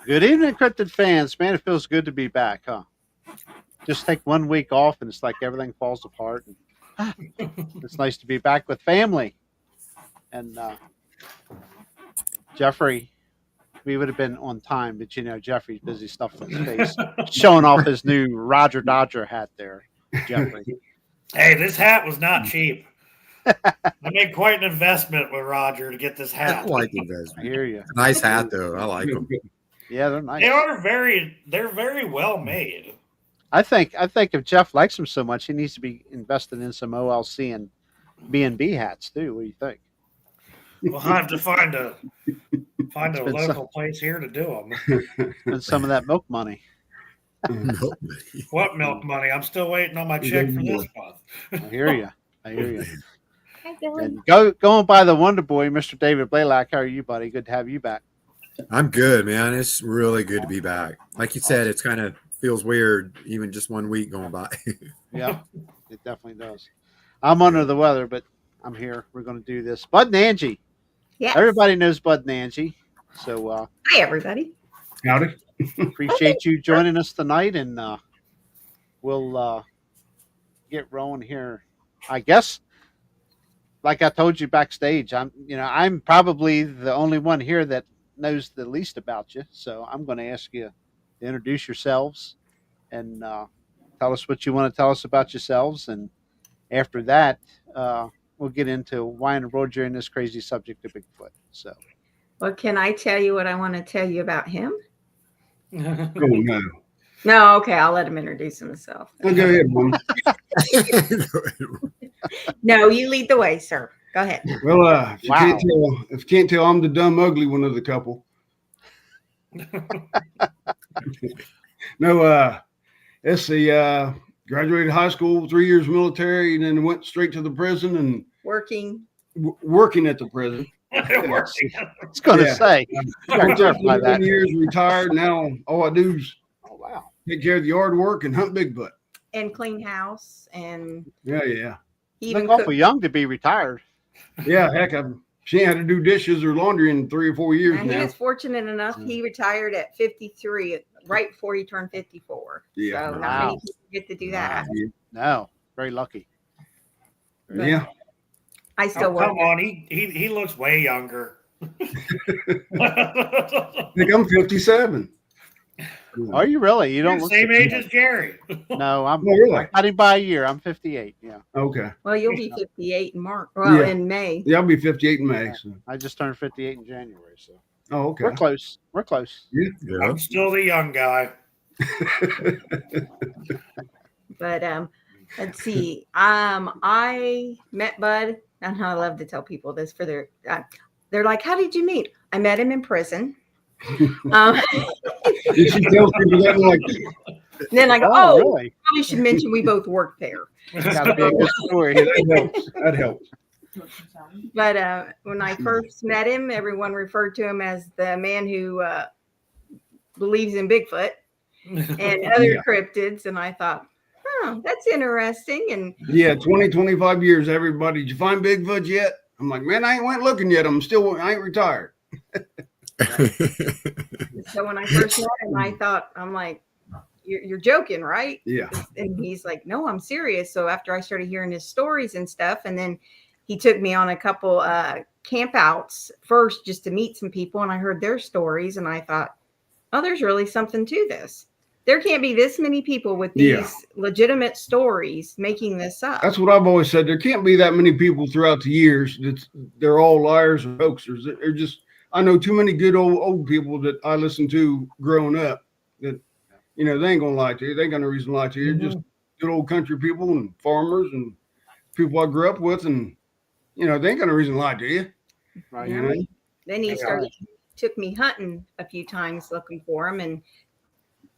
Good evening, Cryptid fans. Man, it feels good to be back, huh? Just take 1 week off, and it's like everything falls apart. And it's nice to be back with family. And Jeffrey, we would have been on time, but Jeffrey's busy stuffing his face, showing off his new Roger Dodger hat there, Jeffrey. Hey, this hat was not cheap. I made quite an investment with Roger to get this I hat. like investment. I hear you. Nice hat though. I like them. Yeah, they're nice. They're very well made. I think if Jeff likes them so much, he needs to be invested in some OLC and B&B hats too. What do you think? We'll have to find a local place here to do them. Spend some of that milk money. What milk money? I'm still waiting on my check for this month. I hear you. And going by the Wonder Boy, Mr. David Blaylock. How are you, buddy? Good to have you back. I'm good, man. It's really good to be back. Like you said, it's kind of feels weird, even just 1 week going by. Yeah, it definitely does. I'm under the weather, but I'm here. We're going to do this. Bud and Angie. Yeah. Everybody knows Bud and Angie. So, hi, everybody. Howdy. Appreciate you joining us tonight, and we'll get rolling here. I guess, like I told you backstage, I'm probably the only one here that knows the least about you. So I'm going to ask you to introduce yourselves and tell us what you want to tell us about yourselves, and after that, we'll get into why in the world you're in this crazy subject of Bigfoot. So, well, can I tell you what I want to tell you about him? Oh, no. No, okay, I'll let him introduce himself. Well, go ahead, Mom. No, you lead the way, sir. Go ahead. Well, if you can't tell, I'm the dumb, ugly one of the couple. No, let's see. Graduated high school, 3 years military, and then went straight to the prison and Working working at the prison. I was going to say, Worked there for 10 years, retired. Now all I do is take care of the yard work and hunt Bigfoot. and clean house, and Yeah. he Look even awful cooked. young to be retired. Yeah, heck, she ain't had to do dishes or laundry in 3 or 4 years And he now. was fortunate enough. He retired at 53, right before he turned 54. Yeah. So not Wow. many people get to do that. No, very lucky. Yeah. I still work. Come on, he looks way younger. I think I'm 57. Are you really? You don't You're look the same 60. age as Jerry. No, I'm Oh, really? not by a year. I'm 58. Yeah, Okay. Well, you'll be 58 in March. Well, Yeah. in May. Yeah, I'll be 58 in May. So. I just turned 58 in January, so Oh, okay. we're close. We're close. Yeah. I'm still the young guy. But let's see. I met Bud, and I love to tell people this for their. They're like, "How did you meet?" I met him in prison. Did she tell people that? Like, Then I go, "Oh, really? probably should mention we both worked there." Gotta be a good story. that helps. That helps. But when I first met him, everyone referred to him as the man who believes in Bigfoot and other cryptids, and I thought, "Oh, that's interesting." And Yeah, 20, 25 years, everybody. Did you find Bigfoot yet? I'm like, man, I ain't went looking yet. I ain't retired. so when I first met him, I thought, I'm like, you're joking, right? Yeah. And he's like, no, I'm serious. So after I started hearing his stories and stuff, and then he took me on a couple camp outs first just to meet some people, and I heard their stories, and I thought, oh, there's really something to this. There can't be this many people with these legitimate stories making this up. That's what I've always said. There can't be that many people throughout the years they're all liars or hoaxers. They're just, I know too many good old people that I listened to growing up that, they ain't gonna lie to you. They ain't got no reason to lie to you. Just good old country people and farmers and people I grew up with, and they ain't got no reason to lie to you. Right. Yeah. Then he took me hunting a few times looking for him, and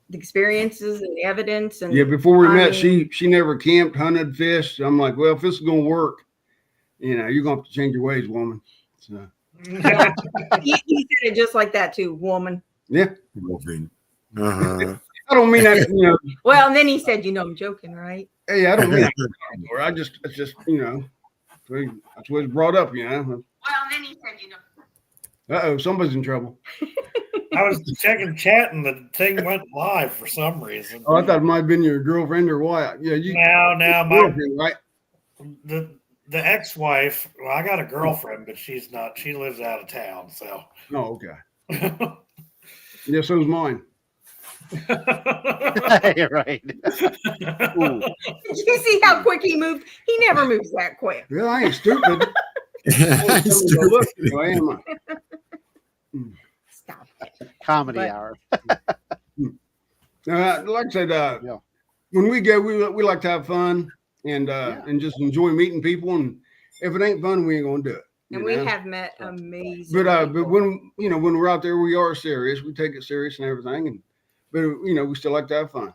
the experiences and the evidence. And before we met, she never camped, hunted, fished. I'm like, well, if this is gonna work, you're gonna have to change your ways, woman. So yeah, he said it just like that too, woman. Yeah. Uh-huh. I don't mean that, Well, and then he said, I'm joking, right? Hey, I don't mean that. It's just, that's what it's brought up, Well, and then he said, Uh-oh, somebody's in trouble. I was checking chat and the thing went live for some reason. Oh, I thought it might have been your girlfriend or wife. Yeah, you. Now my Girlfriend, right? the ex-wife. Well, I got a girlfriend, but she's not. She lives out of town, so. Oh, okay. Yeah, so's mine. Right. Ooh. Did you see how quick he moved? He never moves that quick. Well, I ain't stupid. Stupid. I am. Stop it. Comedy But- hour. Like I said, Yeah. when we go, we like to have fun and just enjoy meeting people. And if it ain't fun, we ain't gonna do it. And you we know? have met amazing. But people. when when we're out there, we are serious. We take it serious and everything. But we still like to have fun.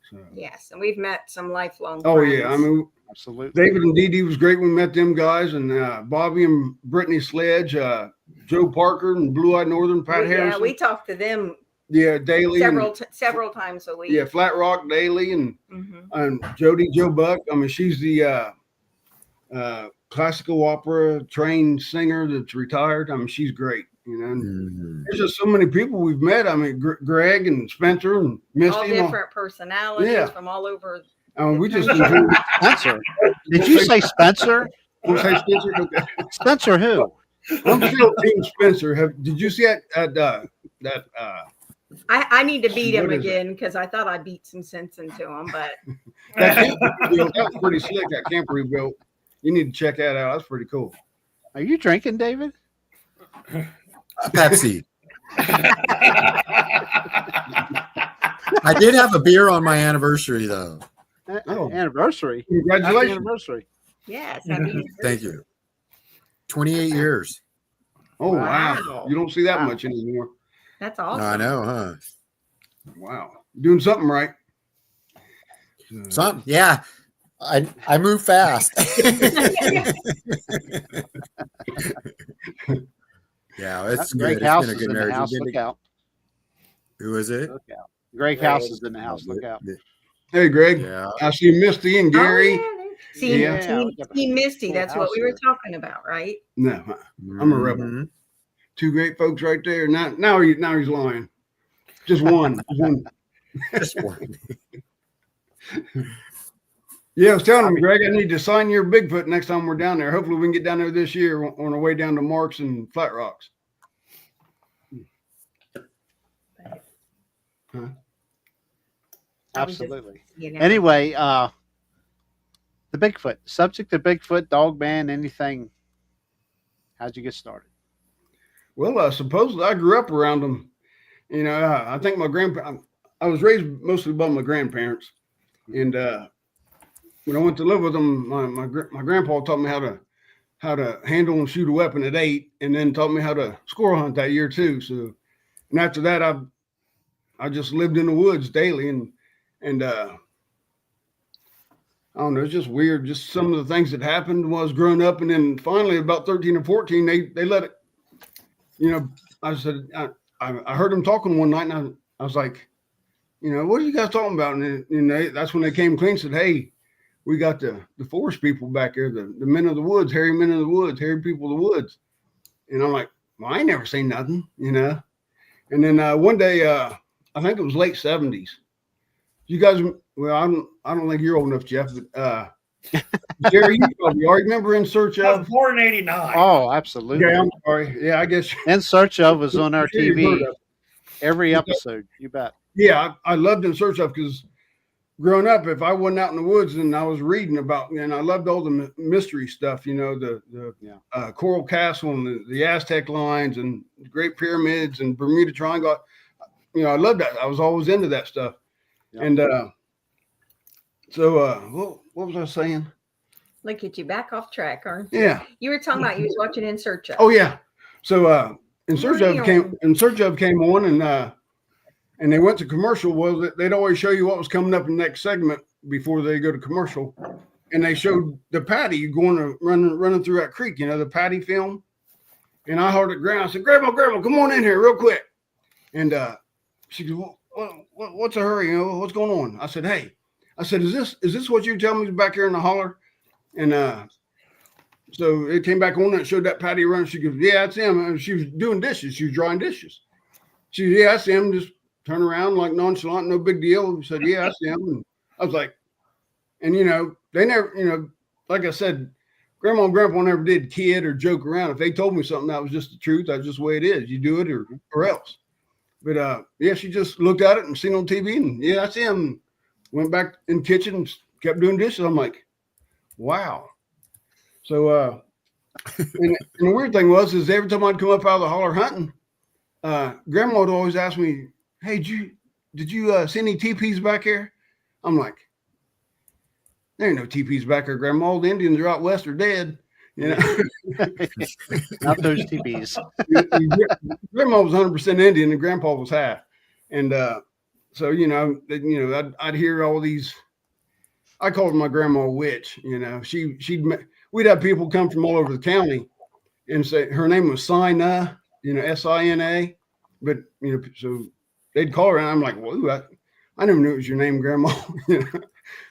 So. Yes, and we've met some lifelong. Oh friends. yeah, I mean, Absolutely. David and Dee Dee was great. We met them guys, and Bobby and Brittany Sledge, Joe Parker and Blue Eyed Northern, Pat Harrison. we talk to them daily. several times a week. Yeah, Flat Rock daily, and Mhm. Jody Jo Buck. I mean, she's the classical opera trained singer that's retired. I mean, she's great. And Mhm. there's just so many people we've met. I mean, Greg and Spencer and Misty. all and all. different personalities Yeah. from all over. We just country. enjoy. Spencer. Did you say Spencer? We'll say Spencer. Okay. Spencer who? I'm still Team Spencer. Did you see that? I need to beat him What is it? again because I thought I beat some sense into him, but That camper he built, that was pretty slick. That camper he built. You need to check that out. That's pretty cool. Are you drinking, David? Pepsi. I did have a beer on my anniversary, though. Oh. Anniversary. Happy Congratulations. anniversary. yes, Thank you. 28 years. Oh wow. Wow. You don't see that Wow. much anymore. that's awesome. I know, huh? Wow. Doing something right. Something. Yeah. I move fast. Yeah, it's good. Greg It's House been a is good in the marriage. house. We've been Look out. Who is it? Look out. Greg House is in the house. Look out. Hey Greg. Yeah. I see Misty and Gary. Oh, yeah. See, Yeah. see Misty. Full That's what house we were here. talking about, right? No, I'm a rebel. Mhm. Two great folks right there. Now he's lying. Just one. Just one. Yeah, I was telling him, Greg, I need to sign your Bigfoot next time we're down there. Hopefully we can get down there this year on our way down to Marks and Flat Rocks. Absolutely. You know. Anyway, the Bigfoot subject of Bigfoot, Dogman, anything. How'd you get started? Well, supposedly I grew up around them. I think my I was raised mostly by my grandparents. And when I went to live with them, my grandpa taught me how to handle and shoot a weapon at 8, and then taught me how to squirrel hunt that year too. So, and after that, I just lived in the woods daily, and I don't know, it's just weird. Just some of the things that happened was growing up, and then finally, about 13 or 14, they let it. I said I heard them talking one night, and I was like, what are you guys talking about? And that's when they came clean and said, hey, we got the forest people back there, the men of the woods, hairy men of the woods, hairy people of the woods. And I'm like, well, I ain't never seen nothing, And then one day, I think it was late 70s. You guys, well, I don't think you're old enough, Jeff, but Jerry, you probably are. Remember In Search I was Of? born in '89. Oh, absolutely. Yeah, I'm sorry. Yeah, I guess. In Search Of was on our Sure you've heard TV of it. every episode. You bet. Yeah, I loved In Search Of because growing up, if I wasn't out in the woods and I was reading about, and I loved all the mystery stuff, the Coral Castle and the Aztec lines and the Great Pyramids and Bermuda Triangle. I loved that. I was always into that stuff. Yeah. And so what was I saying? Look at you, back off track, aren't you? Yeah. You were talking about you was watching In Search Of. Oh yeah. So In Search Of came on, and they went to commercial. Well, they'd always show you what was coming up in the next segment before they go to commercial, and they showed the Patty running through that creek. The Patty film. And I heard it ground. I said, Grandma, come on in here real quick. And she goes, what's a hurry? What's going on? I said, hey. I said, is this what you tell me back here in the holler? And so it came back on and showed that Patty running. She goes, yeah, that's him. And she was doing dishes. She was drying dishes. She said, yeah, I see him. Just turn around like nonchalant, no big deal. He said, yeah, I see him. And I was like, and they never, like I said, Grandma and Grandpa never did kid or joke around. If they told me something that was just the truth, that's just the way it is. You do it or else. But yeah, she just looked at it and seen on TV, and yeah, I see him. Went back in the kitchen and kept doing dishes. I'm like, wow. So and the weird thing is every time I'd come up out of the holler hunting, Grandma would always ask me, hey, did you see any teepees back here? I'm like, there ain't no teepees back here, Grandma. All the Indians are out west or dead. Not those TPs. Grandma was 100% Indian and Grandpa was half. And so, I'd hear all these. I called my grandma a witch. We'd have people come from all over the county and say her name was Sina, Sina. But so they'd call her, and I'm like, well, I never knew it was your name, Grandma.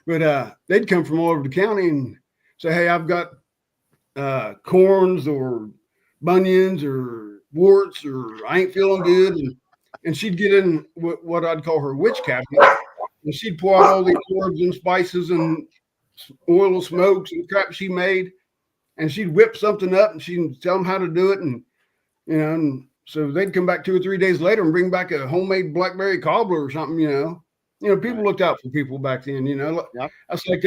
But they'd come from all over the county and say, hey, I've got corns or bunions or warts, or I ain't feeling good, and she'd get in what I'd call her witch cabinet, and she'd pour out all these herbs and spices and oil smokes and crap she made, and she'd whip something up and she'd tell them how to do it, and and so they'd come back 2 or 3 days later and bring back a homemade blackberry cobbler or something. People looked out for people back then. Yep. That's like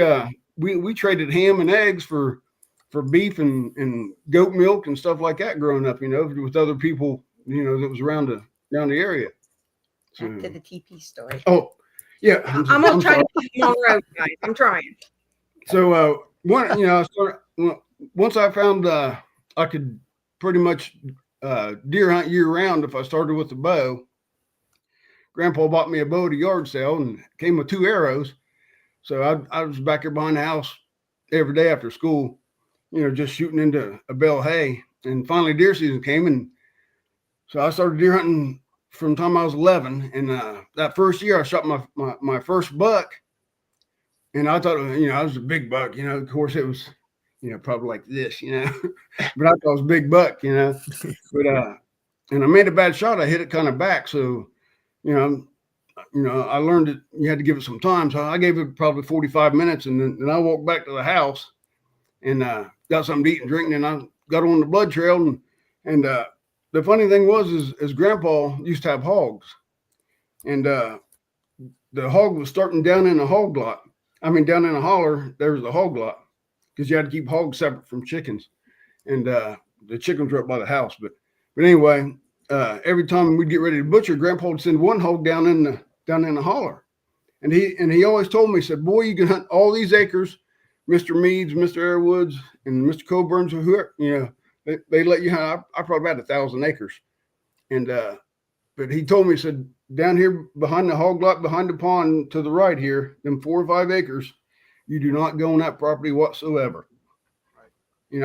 we traded ham and eggs for beef and goat milk and stuff like that growing up, with other people, that was around the area. So, Back to the TP story. Oh, yeah. I'm going to try to keep you on the road, guys. I'm trying. So, once I found I could pretty much deer hunt year round if I started with the bow, Grandpa bought me a bow at a yard sale and came with 2 arrows. So I was back there behind the house every day after school, just shooting into a bale of hay. And finally deer season came, and so I started deer hunting from the time I was 11. And that first year I shot my first buck, and I thought, I was a big buck, of course it was, probably like this, but I thought it was a big buck, but and I made a bad shot. I hit it kind of back. So, I learned that you had to give it some time. So I gave it probably 45 minutes, and then I walked back to the house and got something to eat and drink. And then I got on the blood trail. And the funny thing is Grandpa used to have hogs, and the hog was starting down in a hog lot. Down in a holler, there was a hog lot, because you had to keep hogs separate from chickens. And the chickens were up by the house. But anyway, every time we'd get ready to butcher, Grandpa would send one hog down in the holler. And he always told me, he said, boy, you can hunt all these acres, Mr. Meads, Mr. Airwoods, and Mr. Coburn's, or whoever, they let you hunt. I probably had 1,000 acres. And but he told me, he said, down here behind the hog lot, behind the pond to the right here, them 4 or 5 acres, you do not go on that property whatsoever. I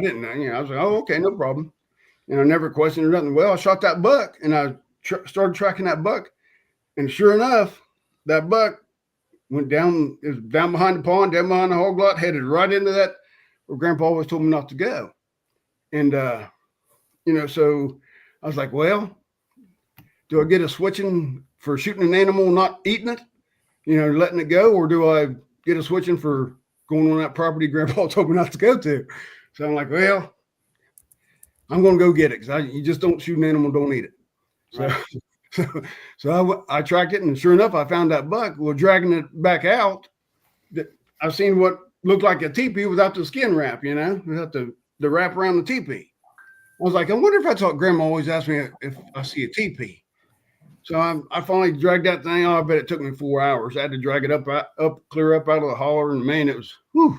didn't know. I was like, oh, okay, no problem. And I never questioned or nothing. Well, I shot that buck, and I started tracking that buck, and sure enough, that buck went down. It was down behind the pond, down behind the hog lot, headed right into that where Grandpa always told me not to go. And so I was like, well, do I get a switching for shooting an animal, not eating it, letting it go, or do I get a switching for going on that property Grandpa told me not to go to? So I'm like, well, I'm going to go get it, because you just don't shoot an animal, don't eat it. So, so I tracked it, and sure enough, I found that buck. Well, dragging it back out, I seen what looked like a teepee without the skin wrap, without the wrap around the teepee. I was like, I wonder if that's what Grandma always asks me if I see a teepee. So I finally dragged that thing. I bet it took me 4 hours. I had to drag it up, clear up out of the holler, and man, it was whew.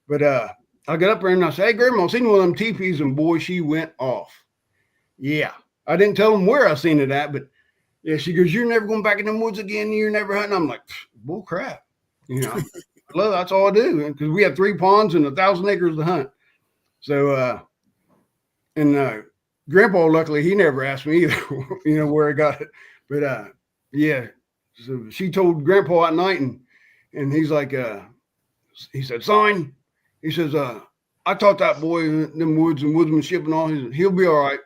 But I got up there and I said, hey, Grandma, I seen one of them teepees, and boy, she went off. Yeah. I didn't tell them where I seen it at, but yeah, she goes, you're never going back in them woods again. You're never hunting. I'm like, bull crap. Well, that's all I do, because we have 3 ponds and 1,000 acres to hunt. So, Grandpa, luckily, he never asked me either, where I got it. But yeah, so she told Grandpa at night, and he's like, he said, son, he says, I taught that boy in them woods and woodsmanship and all. He said, he'll be all right.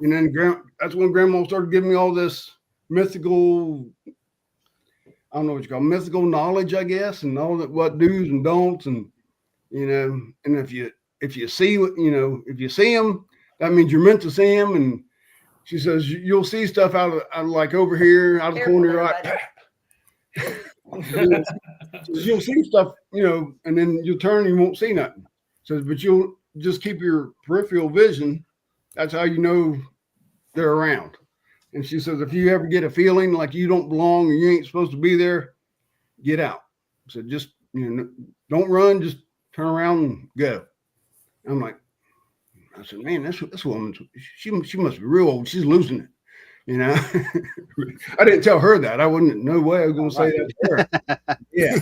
And then that's when Grandma started giving me all this mythical, I don't know what you call it, mythical knowledge, I guess, and all that, what do's and don'ts, and and if you see if you see them, that means you're meant to see them. And she says you'll see stuff out of like over here, out of the corner of your eye. You'll see stuff, and then you'll turn and you won't see nothing. Says, but you'll just keep your peripheral vision. That's how you know they're around. And she says, if you ever get a feeling like you don't belong or you ain't supposed to be there, get out. So just, don't run, just turn around and go. I'm like, I said, man, this woman, she must be real old. She's losing it. I didn't tell her that. I wouldn't, no way I was going to say that to her. Yeah.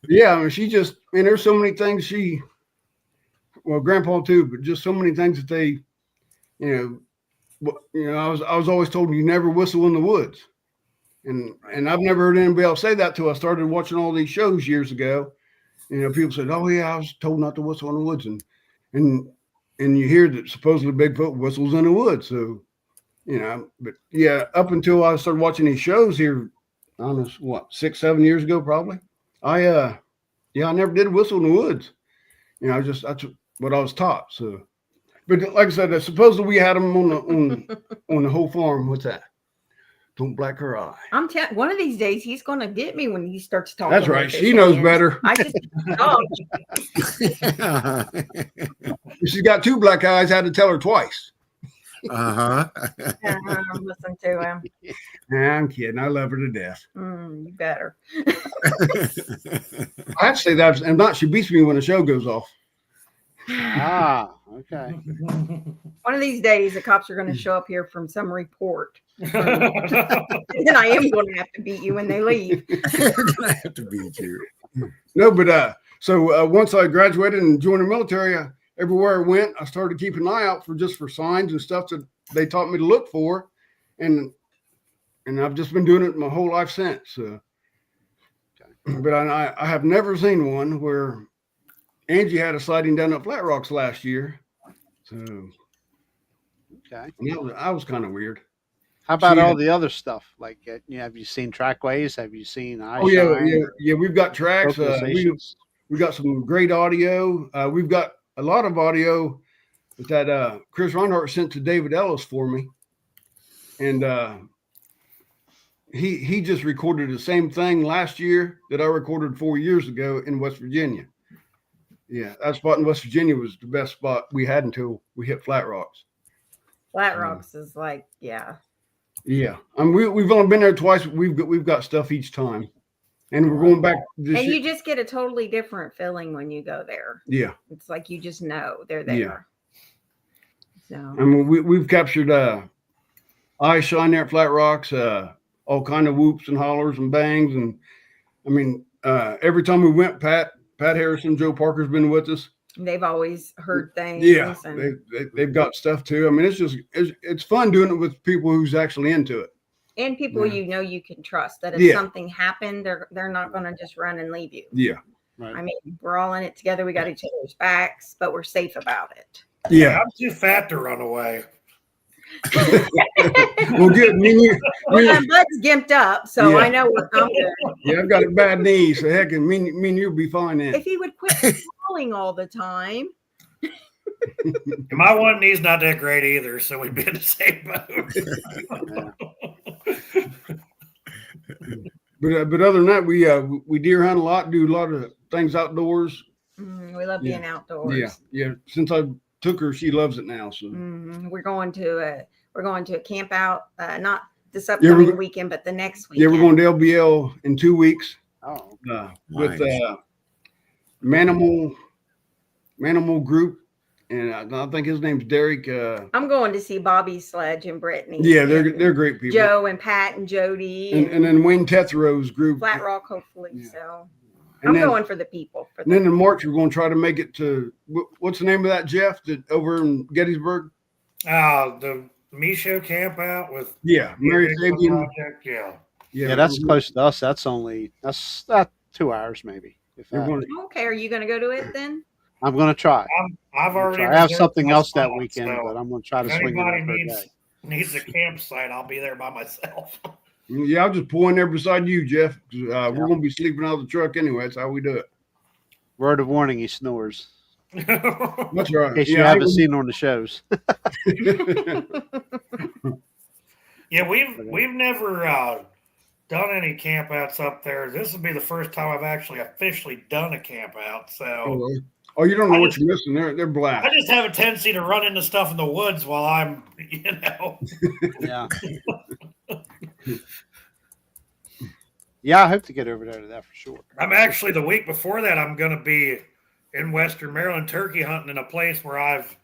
Yeah. I mean, she just, there's so many things well, Grandpa too, but just so many things that they, I was always told you never whistle in the woods. And I've never heard anybody else say that till I started watching all these shows years ago. People said, oh yeah, I was told not to whistle in the woods. And you hear that supposedly Bigfoot whistles in the woods. So, but yeah, up until I started watching these shows here, I don't know, what, 6-7 years ago, probably. I never did whistle in the woods. That's what I was taught. So, but like I said, supposedly we had them on the whole farm. What's that? Don't black her eye. I'm telling. One of these days, he's going to get me when he starts talking. That's right. She knows better. I just oh. She's got 2 black eyes. I had to tell her twice. Listen to him. Nah, I'm kidding. I love her to death. You better. I'd say that, and not she beats me when the show goes off. Okay. One of these days, the cops are going to show up here from some report. And then I am going to have to beat you when they leave. I have to beat you. No, but so once I graduated and joined the military, everywhere I went, I started keeping an eye out for signs and stuff that they taught me to look for, and I've just been doing it my whole life since. But I have never seen one where Angie had a sighting down at Flat Rocks last year. So, okay, I was kind of weird. How about all the other stuff? Like, have you seen trackways? Have you seen? Yeah. We've got tracks. We got some great audio. We've got a lot of audio that Chris Reinhardt sent to David Ellis for me, and he just recorded the same thing last year that I recorded 4 years ago in West Virginia. Yeah, that spot in West Virginia was the best spot we had until we hit Flat Rocks. Flat Rocks is like, yeah. Yeah, we've only been there twice. We've got stuff each time, and we're going back. And you just get a totally different feeling when you go there. Yeah, it's like you just know they're there. Yeah. So I mean, we've captured eye shine there at Flat Rocks, all kind of whoops and hollers and bangs, and I mean, every time we went, Pat Harrison, Joe Parker's been with us. They've always heard things. Yeah, and they've got stuff too. I mean, it's fun doing it with people who's actually into it. And people you can trust that if something happened, they're not going to just run and leave you. Yeah. Right. I mean, we're all in it together. We got each other's backs, but we're safe about it. Yeah. I'm too fat to run away. Well, good. Well, Bud's gimped up, so I know what I'm doing. Yeah, I've got a bad knee, so heck, me and you'll be fine then. If he would quit falling all the time. My one knee's not that great either, so we'd be in the same boat. But other than that, we deer hunt a lot, do a lot of things outdoors. We love being outdoors. Yeah. Since I took her, she loves it now. So we're going to a camp out, not this upcoming weekend, but the next weekend. Yeah, we're going to LBL in 2 weeks. Oh, with Manimal Group, and I think his name's Derek. I'm going to see Bobby Sledge and Brittany. Yeah, they're great people. Joe and Pat and Jody, and then Wayne Tethero's group, Flat Rock, hopefully. Yeah. So and I'm going for the people. And then in March we're going to try to make it to what's the name of that, Jeff? Over in Gettysburg. The Micho camp out with Mary Sabian. Yeah, that's close to us. That's 2 hours maybe. Okay, are you going to go to it then? I'm going to try. I've already. I have reserved something my else that spot, weekend, so but I'm going to try to if swing in anybody there for a day. needs a campsite, I'll be there by myself. Yeah, I'll just pull in there beside you, Jeff. We're going to be sleeping out of the truck anyway. That's how we do it. Word of warning, he snores. That's right. In case you Yeah, haven't seen on the shows. Yeah, we've never done any campouts up there. This will be the first time I've actually officially done a campout. So, oh, you don't know what you're missing. They're black. I just have a tendency to run into stuff in the woods while I'm, Yeah. Yeah, I hope to get over there to that for sure. I'm actually the week before that. I'm going to be in Western Maryland turkey hunting in a place where I've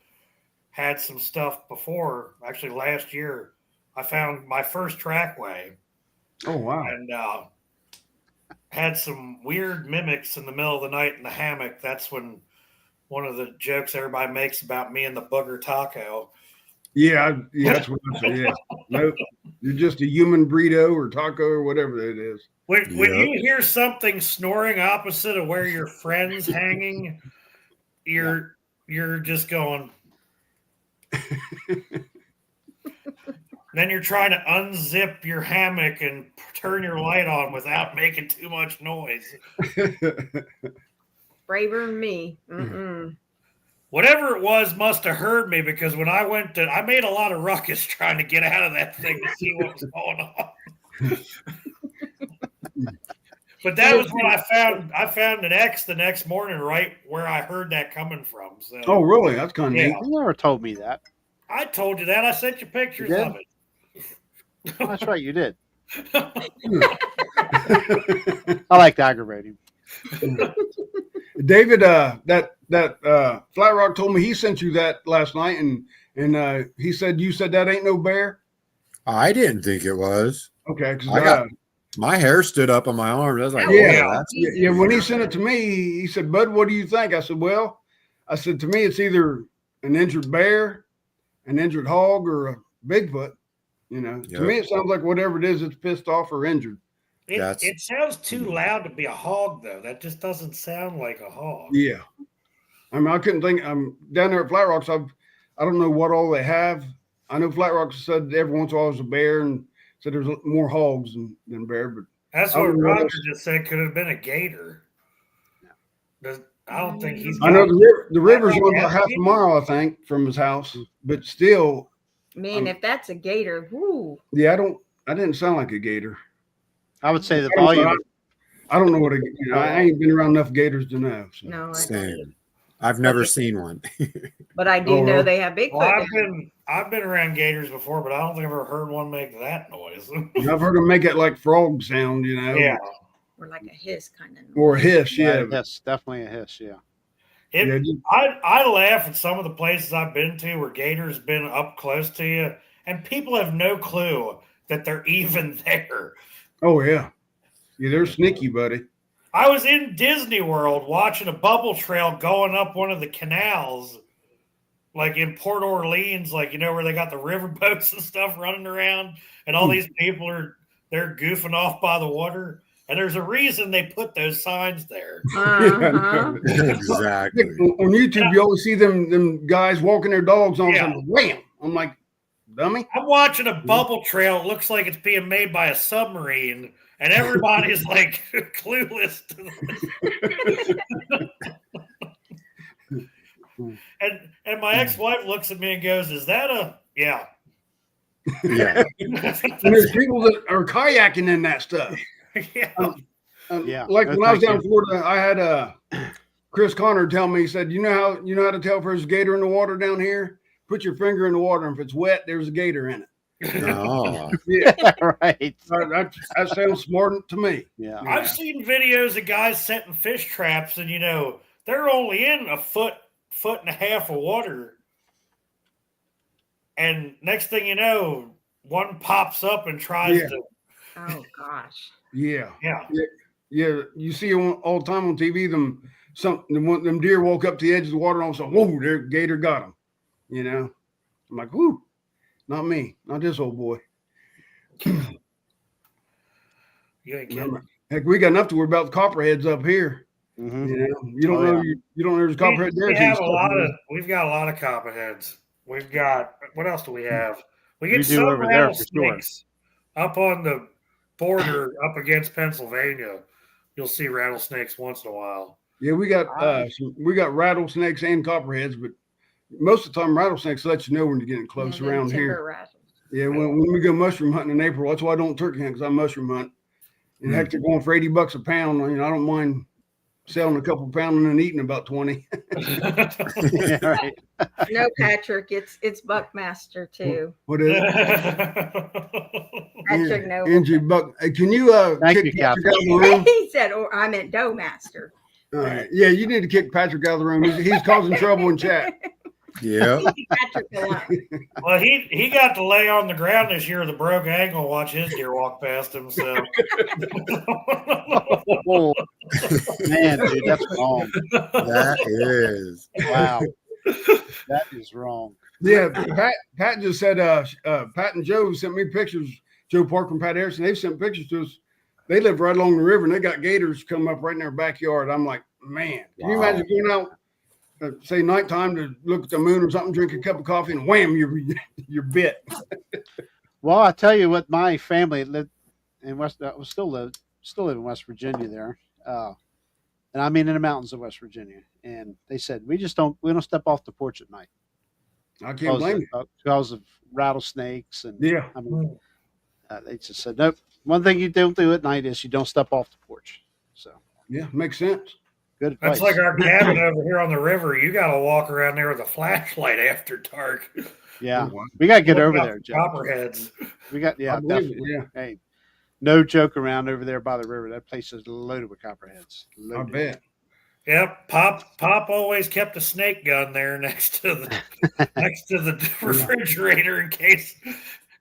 had some stuff before. Actually, last year I found my first trackway. Oh, wow. And had some weird mimics in the middle of the night in the hammock. That's when one of the jokes everybody makes about me and the booger taco. Yeah, that's what I say. Yeah, nope, you're just a human burrito or taco or whatever it is. When you hear something snoring opposite of where your friend's hanging, you're just going. Then you're trying to unzip your hammock and turn your light on without making too much noise. Braver than me. Mm-mm. Whatever it was must have heard me, because when I went to, I made a lot of ruckus trying to get out of that thing to see what was going on. But that was when I found an X the next morning, right where I heard that coming from. So, oh, really? That's kind of neat. You never told me that. I told you that. I sent you pictures of it. Oh, that's right, you did. I like to aggravate him. David, that Flat Rock told me he sent you that last night, and he said you said that ain't no bear. I didn't think it was. Okay, my hair stood up on my arms. I was like, yeah. When he sent it to me, he said, "Bud, what do you think?" I said, "Well, to me, it's either an injured bear, an injured hog, or a Bigfoot. To me, it sounds like whatever it is, it's pissed off or injured." It sounds too loud to be a hog, though. That just doesn't sound like a hog. Yeah, I mean, I couldn't think. I'm down there at Flat Rocks. I don't know what all they have. I know Flat Rocks said every once in a while there's a bear, and said there's more hogs than bear. But that's what Roger just said. Could have been a gator. I don't think he's. I know the river's only about half a mile, I think, from his house, but still. Man, if that's a gator, whoo. Yeah, I didn't sound like a gator. I would say the volume. I don't know what I ain't been around enough gators to know. So. No, same. I've never seen one. But I do know they have Bigfoot. Well, I've been around gators before, but I don't think I've ever heard one make that noise. I've heard them make it like frog sound, Yeah. Or like a hiss kind of noise. Or a hiss, yeah. Hiss, definitely a hiss, yeah. I laugh at some of the places I've been to where gators been up close to you, and people have no clue that they're even there. Oh, yeah. Yeah, they're sneaky, buddy. I was in Disney World watching a bubble trail going up one of the canals, like in Port Orleans, like, where they got the river boats and stuff running around, and all these people they're goofing off by the water. And there's a reason they put those signs there. Uh-huh. Exactly. On YouTube, you always see them guys walking their dogs on something. Wham! I'm like, dummy. I'm watching a bubble trail. It looks like it's being made by a submarine, and everybody's like clueless to this. And my ex-wife looks at me and goes, "Is that a yeah?" Yeah. And there's people that are kayaking in that stuff. Yeah. Like when I was down in Florida, I had Chris Connor tell me, he said, you know how to tell if there's a gator in the water down here? Put your finger in the water, and if it's wet, there's a gator in it. Oh. Yeah. Right. That sounds smart to me. Yeah. I've seen videos of guys setting fish traps, and they're only in a foot and a half of water. And next thing you know, one pops up and tries to. Oh gosh. Yeah. Yeah. You see all the time on TV, them deer walk up to the edge of the water and all of a sudden, whoa, their gator got them. I'm like, whoo, not me, not this old boy. You ain't kidding. Heck, we got enough to worry about the copperheads up here. Mhm. You know, you don't Oh, know yeah. you don't know there's a copperhead there. We till you have step a lot in. of. We've got a lot of copperheads. We've got. What else do we have? We You get do some over there for sure. rattlesnakes up on the border up against Pennsylvania. You'll see rattlesnakes once in a while. Yeah, we got Ah. we got rattlesnakes and copperheads, but most of the time rattlesnakes let you know when you're getting close Yeah, them around timber here. rattles. Yeah, when we go mushroom hunting in April, that's why I don't turkey hunt because I mushroom hunt. And heck, they're going for $80 a pound. You know, I don't mind selling a couple pounds and then eating about 20. Yeah, right. No, Patrick, it's Buckmaster too. What is it? Patrick Noble. Angie Buck. Hey, can you Thank kick you, Patrick Catherine. out of the room? He said, or I meant Dough Master. All right. Yeah, you need to kick Patrick out of the room. He's causing trouble in chat. Yeah. Patrick alone. Well, he got to lay on the ground this year with a broke ankle, watch his deer walk past him. So, Oh, man, dude, that's wrong. That is. Wow, that is wrong. Yeah, Pat just said Pat and Joe sent me pictures. Joe Parker and Pat Harrison, they've sent pictures to us. They live right along the river and they got gators come up right in their backyard. I'm like, man, can you imagine going out, say nighttime to look at the moon or something, drink a cup of coffee, and wham, you're bit. Well, I tell you what, my family lived in still live in West Virginia there, and I mean in the mountains of West Virginia. And they said we don't step off the porch at night I can't blame you. because of rattlesnakes and Yeah. I mean, they just said nope. One thing you don't do at night is you don't step off the porch. So Yeah, makes sense. good advice. that's like our cabin over here on the river. You got to walk around there with a flashlight after dark. Yeah, Oh, wow. we got to get Look over out there, for Joe. Copperheads. We got I believe it, definitely. yeah. Hey, no joke around over there by the river. That place is loaded with copperheads. I Loaded. bet. Yep, Pop always kept a snake gun there next to the refrigerator in case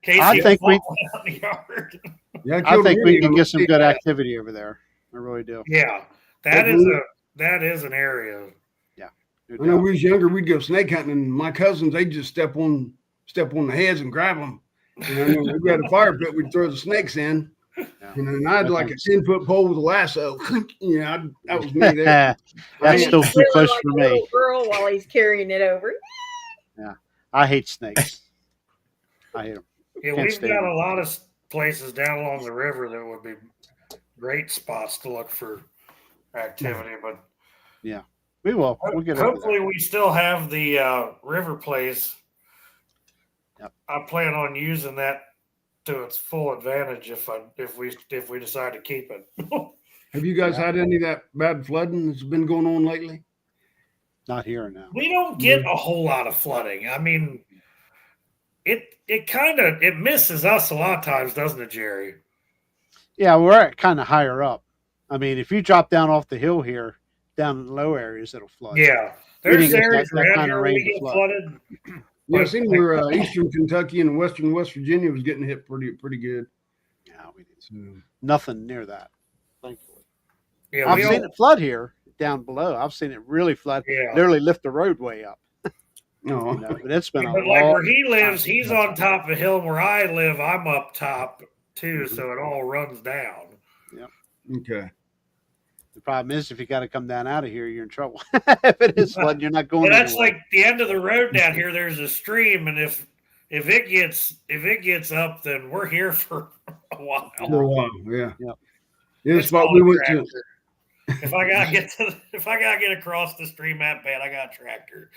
I he think we- fall out in the yard. Yeah, I think we can can get some good activity over there. I really do. Yeah, that is an area. No I know doubt. we was younger, we'd go snake hunting, and my cousins they'd just step on the heads and grab them. And I know we had a fire pit, we'd throw the snakes in. Yeah. And then I had like a 10-foot pole with a lasso. That was me there. That's Yeah. still too Really close like for a me. little girl while he's carrying it over. I hate snakes. I hate them. Yeah, Can't we've stand got it. a lot of places down along the river that would be great spots to look for activity, but We will. We'll get over hopefully there. we still have the river place. Yep. I plan on using that to its full advantage if we decide to keep it. Have you guys had any of that bad flooding that's been going on lately? Not here now. We don't get a whole lot of flooding. I mean, it misses us a lot of times, doesn't it, Jerry? Yeah, we're kind of higher up. I mean, if you drop down off the hill here, down in the low areas, it'll flood. Yeah. We There's didn't get areas that around kind of here rain we to get flood. flooded. Yeah, I seen where eastern Kentucky and western West Virginia was getting hit pretty good. Yeah, we did. So, Nothing near that, thankfully. Yeah, I've seen it flood here down below. I've seen it really flood, Yeah. literally lift the roadway up. no, You know, but it's been a But like long where he lives, time. he's on top of a hill. Where I live, I'm up top too, Mm-hmm. so it all runs down. okay. The problem is, if you got to come down out of here, you're in trouble. If it is flooding, you're not going. Well, that's anywhere. like the end of the road down here. There's a stream, and if it gets up, then we're here for a while. For a while, yeah. Yep. Yeah, the It's spot all we a went to. tractor. If I gotta get across the stream that bad, I got a tractor.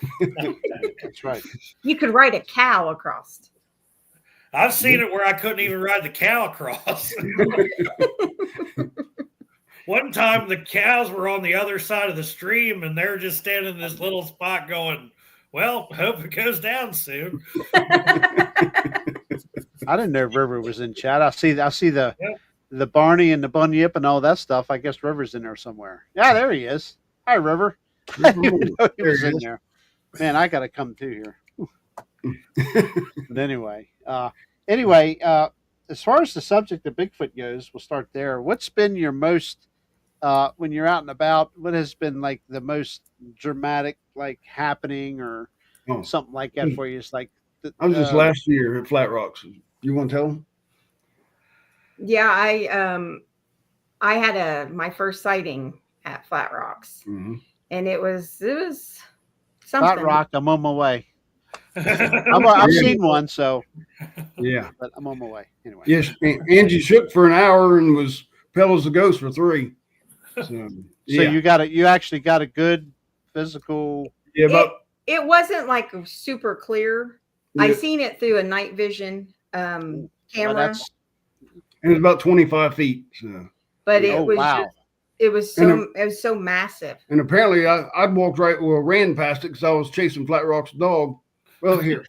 That's right. You could ride a cow across. I've seen it where I couldn't even ride the cow across. One time the cows were on the other side of the stream and they're just standing in this little spot going, well, hope it goes down soon. I didn't know River was in chat. I see the Barney and the Bunyip and all that stuff. I guess River's in there somewhere. Yeah, there he is. Hi, River. I didn't even know he There was he in is. there. Man, I got to come through here. But anyway, as far as the subject of Bigfoot goes, we'll start there. What's been your most when you're out and about? What has been like the most dramatic, like happening or something like that for you? It's like I was just last year at Flat Rocks. You want to tell them? Yeah, I had my first sighting at Flat Rocks, Mhm. and it was something. Flat Rock, I'm on my way. I've Yeah. seen one, so Yeah. but I'm on my way anyway. Yes. Angie shook for an hour and was pale as a ghost for 3. So, So yeah. you actually got a good physical. Yeah. About, It wasn't like super clear. I yeah, seen it through a night vision Well, camera, that's and it was about 25 feet. So. but oh it was wow. just, it was so massive. And apparently, I'd walked ran past it because I was chasing Flat Rock's dog. Well, here,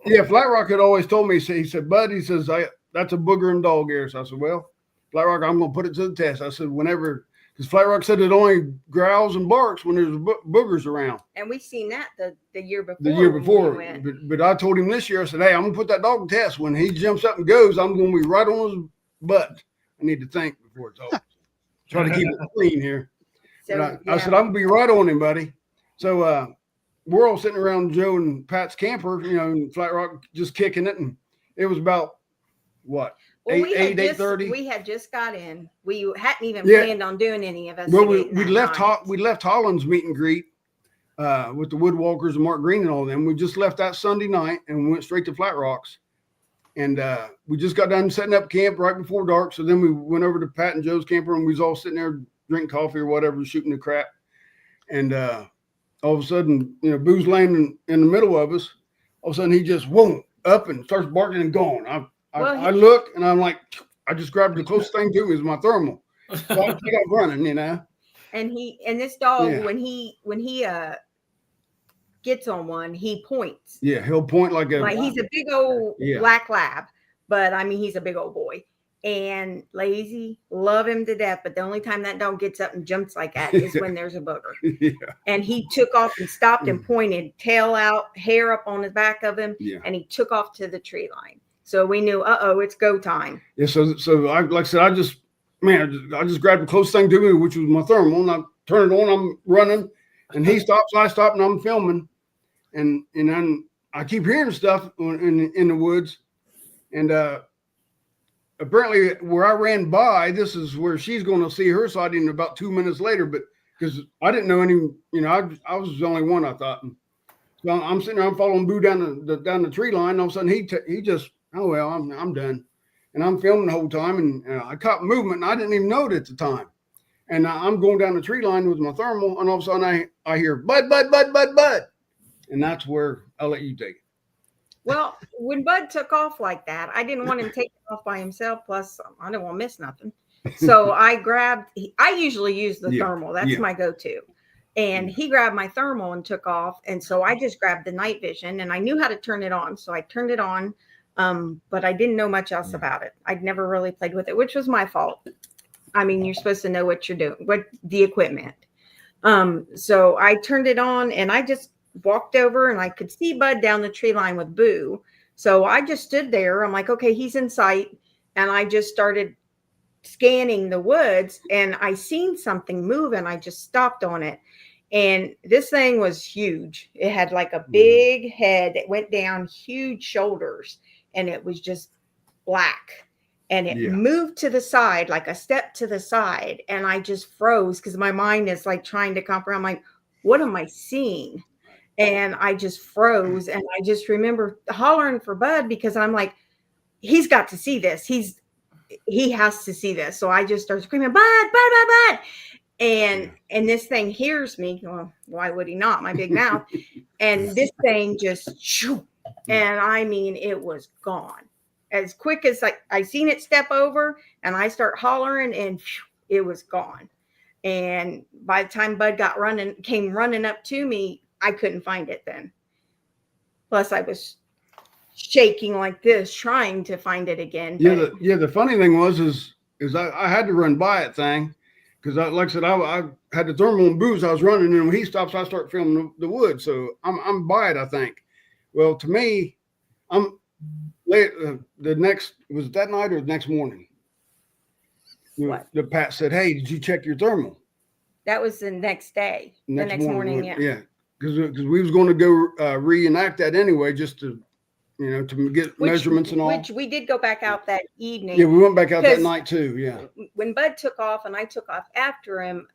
yeah, Flat Rock had always told me. He said, "Bud," he says, "that's a booger and dog ear." So I said, "Well, Flat Rock, I'm going to put it to the test." I said, "Whenever," because Flat Rock said it only growls and barks when there's boogers around. And we seen that the year before. The year when before, we went. but I told him this year. I said, "Hey, I'm going to put that dog to test. When he jumps up and goes, I'm going to be right on his butt. I need to think before it's over. Try to keep it clean here." So, I yeah. said, "I'm gonna be right on him, buddy." So we're all sitting around Joe and Pat's camper, in Flat Rock, just kicking it, and it was about what? Well, we had 8:30. We had just got in. We hadn't even Yeah. planned on doing any of us. Well, we left Holland's meet and greet with the Woodwalkers and Mark Green and all of them. We just left that Sunday night and we went straight to Flat Rocks, and we just got done setting up camp right before dark. So then we went over to Pat and Joe's camper, and we was all sitting there drinking coffee or whatever, shooting the crap, and all of a sudden, Boo's laying in the middle of us. All of a sudden, he just up and starts barking and gone. I look and I'm like, I just grabbed the closest thing to me is my thermal. So I take off running, And this dog, Yeah. when he gets on one, he points. Yeah, he'll point like He's a big old Yeah. black lab, but I mean he's a big old boy. And lazy, love him to death. But the only time that dog gets up and jumps like that is when there's a booger. Yeah. And he took off and stopped and pointed, tail out, hair up on the back of him, Yeah. and he took off to the tree line. So we knew, it's go time. Yeah, so I like I said, I just grabbed the closest thing to me, which was my thermal, and I turn it on. I'm running, and he stops. I stop, and I'm filming, and then I keep hearing stuff in the woods, and apparently where I ran by, this is where she's going to see her sighting about 2 minutes later. But because I didn't know any, I was the only one I thought. And so I'm sitting there, I'm following Boo down the tree line. And all of a sudden he just, oh well, I'm done. And I'm filming the whole time, and I caught movement, and I didn't even know it at the time. And I'm going down the tree line with my thermal, and all of a sudden I hear Bud, Bud, Bud, Bud, Bud, and that's where I'll let you take it. Well, when Bud took off like that, I didn't want him taking off by himself. Plus, I didn't want to miss nothing. So I usually use the thermal. That's my go-to. And he grabbed my thermal and took off. And so I just grabbed the night vision, and I knew how to turn it on. So I turned it on, but I didn't know much else about it. I'd never really played with it, which was my fault. I mean, you're supposed to know what you're doing, what the equipment. So I turned it on, and I just walked over, and I could see Bud down the tree line with Boo. So I just stood there. I'm like, okay, he's in sight. And I just started scanning the woods, and I seen something move, and I just stopped on it. And this thing was huge. It had like a big head. It went down, huge shoulders, and it was just black. And it moved to the side, like a step to the side. And I just froze because my mind is like trying to comprehend. I'm like, what am I seeing? And I just froze. And I just remember hollering for Bud because I'm like, he's got to see this. He has to see this. So I just started screaming, Bud, Bud, Bud, Bud. And this thing hears me. Well, why would he not? My big mouth. And this thing just shoo. And I mean, it was gone. As quick as I seen it step over, and I start hollering, and it was gone. And by the time Bud came running up to me, I couldn't find it then. Plus, I was shaking like this, trying to find it again. The funny thing is I had to run by it thing because like I said, I had the thermal and Booze. I was running, and when he stops, I start filming the wood. So I'm by it, I think. Well, to me, I'm late. Was it that night or the next morning? What? The Pat said, "Hey, did you check your thermal?" That was the next day. The next morning, yeah. Because we was going to go reenact that anyway, just to get measurements and all. Which we did go back out that evening. Yeah, we went back out that night too. Yeah. when Bud took off and I took off after him,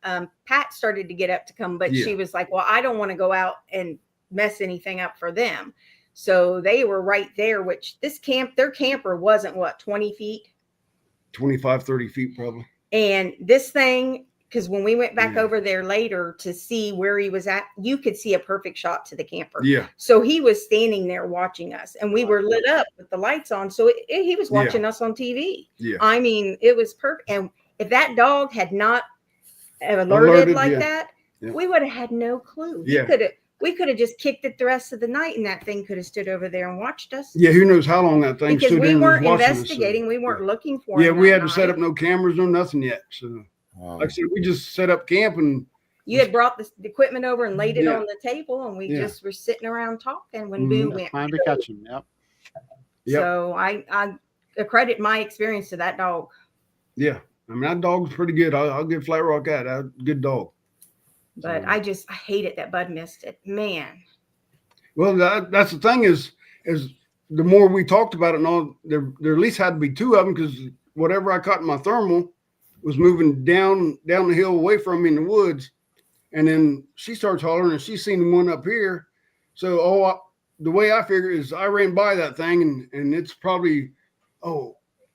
Pat started to get up to come, but Yeah. she was like, well, I don't want to go out and mess anything up for them. So they were right there, which their camper wasn't 20 feet. 25, 30 feet probably. And this thing, because when we went back Yeah. over there later to see where he was at, you could see a perfect shot to the camper. Yeah. So he was standing there watching us, and we were lit up with the lights on. So he was watching us on TV. Yeah. I mean, it was perfect. And if that dog had not alerted like yeah. that, Yeah. we would have had no clue. Yeah. We could have just kicked it the rest of the night, and that thing could have stood over there and watched us. Yeah, who knows how long that thing Because stood we there and was weren't watching us, so- investigating, we weren't looking for Yeah, him we that hadn't set night. up no cameras or nothing yet. So, like I said, we just set up camp and You had brought the equipment over and laid it Yeah. on the table, and we Yeah. just were sitting around talking when Mhm. Boo went. Time to catch him. Yep. Yep. So I accredit my experience to that dog. yeah, I mean that dog's pretty good. I'll give Flat Rock that. A good dog. But So- I hate it that Bud missed it. Man. Well, that's the thing is the more we talked about it and all, there at least had to be two of them because whatever I caught in my thermal was moving down the hill away from me in the woods. And then she starts hollering and she's seen one up here. So, the way I figure is I ran by that thing and it's probably,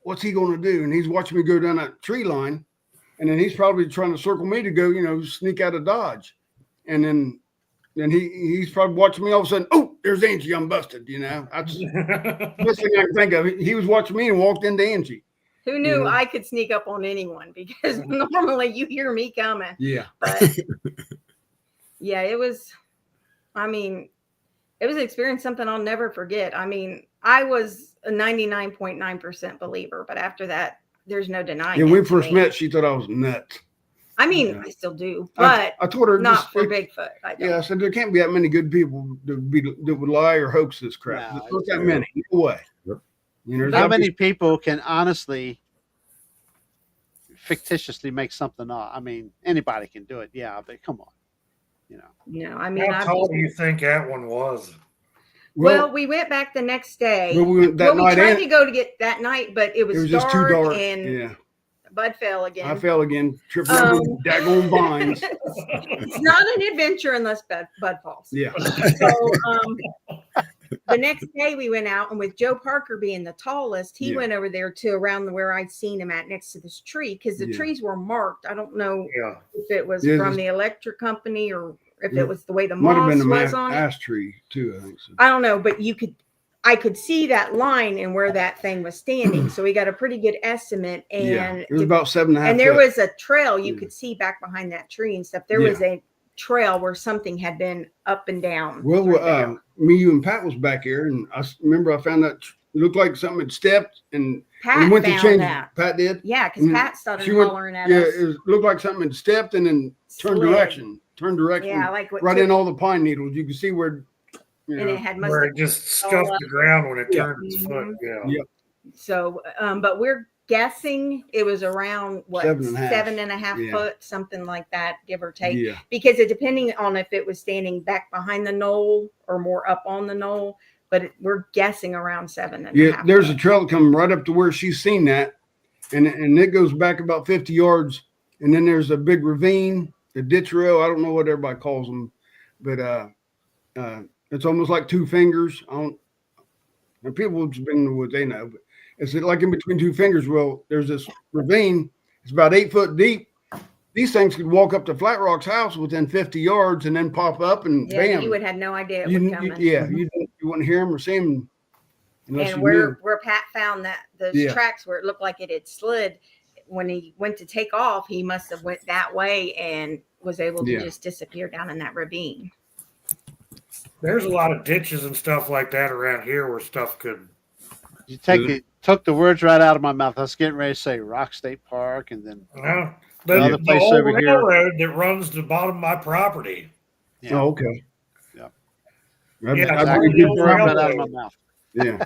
what's he going to do? And he's watching me go down that tree line. And then he's probably trying to circle me to go, sneak out of Dodge. And then he's probably watching me all of a sudden. Oh, there's Angie. I'm busted. That's the best thing I can think of. He was watching me and walked into Angie. Who knew Yeah. I could sneak up on anyone? Because normally you hear me coming. Yeah. But yeah, it was an experience, something I'll never forget. I mean, I was a 99.9% believer, but after that, there's no denying Yeah, it when we to first me. met, she thought I was nuts. I mean, Yeah. I still do, but I told her not for Bigfoot. I don't. Yeah, I said there can't be that many good people that would lie or hoax this crap. No, There's not it's that true. many. No way. Yep. There's How gotta be- many people can honestly fictitiously make something up? I mean, anybody can do it. Yeah, but come on. No, I mean, How I've tall do you think that one was? well, we went back the next day. well, we went that we night tried and to go to get that night, but it it was, was just too dark. and Yeah, Bud fell again. I fell again, tripped over daggone vines. It's not an adventure unless Bud falls. Yeah, So the next day we went out, and with Joe Parker being the tallest, he Yeah. went over there to around where I'd seen him at next to this tree because the Yeah. trees were marked. I don't know Yeah. if it was Yeah, from this- the electric company or if Yeah. it was the way the might have moss been was the on it. ash tree too. I think so. I don't know, but I could see that line and where that thing was standing. So we got a pretty good estimate. Yeah, And it was about 7.5. and there foot. was a trail you Yeah. could see back behind that tree and stuff. There was a trail where something had been up and down. Well, through there. me, you, and Pat was back here, and remember I found that it looked like something had stepped and Pat went to found change. that. Pat did. Yeah, because Mm. Pat started She went- hollering at Yeah, us. it looked like something had stepped and then turned Slid. direction. Yeah, like what right took- in all the pine needles. You can see where. and it had Where it just scuffed the ground when it Yeah. turned its foot. Yeah. Yeah. So, but we're guessing it was around what 7.5. 7.5 Yeah. foot, something like that, give or take. Yeah, Because it depending on if it was standing back behind the knoll or more up on the knoll, but we're guessing around 7.5. yeah. There's a foot. trail coming right up to where she's seen that, and it goes back about 50 yards, and then there's a big ravine, a ditch rail. I don't know what everybody calls them, but it's almost like two fingers. And people have been in the woods, they know, but it's like in between two fingers. Well, there's this ravine. It's about 8 foot deep. These things could walk up to Flat Rock's house within 50 yards and then pop up and Yeah, bam. you would have no idea it You- was you- coming. yeah, you wouldn't hear them or see them unless And you where knew. Pat found that those Yeah. tracks where it looked like it had slid, when he went to take off, he must have went that way and was able to Yeah. just disappear down in that ravine. There's a lot of ditches and stuff like that around here where stuff could. You took the words right out of my mouth. I was getting ready to say Rock State Park, and then The Another place old over here. railroad that runs the bottom of my property. yeah, Oh, okay. Yep. That'd- Yeah, that'd exactly. be a Took good the words travel. right out of my mouth. Yeah.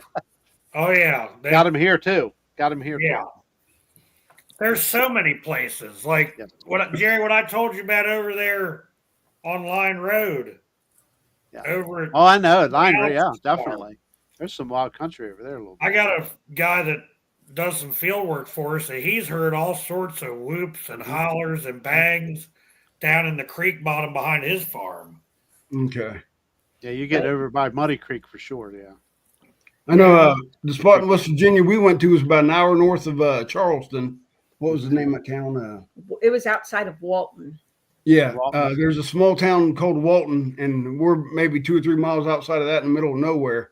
Oh yeah, Got him here too. Got him here. yeah. Too. There's so many places like Yep. Jerry, what I told you about over there on Line Road. Yeah. Over, Oh, I know. Line, Yeah. yeah, definitely. There's some wild country over there a little bit. I got a guy that does some field work for us, and he's heard all sorts of whoops and hollers and bangs down in the creek bottom behind his farm. Okay. Yeah, you get over by Muddy Creek for sure. Yeah. I know the spot in West Virginia we went to was about an hour north of Charleston. What was the name of town? It was outside of Walton. Yeah, Walton. there's a small town called Walton, and we're maybe 2 or 3 miles outside of that in the middle of nowhere.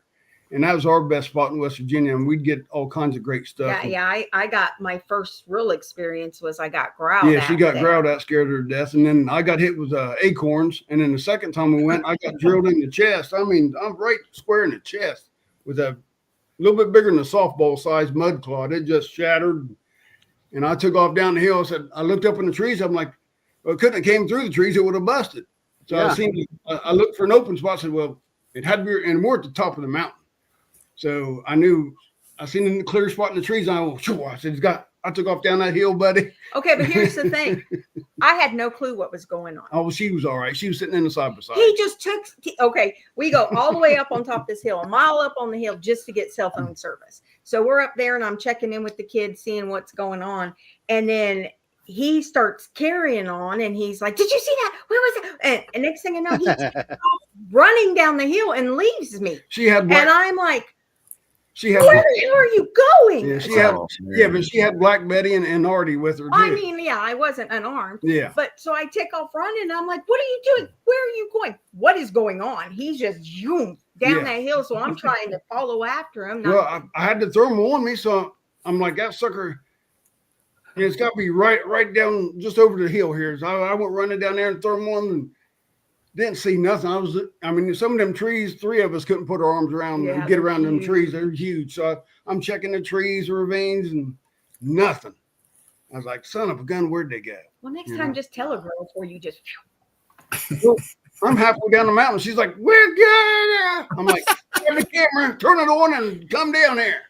And that was our best spot in West Virginia, and we'd get all kinds of great stuff. Yeah. I got my first real experience was I got growled. Yeah, she got growled at, scared her to death, and then I got hit with acorns. And then the second time we went, I got drilled in the chest. I mean, I'm right square in the chest with a little bit bigger than a softball size mud clod. It just shattered. And I took off down the hill. I looked up in the trees. I'm like, well, it couldn't have came through the trees. It would have busted. So I looked for an open spot. I said, well, it had to be, and we're at the top of the mountain. So I knew I seen a clear spot in the trees. And I said, I took off down that hill, buddy. Okay, but here's the thing. I had no clue what was going on. Oh, well, she was all right. She was sitting in the side by side. He just took, okay, we go all the way up on top of this hill, a mile up on the hill just to get cell phone service. So we're up there and I'm checking in with the kids, seeing what's going on. And then he starts carrying on and he's like, did you see that? Where was it? And next thing I know, he's running down the hill and leaves me. And I'm like, where the hell are you going? Yeah, but she had Black Betty and Artie with her too. I mean, yeah, I wasn't unarmed. Yeah. But so I take off running and I'm like, what are you doing? Where are you going? What is going on? He's just zoomed down that hill. So I'm trying to follow after him. Well, I had the thermal on me. So I'm like, that sucker, it's got to be right down just over the hill here. So I went running down there and thermal on and didn't see nothing. I mean, some of them trees, 3 of us couldn't put our arms around and get around them trees. They're huge. So I'm checking the trees, the ravines, and nothing. I was like, son of a gun, where'd they go? Well, next time, just tell a girl before you just. Well, I'm halfway down the mountain. She's like, we're good. I'm like, grab the camera, turn it on, and come down here.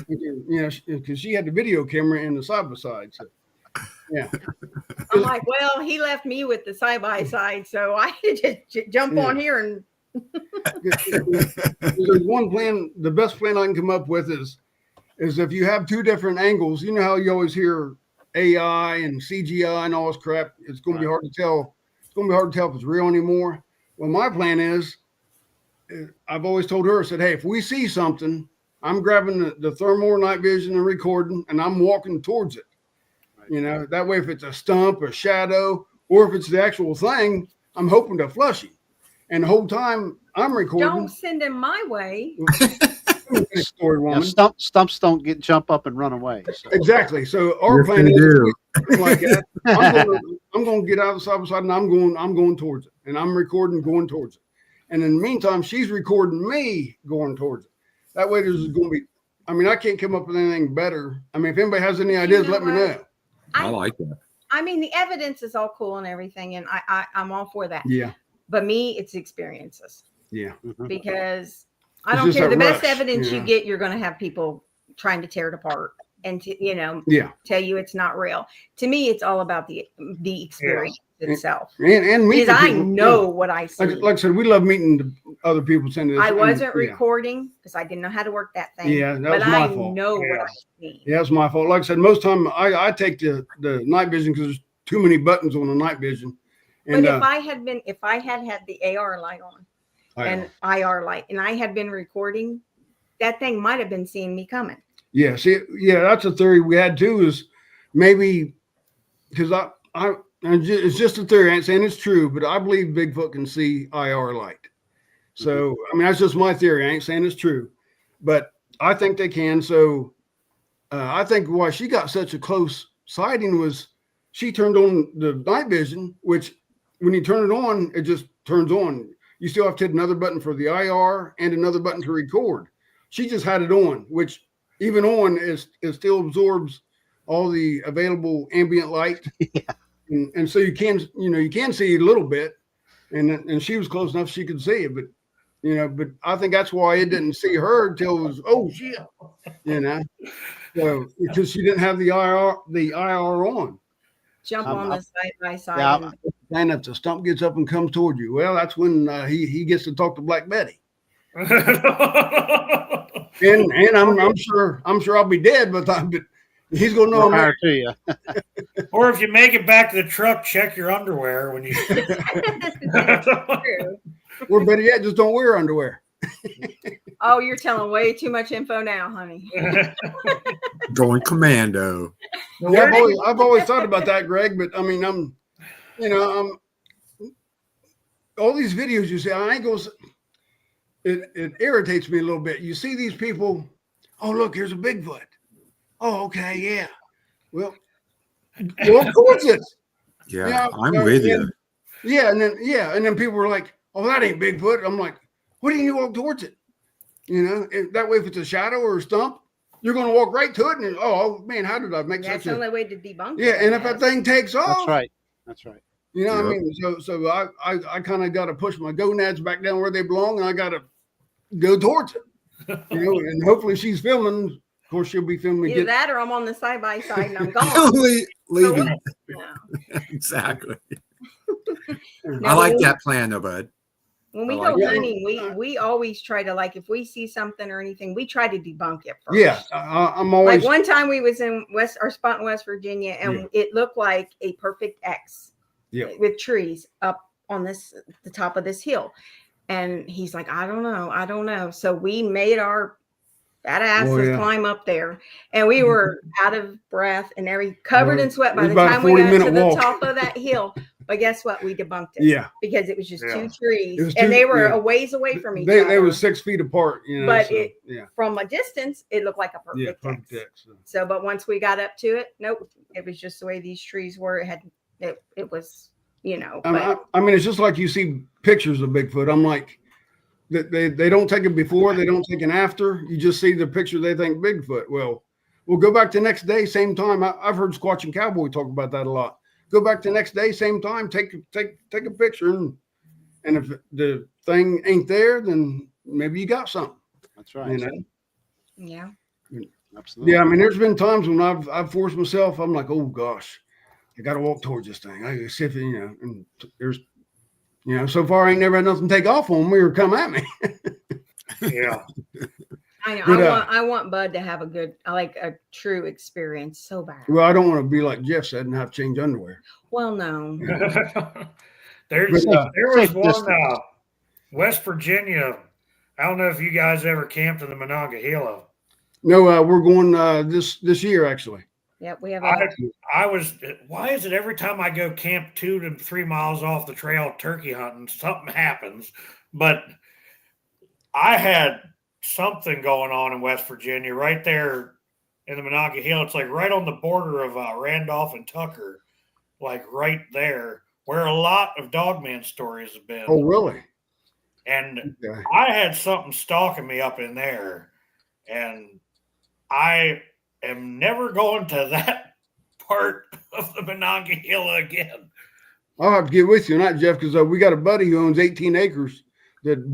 You know, because she had the video camera in the side by side. So, yeah. I'm like, well, he left me with the side by side, so I just jump on here and. There's one plan. The best plan I can come up with is if you have 2 different angles. You know how you always hear AI and CGI and all this crap. It's going to be hard to tell. It's going to be hard to tell if it's real anymore. Well, my plan is, I've always told her, I said, hey, if we see something, I'm grabbing the thermal night vision and recording, and I'm walking towards it. You know, that way, if it's a stump, a shadow, or if it's the actual thing, I'm hoping to flush him. And the whole time I'm recording. Don't send him my way. Story woman. Stumps don't jump up and run away. So. Exactly. So our plan is like that. I'm going to get out of the side by side, and I'm going towards it, and I'm recording going towards it. And in the meantime, she's recording me going towards it. That way, there's going to be. I mean, I can't come up with anything better. I mean, if anybody has any ideas, let me know. I like that. I mean, the evidence is all cool and everything, and I'm all for that. Yeah. But me, it's experiences. Yeah. Because I don't care. The best evidence you get, you're going to have people trying to tear it apart and tell you it's not real. To me, it's all about the experience itself. And because I know what I see. Like I said, we love meeting other people sending this. I wasn't recording because I didn't know how to work that thing. Yeah, that was my fault. But I know what I see. Yeah, that's my fault. Like I said, most time I take the night vision because there's too many buttons on the night vision. And, but if I had the AR light on and IR light, and I had been recording, that thing might have been seeing me coming. Yeah, that's a theory we had too. Is maybe because it's just a theory. I ain't saying it's true, but I believe Bigfoot can see IR light. So I mean, that's just my theory. I ain't saying it's true, but I think they can. So I think why she got such a close sighting was she turned on the night vision, which when you turn it on, it just turns on. You still have to hit another button for the IR and another button to record. She just had it on, which even on it still absorbs all the available ambient light. Yeah. And so you can see a little bit, and she was close enough she could see it, but I think that's why it didn't see her until it was, oh shit, so because she didn't have the IR on. Jump on the side by side. Yeah, and if the stump gets up and comes toward you, well, that's when he gets to talk to Black Betty. and I'm sure I'll be dead, but he's gonna know. Prior to you. Or if you make it back to the truck, check your underwear when you. True. Or better yet, just don't wear underwear. Oh, you're telling way too much info now, honey. Going commando. Yeah, I've always thought about that, Greg. But I mean, I'm all these videos you see. I ain't gonna. It irritates me a little bit. You see these people. Oh, look, here's a Bigfoot. Oh, okay, yeah. Well, walk towards it. Yeah, I'm with you. Yeah, and then people were like, "Oh, that ain't Bigfoot." I'm like, "What do you walk towards it?" You know, that way if it's a shadow or a stump, you're going to walk right to it. And oh man, how did I make That's such the a? only way to debunk it. Yeah, and if that thing takes off, That's right. You know, Yep. I mean, so I kind of got to push my gonads back down where they belong, and I got to go towards it. You know, and hopefully she's filming. Of course, she'll be filming. Either that or I'm on the side by side and I'm gone. Totally leaving. No. Exactly. No, I like that plan, though, Bud. When we I go like that. hunting, we always try to, like, if we see something or anything, we try to debunk it first. Yeah, I'm always Like one time we was in our spot in West Virginia, and it looked like a perfect X with trees up on the top of this hill. And he's like, I don't know. So we made our fat asses climb up there, and we were out of breath and covered in sweat by the time we got to the top of that hill. But guess what? We debunked it. Yeah, because it was just two trees, and they were a ways away from each other. They were 6 feet apart, you know. But so, from a distance, it looked like a perfect X. So, but once we got up to it, nope, it was just the way these trees were. It was, you know. I mean, it's just like you see pictures of Bigfoot. I'm like, they don't take it before, they don't take it after. You just see the picture, they think Bigfoot. Well, we'll go back the next day, same time. I've heard Squatch and Cowboy talk about that a lot. Go back the next day, same time, take a picture, and if the thing ain't there, then maybe you got something. That's right. You know? Yeah. Absolutely. Yeah, I mean, there's been times when I've forced myself. I'm like, oh gosh, I got to walk towards this thing. I see if you know, and there's, you know, so far I ain't never had nothing take off on me or come at me. Yeah. I know. I want Bud to have a true experience so bad. Well, I don't want to be like Jeff said and have to change underwear. Well, no. there was one West Virginia. I don't know if you guys ever camped in the Monongahela. No, we're going this year actually. Yep, we have. I was. Why is it every time I go camp 2 to 3 miles off the trail turkey hunting, something happens? But I had something going on in West Virginia, right there in the Monongahela. It's like right on the border of Randolph and Tucker, like right there, where a lot of Dogman stories have been. Oh, really? And I had something stalking me up in there, and I am never going to that part of the Monongahela again. I'll have to get with you on that, Jeff, because we got a buddy who owns 18 acres that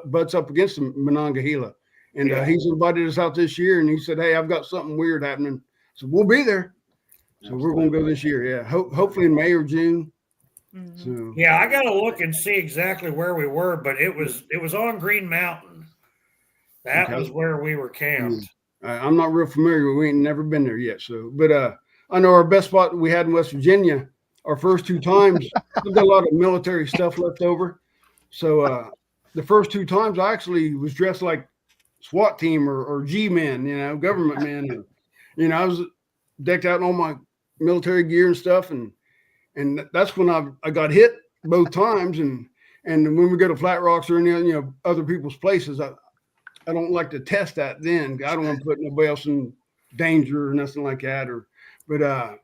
butts up against the Monongahela. And he's invited us out this year, and he said, hey, I've got something weird happening. So we'll be there. So we're going to go this year. Yeah. Hopefully in May or June. So, yeah, I got to look and see exactly where we were, but it was on Green Mountain. That was where we were camped. I'm not real familiar. We ain't never been there yet. So, but I know our best spot we had in West Virginia, our first 2 times, we've got a lot of military stuff left over. So the first 2 times I actually was dressed like SWAT team or G-men, you know, government men. You know, I was decked out in all my military gear and stuff. And that's when I got hit both times. And when we go to Flat Rocks or any, you know, other people's places, I don't like to test that then. I don't want to put nobody else in danger or nothing like that. But I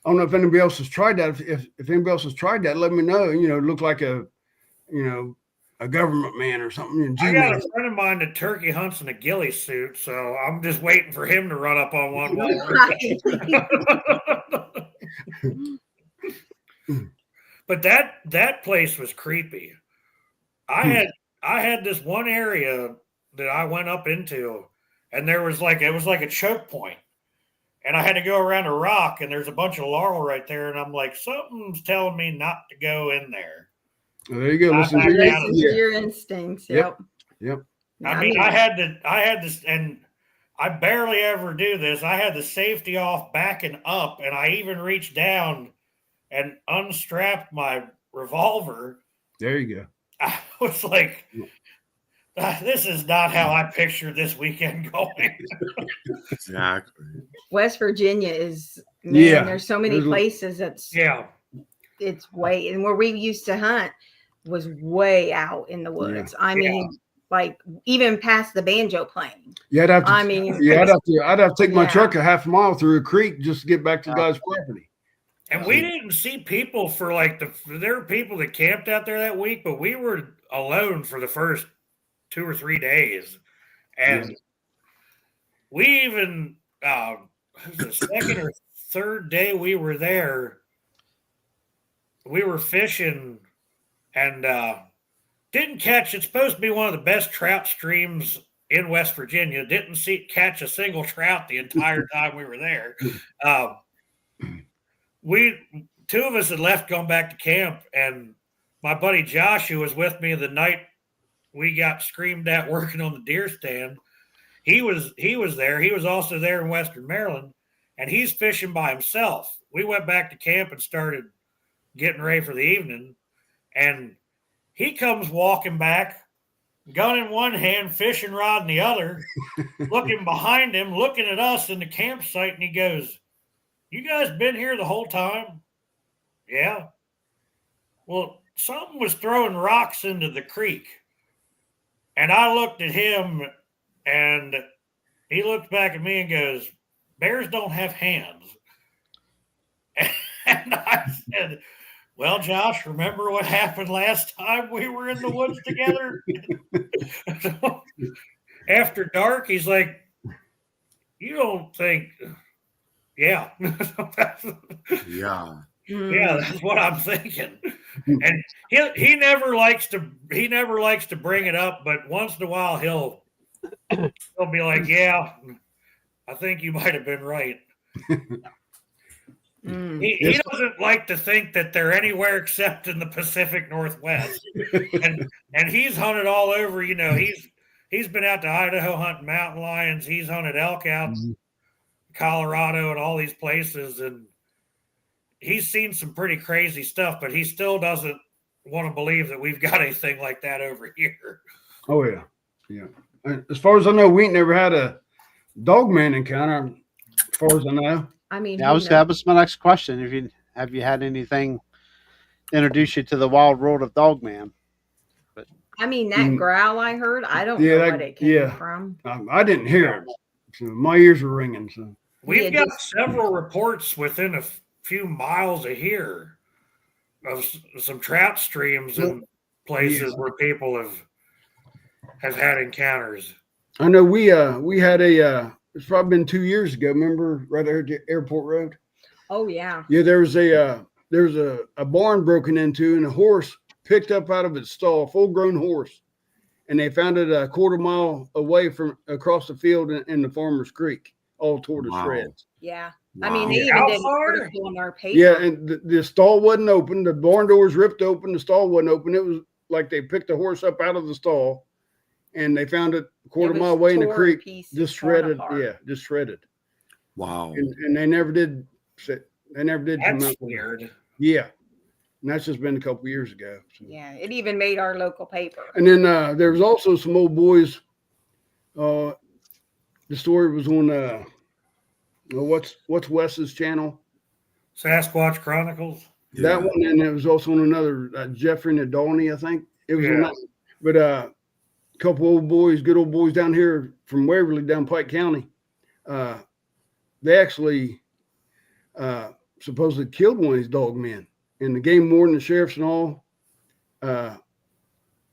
don't know if anybody else has tried that. If anybody else has tried that, let me know. You know, it looked like a government man or something. I got a friend of mine that turkey hunts in a ghillie suit, so I'm just waiting for him to run up on one. But that place was creepy. I had this one area that I went up into, and it was like a choke point. And I had to go around a rock, and there's a bunch of laurel right there, and I'm like, something's telling me not to go in there. Well, there you go. Listen to your instincts. Yep. I mean, I had this, and I barely ever do this. I had the safety off backing up, and I even reached down and unstrapped my revolver. There you go. I was like, this is not how I pictured this weekend going. Exactly. West Virginia is, man, Yeah. there's so many places that's, Yeah. it's way, and where we used to hunt was way out in the woods. I mean, like even past the banjo playing. Yeah, I'd have to. I mean, Yeah, I'd have to take my Yeah. truck a half mile through a creek just to get back to the guy's property. And we didn't see people for like there were people that camped out there that week, but we were alone for the first 2 or 3 days. And we even, the second or third day we were there, we were fishing and didn't catch. It's supposed to be one of the best trout streams in West Virginia. Didn't catch a single trout the entire time we were there. Two of us had left, gone back to camp, and my buddy Josh, who was with me the night we got screamed at working on the deer stand, he was there. He was also there in Western Maryland, and he's fishing by himself. We went back to camp and started getting ready for the evening, and he comes walking back, gun in one hand, fishing rod in the other, looking behind him, looking at us in the campsite, and he goes, "You guys been here the whole time?" "Yeah." "Well, something was throwing rocks into the creek." And I looked at him, and he looked back at me and goes, "Bears don't have hands." And I said, "Well, Josh, remember what happened last time we were in the woods together?" So, after dark, he's like, "You don't think..." Yeah. Yeah. Yeah, that's what I'm thinking. And he never likes to bring it up, but once in a while he'll be like, "Yeah, I think you might have been right." He doesn't like to think that they're anywhere except in the Pacific Northwest. And he's hunted all over, he's been out to Idaho hunting mountain lions, he's hunted elk out in Colorado and all these places, and he's seen some pretty crazy stuff, but he still doesn't want to believe that we've got anything like that over here. Oh yeah, yeah. As far as I know, we ain't never had a Dogman encounter. As far as I know. I mean, that was my next question. Have you had anything introduce you to the wild world of Dogman? But I mean, that growl I heard, I don't know what it came from. I didn't hear it. So my ears were ringing. So we've got several reports within a few miles of here of some trout streams and places where people have had encounters. I know we had it's probably been 2 years ago. Remember, right there at the airport road? Oh yeah. Yeah, there was a barn broken into and a horse picked up out of its stall, full-grown horse, and they found it a quarter mile away from across the field in the Farmer's Creek, all tore to shreds. Yeah. Wow. I mean, they even did an article in our paper. Yeah, and the stall wasn't open. The barn door was ripped open. The stall wasn't open. It was like they picked the horse up out of the stall, and they found it a quarter mile away in the creek, just shredded. Yeah, just shredded. Wow. And they never did. They never did come That's out. weird. Yeah, and that's just been a couple years ago. So. Yeah, it even made our local paper. And then there was also some old boys. The story was on what's Wes's channel? Sasquatch Chronicles. Yeah. That one, and it was also on another Jeffrey and Adoni, I think. It was on that. But a couple old boys, good old boys down here from Waverly, down Pike County. They actually supposedly killed one of these dog men, and the game warden, the sheriffs, and all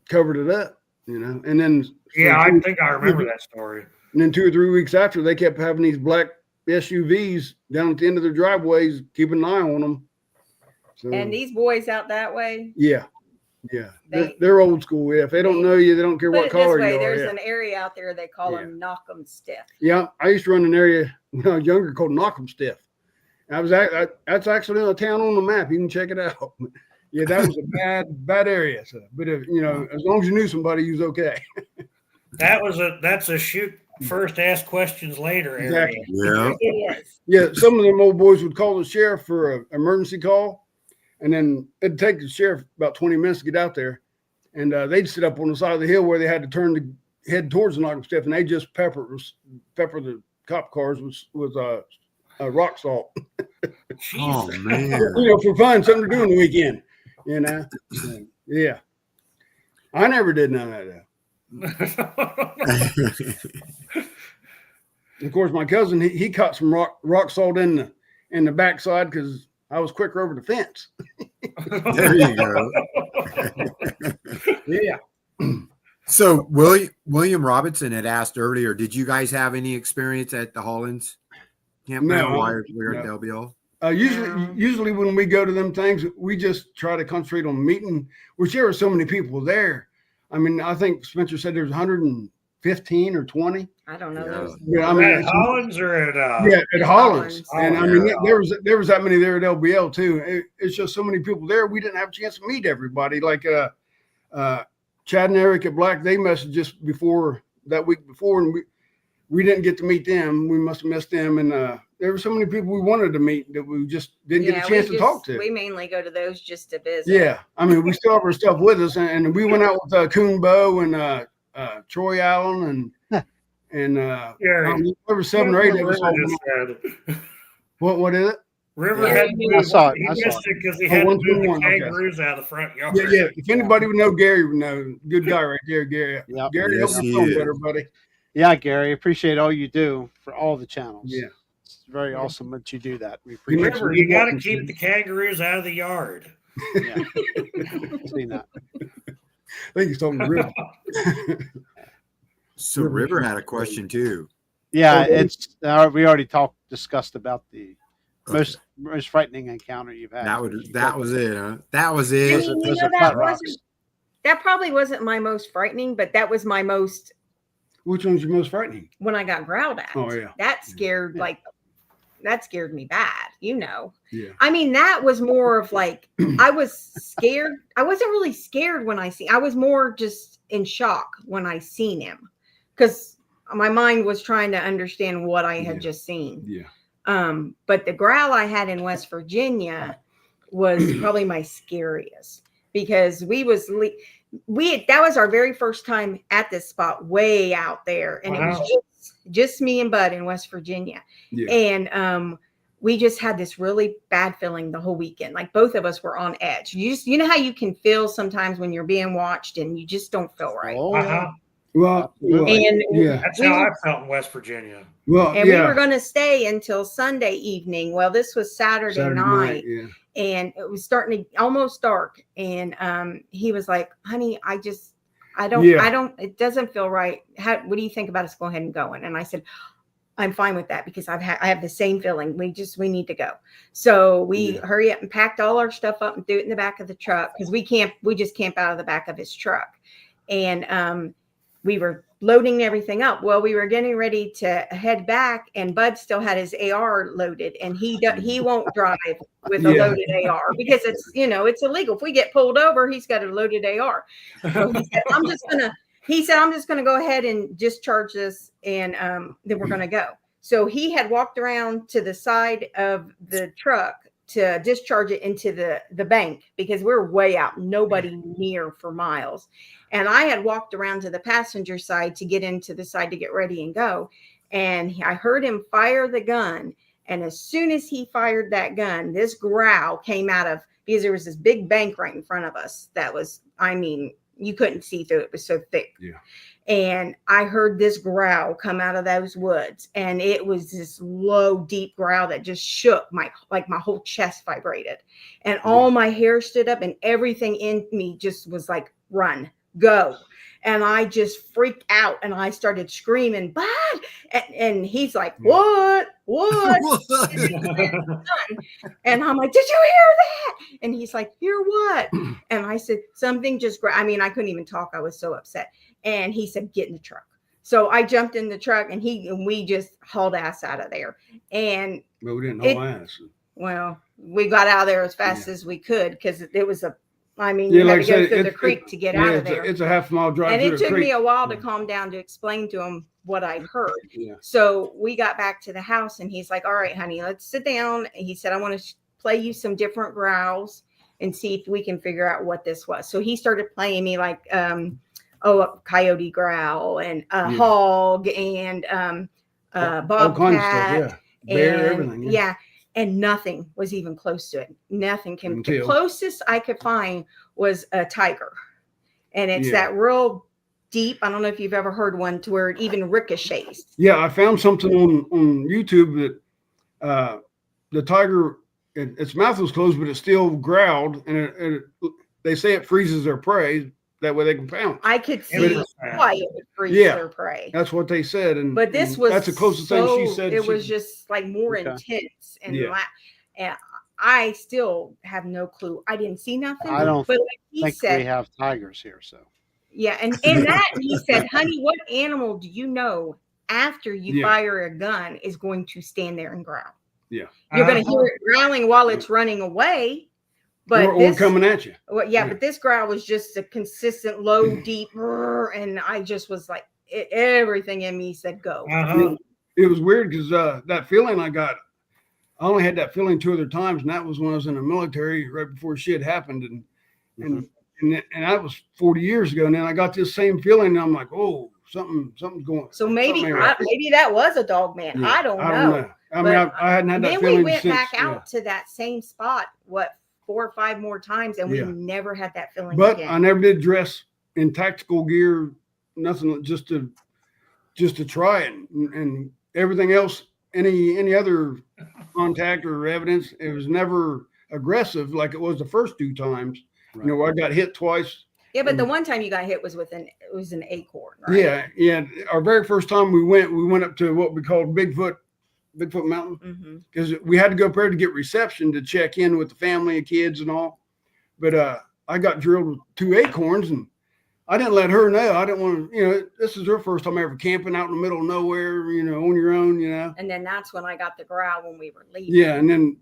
covered it up. And then I think I remember that story. And then 2 or 3 weeks after, they kept having these black SUVs down at the end of their driveways, keeping an eye on them. So, And these boys out that way. yeah, they're old school. Yeah, if they don't know you, they don't care what color you are. There's an area out there they call them knock 'em stiff. Yeah, I used to run an area when I was younger called Knock 'em Stiff. That's actually a town on the map. You can check it out. Yeah, that was a bad area. So, but as long as you knew somebody, you was okay. That's a shoot first, ask questions later area. Exactly. Yeah. It is. Yeah, some of them old boys would call the sheriff for an emergency call, and then it'd take the sheriff about 20 minutes to get out there, and they'd sit up on the side of the hill where they had to turn to head towards the knock stuff, and they just pepper the cop cars with rock salt. Oh man. For fun, something to do on the weekend. Yeah. I never did none of that. Of course, my cousin he caught some rock salt in the backside because I was quicker over the fence. There you go. Yeah. So William Robinson had asked earlier, did you guys have any experience at the Hollins campground No, while we were at no. LBL? Usually when we go to them things, we just try to concentrate on meeting, which there are so many people there. I mean, I think Spencer said there's 115 or 20. I don't know. Yeah. Those. Yeah, I mean, At Hollins or at at Hollins. Hollins. And Oh, I mean, yeah. there was that many there at LBL too. It's just so many people there. We didn't have a chance to meet everybody. Like Chad and Eric at Black, they messaged us that week before, and we didn't get to meet them. We must have missed them. And there were so many people we wanted to meet that we just didn't get a chance to talk to. We mainly go to those just to visit. Yeah, I mean, we still have our stuff with us, and we went out with Coon Bow and Troy Allen and there were 7 or 8 of us. What is it? River Yeah, had I saw it. He I saw missed it. it because he had to move the 121, okay. kangaroos out of the front yard. Yeah. If anybody would know Gary, would know. Good guy right there, Gary. Yep. Gary, Yes, help he me film is. better, buddy. Yeah, Gary, appreciate all you do for all the channels. Yeah. It's very awesome that you do that. We You appreciate River, it. you got to keep the kangaroos out of the yard. Yeah. Seen that. I think he's talking to River. So River had a question too. Yeah, Okay. it's we already discussed about the most frightening encounter you've had. That was it, huh? That was I it. mean, Those you are know, flat rocks. that probably wasn't my most frightening, but that was my most Which one's your most frightening? when I got growled at. Oh, yeah. That scared that scared me bad, Yeah. I mean, that was more of like I was scared. I wasn't really scared when I was more just in shock when I seen him because my mind was trying to understand what I had just seen. Yeah. But the growl I had in West Virginia was probably my scariest because that was our very first time at this spot way out there. And it was just me and Bud in West Virginia. Yeah. And we just had this really bad feeling the whole weekend. Like both of us were on edge. You know how you can feel sometimes when you're being watched and you just don't feel right. Oh, Well, And yeah. That's how I felt in West Virginia. Well, And we were going to stay until Sunday evening. Well, this was Saturday night. Yeah. And it was starting to almost dark. And he was like, honey, it doesn't feel right. What do you think about us going ahead and going? And I said, I'm fine with that because I have the same feeling. We need to go. So we hurry up and packed all our stuff up and threw it in the back of the truck because we just camp out of the back of his truck. And we were loading everything up. Well, we were getting ready to head back and Bud still had his AR loaded and he won't drive with a loaded AR because it's illegal. If we get pulled over, he's got a loaded AR. So he said, I'm just going to go ahead and discharge this and then we're going to go. So he had walked around to the side of the truck to discharge it into the bank because we're way out, nobody near for miles. And I had walked around to the passenger side to get into the side to get ready and go. And I heard him fire the gun. And as soon as he fired that gun, this growl came out of, because there was this big bank right in front of us that was, you couldn't see through it. It was so thick. Yeah. And I heard this growl come out of those woods. And it was this low, deep growl that just shook my whole chest vibrated. And all my hair stood up and everything in me just was like, run, go. And I just freaked out and I started screaming, Bud. And he's like, what? And I'm like, did you hear that? And he's like, hear what? And I said, something just, I couldn't even talk. I was so upset. And he said, get in the truck. So I jumped in the truck and we just hauled ass out of there. And but we didn't haul ass. Well, we got out of there as fast as we could because it was I mean, Yeah, you like had I to go said, through the creek to get out of there. It's a half-mile drive. And it through the took me creek. a while to calm down to explain to him what I'd heard. Yeah. So we got back to the house and he's like, all right, honey, let's sit down. And he said, I want to play you some different growls and see if we can figure out what this was. So he started playing me like, a coyote growl and a hog and all kinds of stuff, bobcat. Bear, And, everything. yeah. And nothing was even close to it. Nothing came. The Until- closest I could find was a tiger. And it's Yeah. that real deep. I don't know if you've ever heard one to where it even ricochets. Yeah, I found something on YouTube that the tiger, its mouth was closed, but it still growled, and they say it freezes their prey. That way they can pounce. I could see Interesting. why it would freeze Yeah. their prey. That's what they said. And But this and was that's the closest thing she said. It was just like more Okay. intense and Yeah. and I still have no clue. I didn't see nothing. I don't but like he think said, we have tigers here, so yeah, and that he said, honey, what animal do you know after you Yeah. fire a gun is going to stand there and growl? Yeah. You're going to hear it growling while it's running away. But or this, coming at you. well, Yeah. but this growl was just a consistent, low, deep, and I just was like, everything in me said go. Uh-huh. It was weird because that feeling I got, I only had that feeling 2 other times, and that was when I was in the military right before shit happened, and that was 40 years ago. And then I got this same feeling, and I'm like, oh, something's going. So maybe something ain't right. maybe that was a dog man. Yeah, I don't know. I mean, But I hadn't had that Then feeling we went since. back out to that same spot, 4 or 5 more times, and we Yeah. never had that feeling But again. I never did dress in tactical gear, nothing, just to try it, and everything else. Any other contact or evidence, it was never aggressive like it was the first 2 times. right. You know, where I got hit twice. Yeah, but the one time you got hit was it was an acorn, right? Yeah. Our very first time we went up to what we called Bigfoot Mountain, Mm-hmm. because we had to go up there to get reception to check in with the family and kids and all. But I got drilled with 2 acorns, and I didn't let her know. I didn't want to, this is her first time ever camping out in the middle of nowhere, on your own, And then that's when I got the growl when we were leaving. Yeah, and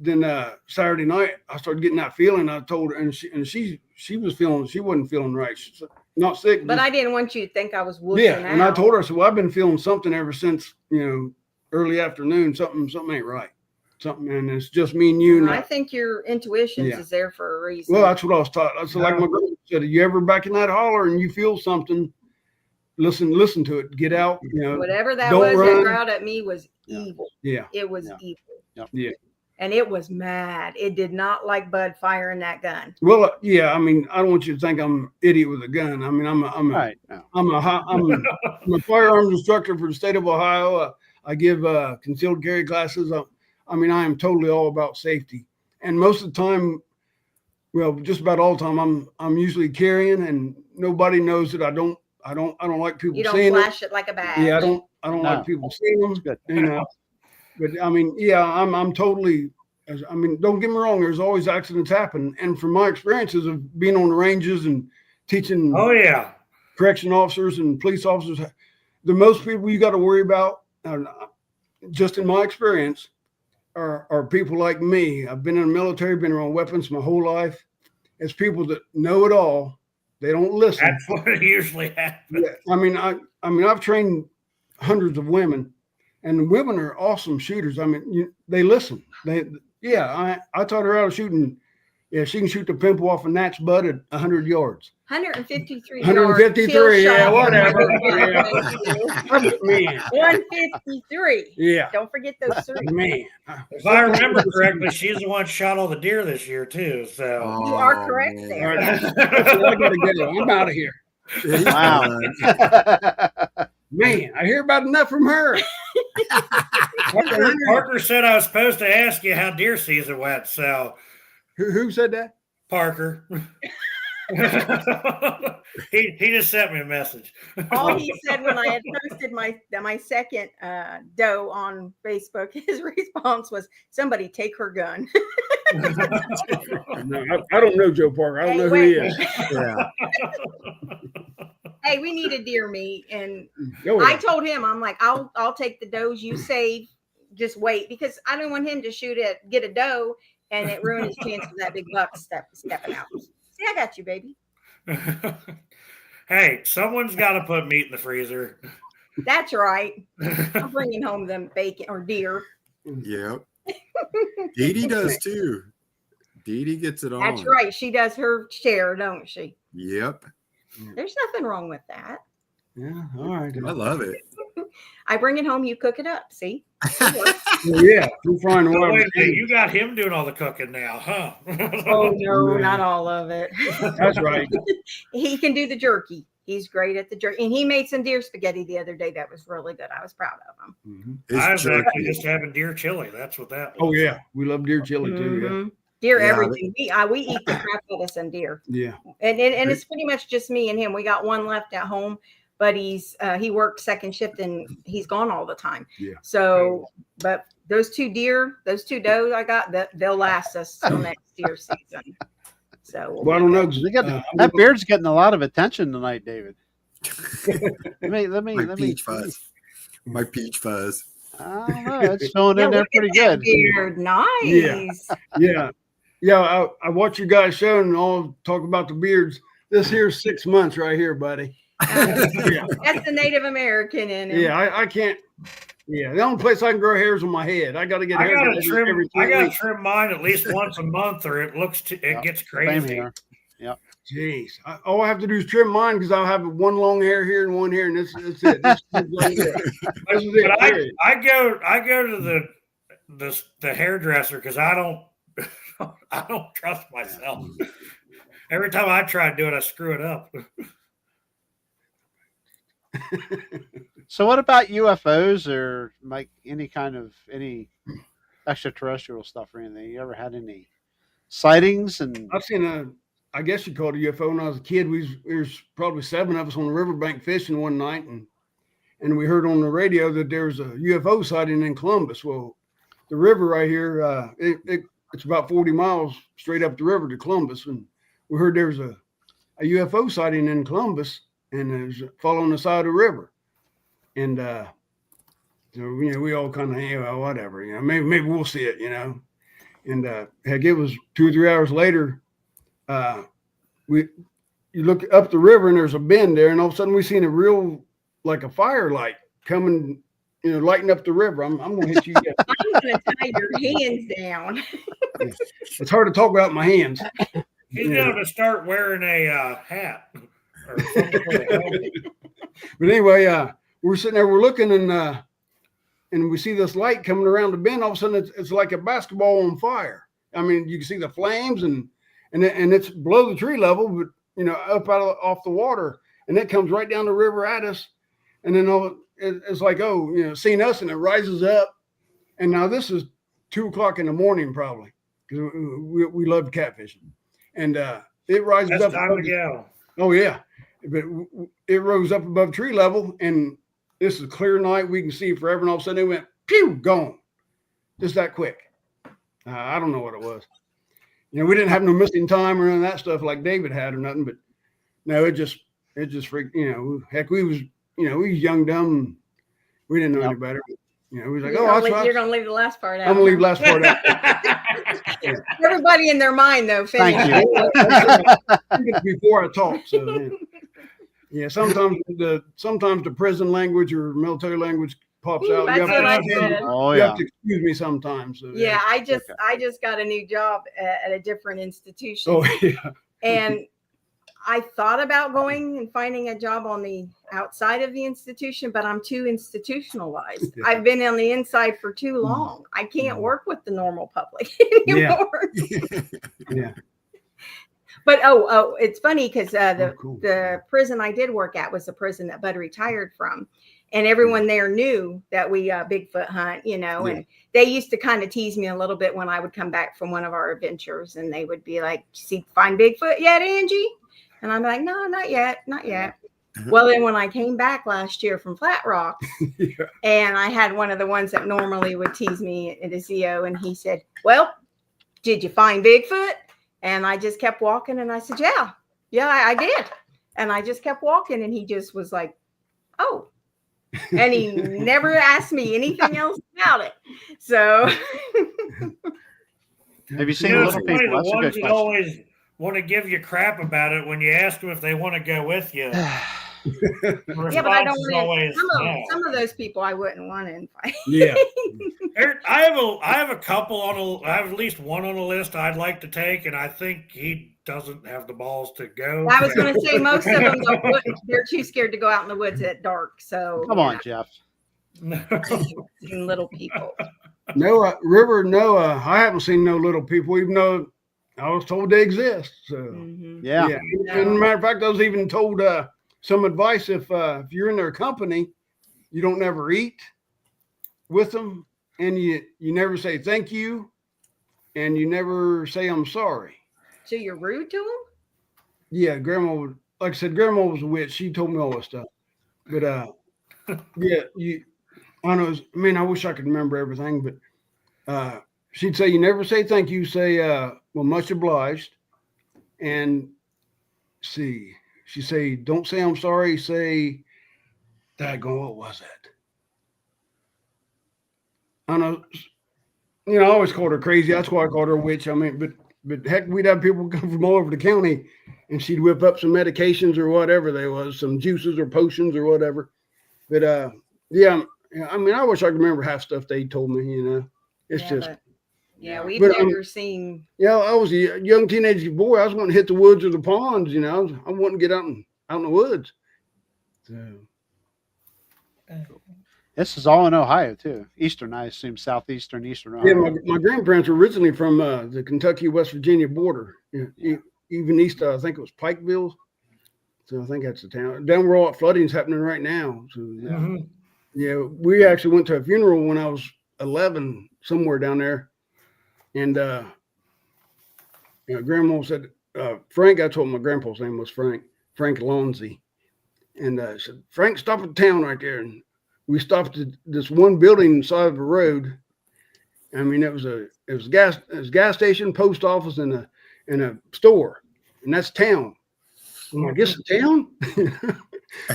then Saturday night I started getting that feeling. I told her, and she wasn't feeling right. She's not sick, But just- I didn't want you to think I was woodsing yeah. out. And I told her, I said, well, I've been feeling something ever since early afternoon. Something ain't right. Something, and it's just me and you. And I think your intuition Yeah. is there for a reason. well, that's what I was taught. I said, like my grandma said, you ever back in that holler and you feel something, listen to it. Get out. Whatever that don't was that run. growled at me was Yeah. evil. Yeah. It was Yeah. evil. Yep. Yeah. And it was mad. It did not like Bud firing that gun. Well, yeah. I mean, I don't want you to think I'm an idiot with a gun. I mean, I'm a Right. No. I'm a firearms instructor for the state of Ohio. I give concealed carry classes. I mean, I am totally all about safety. And most of the time, well, just about all the time, I'm usually carrying, and nobody knows that I don't like people You don't seeing flash it like a badge. it. Yeah, I don't No. like people seeing them. Good. But I mean, yeah, I'm totally. I mean, don't get me wrong. There's always accidents happen, and from my experiences of being on the ranges and teaching Oh yeah. correction officers and police officers, the most people you got to worry about, just in my experience, are people like me. I've been in the military, been around weapons my whole life. It's people that know it all. They don't listen. That's what usually happens. Yeah, I mean, I've trained hundreds of women, and the women are awesome shooters. I mean, they listen. I taught her how to shoot, and yeah, she can shoot the pimple off a Nat's butt at 100 yards. 153. 153, yeah, yards, whatever. kill shot. Man, 153. yeah, Don't forget those 3. man. If I remember correctly, she's the one shot all the deer this year too. So You are correct man. All there. right, that's what I gotta get. I'm out of here. Wow. Man, I hear about enough from her. Parker said I was supposed to ask you how deer season went. So Who said that? Parker. he just sent me a message. All he said when I had posted my second doe on Facebook, his response was, "Somebody take her gun." No, I don't know Joe Parker. I don't know who he is. Yeah. Hey, we needed deer meat, and Oh, I yeah. told him, I'm like, I'll take the does you save. Just wait, because I don't want him to get a doe, and it ruined his chance of that big buck stepping out. Yeah, I got you, baby. Hey, someone's got to put meat in the freezer. That's right. I'm bringing home them bacon or deer. Yep. Dee Dee does too. Dee Dee gets it on. That's right. She does her share, don't she? Yep. There's nothing wrong with that. Yeah. All right. I love it. I bring it home, you cook it up. See? Well, yeah. We're frying the Oh, water. wait a minute, you got him doing all the cooking now, huh? Oh no, Yeah. not all of it. That's right. He can do the jerky. He's great at the jerky. And he made some deer spaghetti the other day that was really good. I was proud of him. Mm-hmm. I His was jerky. actually just having deer chili. That's what that was. Oh yeah, we love deer chili too. Mhm. Deer, Yeah. everything. We eat the crap out of some deer. Yeah. And it's pretty much just me and him. We got one left at home, but he works second shift and he's gone all the time. Yeah. So, but those two does I got, they'll last us till next deer season. So Well, I don't know. They got that beard's getting a lot of attention tonight, David. Let My me. peach fuzz. My peach fuzz. I don't know. It's showing Yeah, in there look at pretty that good. beard. Nice. Yeah. Yeah. I watch you guys show and all talk about the beards. This here's 6 months right here, buddy. Yeah. That's the Native American in him. Yeah. I can't. Yeah. The only place I can grow hairs on my head. I got to get I hair gotta every trim. 3 I gotta weeks. trim mine at least once a month, or it gets Same crazy. here. Jeez. All I have to do is trim mine because I'll have one long hair here and one here, and that's it. This is like it. This is it, But period. I go to the hairdresser because I don't trust myself. Every time I try to do it, I screw it up. So, what about UFOs or like any extraterrestrial stuff or anything? You ever had any sightings? And I've seen I guess you called it a UFO when I was a kid. There's probably 7 of us on the riverbank fishing one night, and we heard on the radio that there was a UFO sighting in Columbus. Well, the river right here, it's about 40 miles straight up the river to Columbus, and we heard there was a UFO sighting in Columbus, and it was following the side of the river, and so we all kind of whatever, maybe we'll see it, and heck, it was 2 or 3 hours later. You look up the river and there's a bend there, and all of a sudden we seen a real like a firelight coming, lighting up the river. I'm gonna hit you. Yet. I'm gonna tie your hands down. It's hard to talk about my hands. He's going to start wearing a hat or something. But anyway, we're sitting there, we're looking, and we see this light coming around the bend. All of a sudden, it's like a basketball on fire. I mean, you can see the flames, and it's below the tree level, but up off the water, and it comes right down the river at us. And then it's like, seeing us, and it rises up. And now this is 2 o'clock in the morning, probably, because we love catfishing, and it rises That's up. time to go. Oh yeah, but it rose up above tree level, and this is a clear night. We can see forever, and all of a sudden it went pew, gone, just that quick. I don't know what it was. We didn't have no missing time or any of that stuff like David had or nothing, but no, it just freaked. Heck, we was young, dumb. We didn't know any better. We was like, You're gonna leave the last part out. I'm gonna leave the last part out. Everybody in their mind though. Thank finish you. It's before I talk, so yeah. Sometimes the prison language or military language pops out. That's You what I have to- said. Oh you yeah. have to excuse me sometimes. So, Yeah, I just got a new job at a different institution, Oh yeah. and I thought about going and finding a job on the outside of the institution, but I'm too institutionalized. Yeah. I've been on the inside for too long. I can't work with the normal public anymore. Yeah. But it's funny because Cool. the prison I did work at was the prison that Bud retired from. And everyone there knew that we Bigfoot hunt, and they used to kind of tease me a little bit when I would come back from one of our adventures, and they would be like, "See, find Bigfoot yet, Angie?" And I'm like, "No, not yet, not yet." Well, then when I came back last year from Flat Rock, Yeah. and I had one of the ones that normally would tease me at a CO, and he said, "Well, did you find Bigfoot?" And I just kept walking, and I said, yeah, I did. And I just kept walking, and he just was like, "Oh." And he never asked me anything else about it. So Have you seen It's little funny, people? the That's a ones good that question. want to give you crap about it when you ask them if they want to go with you. The Yeah, but I don't response is want always no. some of those people I wouldn't want to invite. Yeah. I have a couple I have at least one on the list I'd like to take, and I think he doesn't have the balls to go. I was going to say most of them wouldn't. They're too scared to go out in the woods at dark. So Come on, Jeff. No. Little people. No, River, no, I haven't seen no little people, even though I was told they exist. So, Mhm. Yeah. And matter of fact, I was even told some advice if you're in their company, you don't never eat with them, and you never say thank you, and you never say I'm sorry. So you're rude to them? Yeah, Grandma would, like I said, Grandma was a witch. She told me all this stuff. But yeah, I know. I mean, I wish I could remember everything, but she'd say you never say thank you. Say well, much obliged, and see, she say don't say I'm sorry. Say, daggone, what was that? I know. You know, I always called her crazy. That's why I called her a witch. I mean, but heck, we'd have people come from all over the county, and she'd whip up some medications or whatever they was, some juices or potions or whatever. But yeah, I mean, I wish I could remember half stuff they told me. You know, it's just. We've But, never seen. Yeah, I was a young teenage boy. I was wanting to hit the woods or the ponds. You know, I wanted to get out in the woods. So. This is all in Ohio too. Eastern, I assume, southeastern, eastern Ohio. Yeah, my grandparents were originally from the Kentucky-West Virginia border. Yeah. Even east, I think it was Pikeville. So I think that's the town. Down where all that flooding's happening right now. So yeah, we actually went to a funeral when I was 11, somewhere down there, and Grandma said Frank. I told him my grandpa's name was Frank Lonzy, and said Frank, stop at the town right there, and we stopped at this one building side of the road. I mean, it was a gas station, post office, and a store, and that's town. I'm like, this is town?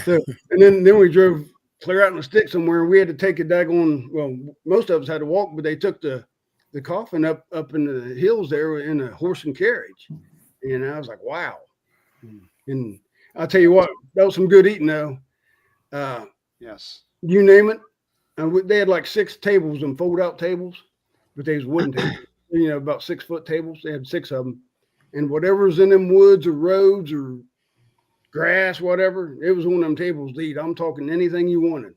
So, and then we drove clear out in the stick somewhere, and we had to take a daggone. Well, most of us had to walk, but they took the coffin up in the hills there in a horse and carriage, and I was like, wow. And I'll tell you what, that was some good eating though. Yes. You name it. They had like 6 tables and fold out tables, but they was wooden tables, you know, about 6 foot tables. They had 6 of them, and whatever's in them woods or roads or grass, whatever, it was one of them tables to eat. I'm talking anything you wanted.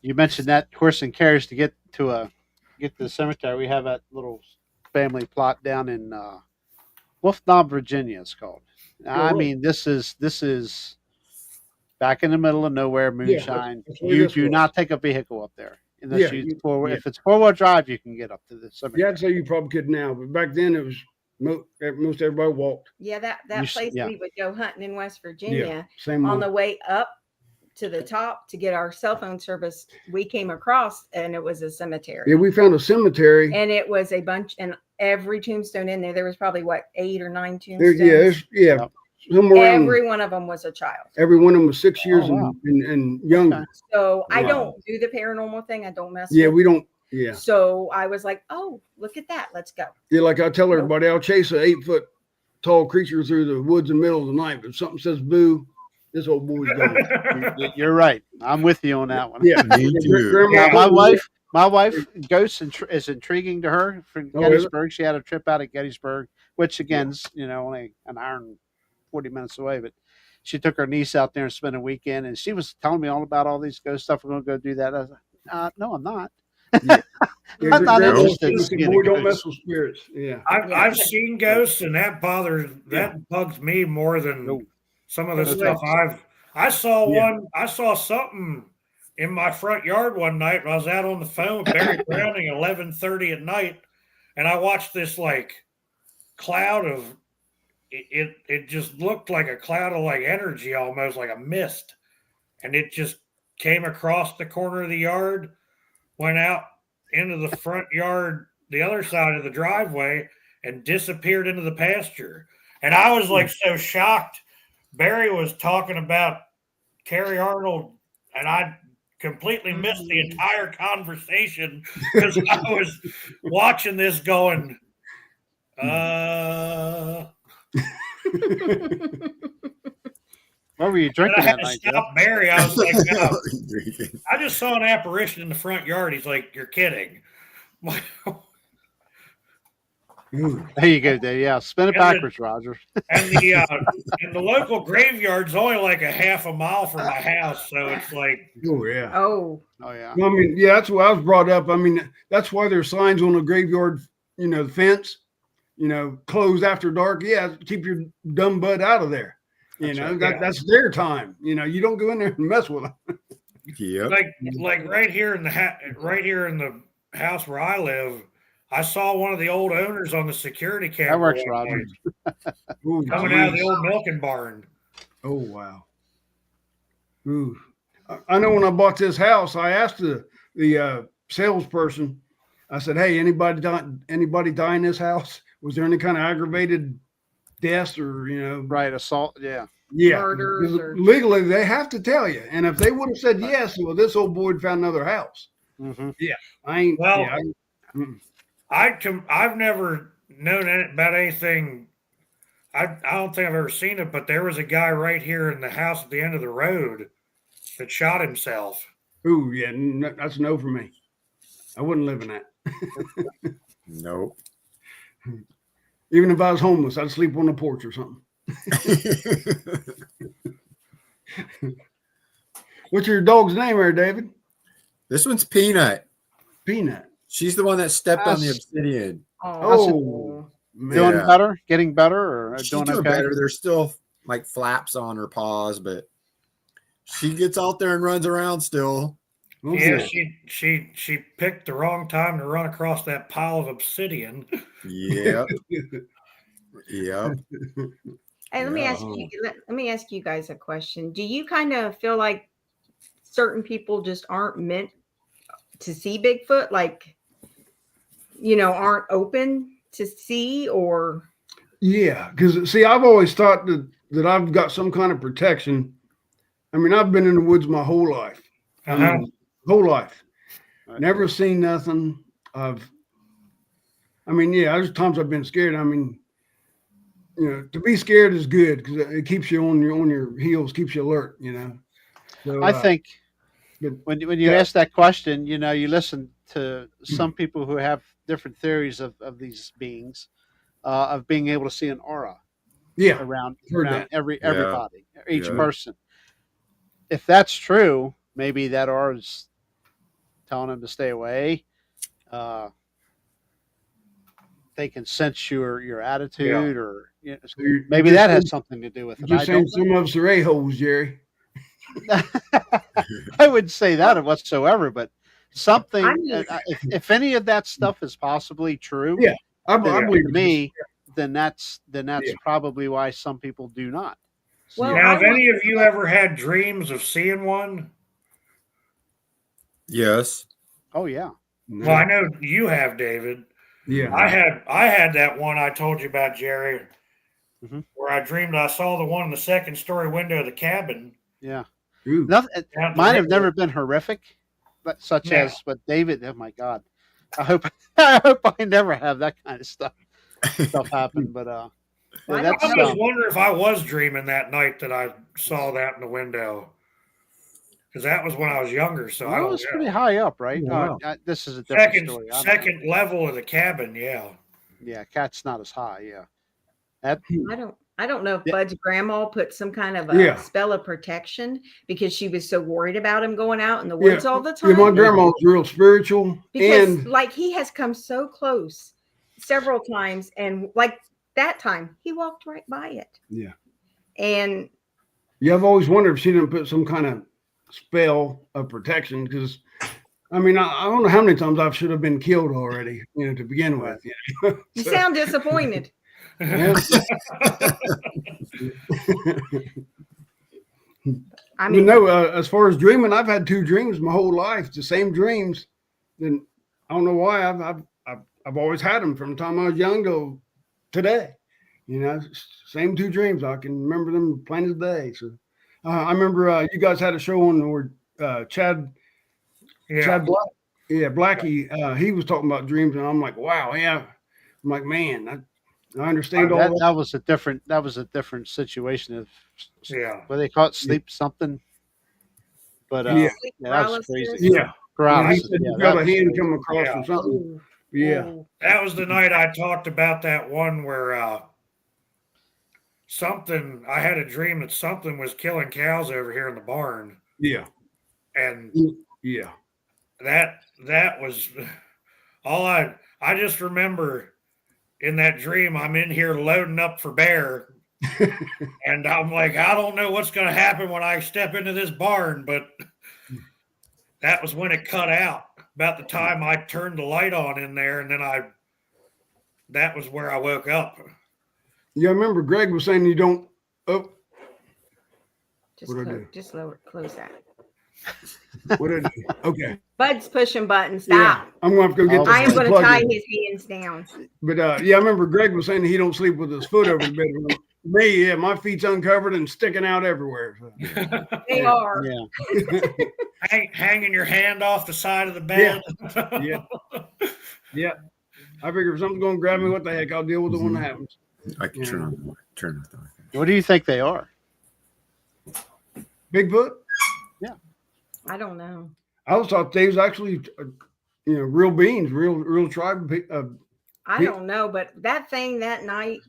You mentioned that horse and carriage to get to the cemetery. We have that little family plot down in Wolf Knob, Virginia. It's called. I mean, this is back in the middle of nowhere, moonshine. You do not take a vehicle up there. Unless if it's 4-wheel drive, you can get up to the cemetery. Yeah, I'd say you probably could now, but back then it was most everybody walked. Yeah, that place we would go hunting in West Virginia. Same on the way up to the top to get our cell phone service, we came across, and it was a cemetery. Yeah, we found a cemetery, and it was a bunch, and every tombstone in there was probably 8 or 9 tombstones. Every one of them was a child. Every one of them was 6 years and younger. So I don't do the paranormal thing. I don't mess. Yeah, we don't. Yeah. So I was like, oh, look at that. Let's go. Yeah, like I tell everybody, I'll chase a 8-foot tall creature through the woods in the middle of the night. But if something says boo, this old boy's gone. You're right. I'm with you on that one. Yeah, me too. My wife, ghosts is intriguing to her. From Gettysburg, she had a trip out at Gettysburg, which again is only an hour and 40 minutes away. But she took her niece out there and spent a weekend, and she was telling me all about all these ghost stuff. We're going to go do that. I was like, no, I'm not. I'm not interested. Boy, don't mess with spirits. Yeah, I've seen ghosts, and that bugs me more than some of the stuff I saw one. I saw something in my front yard one night when I was out on the phone with Barry Browning at 11:30 at night, and I watched this cloud of it just looked like a cloud of energy, almost like a mist, and it just came across the corner of the yard, went out into the front yard, the other side of the driveway, and disappeared into the pasture. And I was so shocked. Barry was talking about Carrie Arnold, and I completely missed the entire conversation because I was watching this going, What were you And drinking I had that to night, Jeff? stop Barry. I was like, no, I just saw an apparition in the front yard. He's like, you're kidding. Ooh. There you go, Dave. Yeah, spin it And backwards, Roger. And the local graveyard's only like a half a mile from my house, so it's like, Oh yeah. Oh, Oh yeah. Well, I mean, yeah, that's why I was brought up. I mean, that's why there's signs on the graveyard, the fence, closed after dark. Yeah, keep your dumb butt out of there. That's right, yeah. That's their time. You don't go in there and mess with them. Yep. like right here in the house where I live, I saw one of the old owners on the security camera. That works, one Roger. night, Ooh, coming out of the old milking barn. Oh wow. Ooh. I know when I bought this house, I asked the salesperson. I said, "Hey, anybody die in this house? Was there any kind of aggravated deaths or Right, assault. Yeah. yeah, Murders 'cause or- legally they have to tell you. And if they would have said yes, well, this old boy had found another house. Mm-hmm. I ain't. Well, yeah, mm. I've never known about anything. I don't think I've ever seen it, but there was a guy right here in the house at the end of the road that shot himself. Ooh, yeah, that's no for me. I wouldn't live in that. Nope. Even if I was homeless, I'd sleep on the porch or something. What's your dog's name there, David? This one's Peanut. Peanut. She's the one that stepped on the That's- obsidian. Oh, man. Doing Yeah. better? Getting better? Or She's doing doing okay? better. There's still like flaps on her paws, but she gets out there and runs around still. Oh, Yeah, good. she picked the wrong time to run across that pile of obsidian. Yep. Yep. Hey, let me ask you guys a question. Do you kind of feel like certain people just aren't meant to see Bigfoot? Like, aren't open to see, or Yeah, because see, I've always thought that I've got some kind of protection. I mean, I've been in the woods my whole life. Whole life. Right. Never seen nothing. Yeah, there's times I've been scared. I mean, to be scared is good because it keeps you on your heels, keeps you alert. So, I think but- when you ask that question, you listen to some people who have different theories of these beings, of being able to see an aura yeah, around heard that. everybody, each Yeah. person. If that's true, maybe that aura's telling them to stay away. They can sense your attitude, or So you're maybe just that has saying- something to do with it. Just I saying don't some of us are a-holes, Jerry. I wouldn't say that whatsoever, but something. I'm just- If any of that stuff is possibly true, Yeah, I then believe to it. me, then that's Yeah. probably why some people do not. see Well, it. Now, I have any of you ever had dreams of seeing one? Yes. Oh yeah, No. Well, I know you have, David. Yeah. I had that one I told you about, Jerry, Mhm. where I dreamed I saw the one in the second story window of the cabin. yeah. Ooh. Nothing. down at the Mine have river. never been horrific, but such No. as what David. Oh my God, I hope I never have that kind of stuff happen. But Well, yeah, I that's I almost wonder if I was dreaming that night that I saw that in the window, because that was when I was younger. So I well, don't it's know. pretty high up, right? Wow. This is a different Second story. I don't know. second level of the cabin, yeah. Yeah, cat's not as high. Yeah. I don't know if Yeah. Bud's grandma put some kind of a Yeah. spell of protection because she was so worried about him going out in the woods all the Yeah, my time. grandma was real spiritual. Because and like he has come so close several times, and like that time he walked right by it. Yeah. And yeah, I've always wondered if she didn't put some kind of spell of protection because I mean, I don't know how many times I should have been killed already, to begin with. you sound disappointed. Yeah. I mean, As far as dreaming, I've had 2 dreams my whole life, the same dreams. Then I don't know why I've always had them from the time I was young till today. Same 2 dreams. I can remember them plain as day. So I remember you guys had a show on where Chad Black, Blackie, he was talking about dreams, and I'm like, wow, yeah. I'm like, man, I understand all That that. that was a different situation. Of Yeah. what they call it, sleep something. But Yeah. Sleep yeah, that was crazy. paralysis. Yeah. Yeah, he Paralysis. said Yeah, he that felt a was hand crazy. come across Yeah. or something. Oh, Yeah. oh. That was the night I talked about that one where something, I had a dream that something was killing cows over here in the barn. Yeah. And Yeah. that was all I just remember in that dream. I'm in here loading up for bear, and I'm like, I don't know what's going to happen when I step into this barn, but that was when it cut out. About the time I turned the light on in there, and then that was where I woke up. Yeah, I remember Greg was saying you don't. Oh, Just lower, close that. what did I do? Okay. Bud's pushing buttons. Yeah, Stop. I'm going to have to go get Oh, this I am going to plug tie in. his hands down. But yeah, I remember Greg was saying he don't sleep with his foot over the bed. Me, yeah, my feet's uncovered and sticking out everywhere. They are. Yeah. Hanging your hand off the side of the bed. Yeah. Yeah. I figure if something's going to grab me, what the heck? I'll deal with it when it happens. I can turn off the What do you think they are? Bigfoot? I don't know. I always thought they was actually, real beings, real tribe. I don't know, but that thing that night,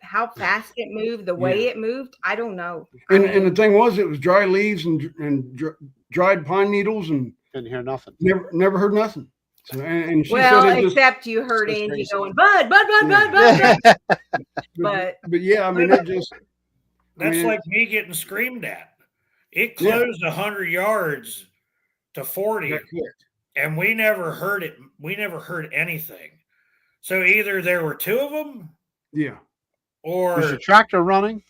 how fast it moved, the way it moved, I don't know. And the thing was, it was dry leaves and dried pine needles, and Didn't hear nothing. never heard nothing. So, and she well, said it except you heard it's Angie crazy. going, Bud, Bud, Bud, Yeah. Bud, Bud, Bud. but yeah, I mean, it just. That's like me getting screamed at. It closed 100 yards to 40, That quick. and we never heard it. We never heard anything. So either there were two of them, Yeah. or Was your tractor running,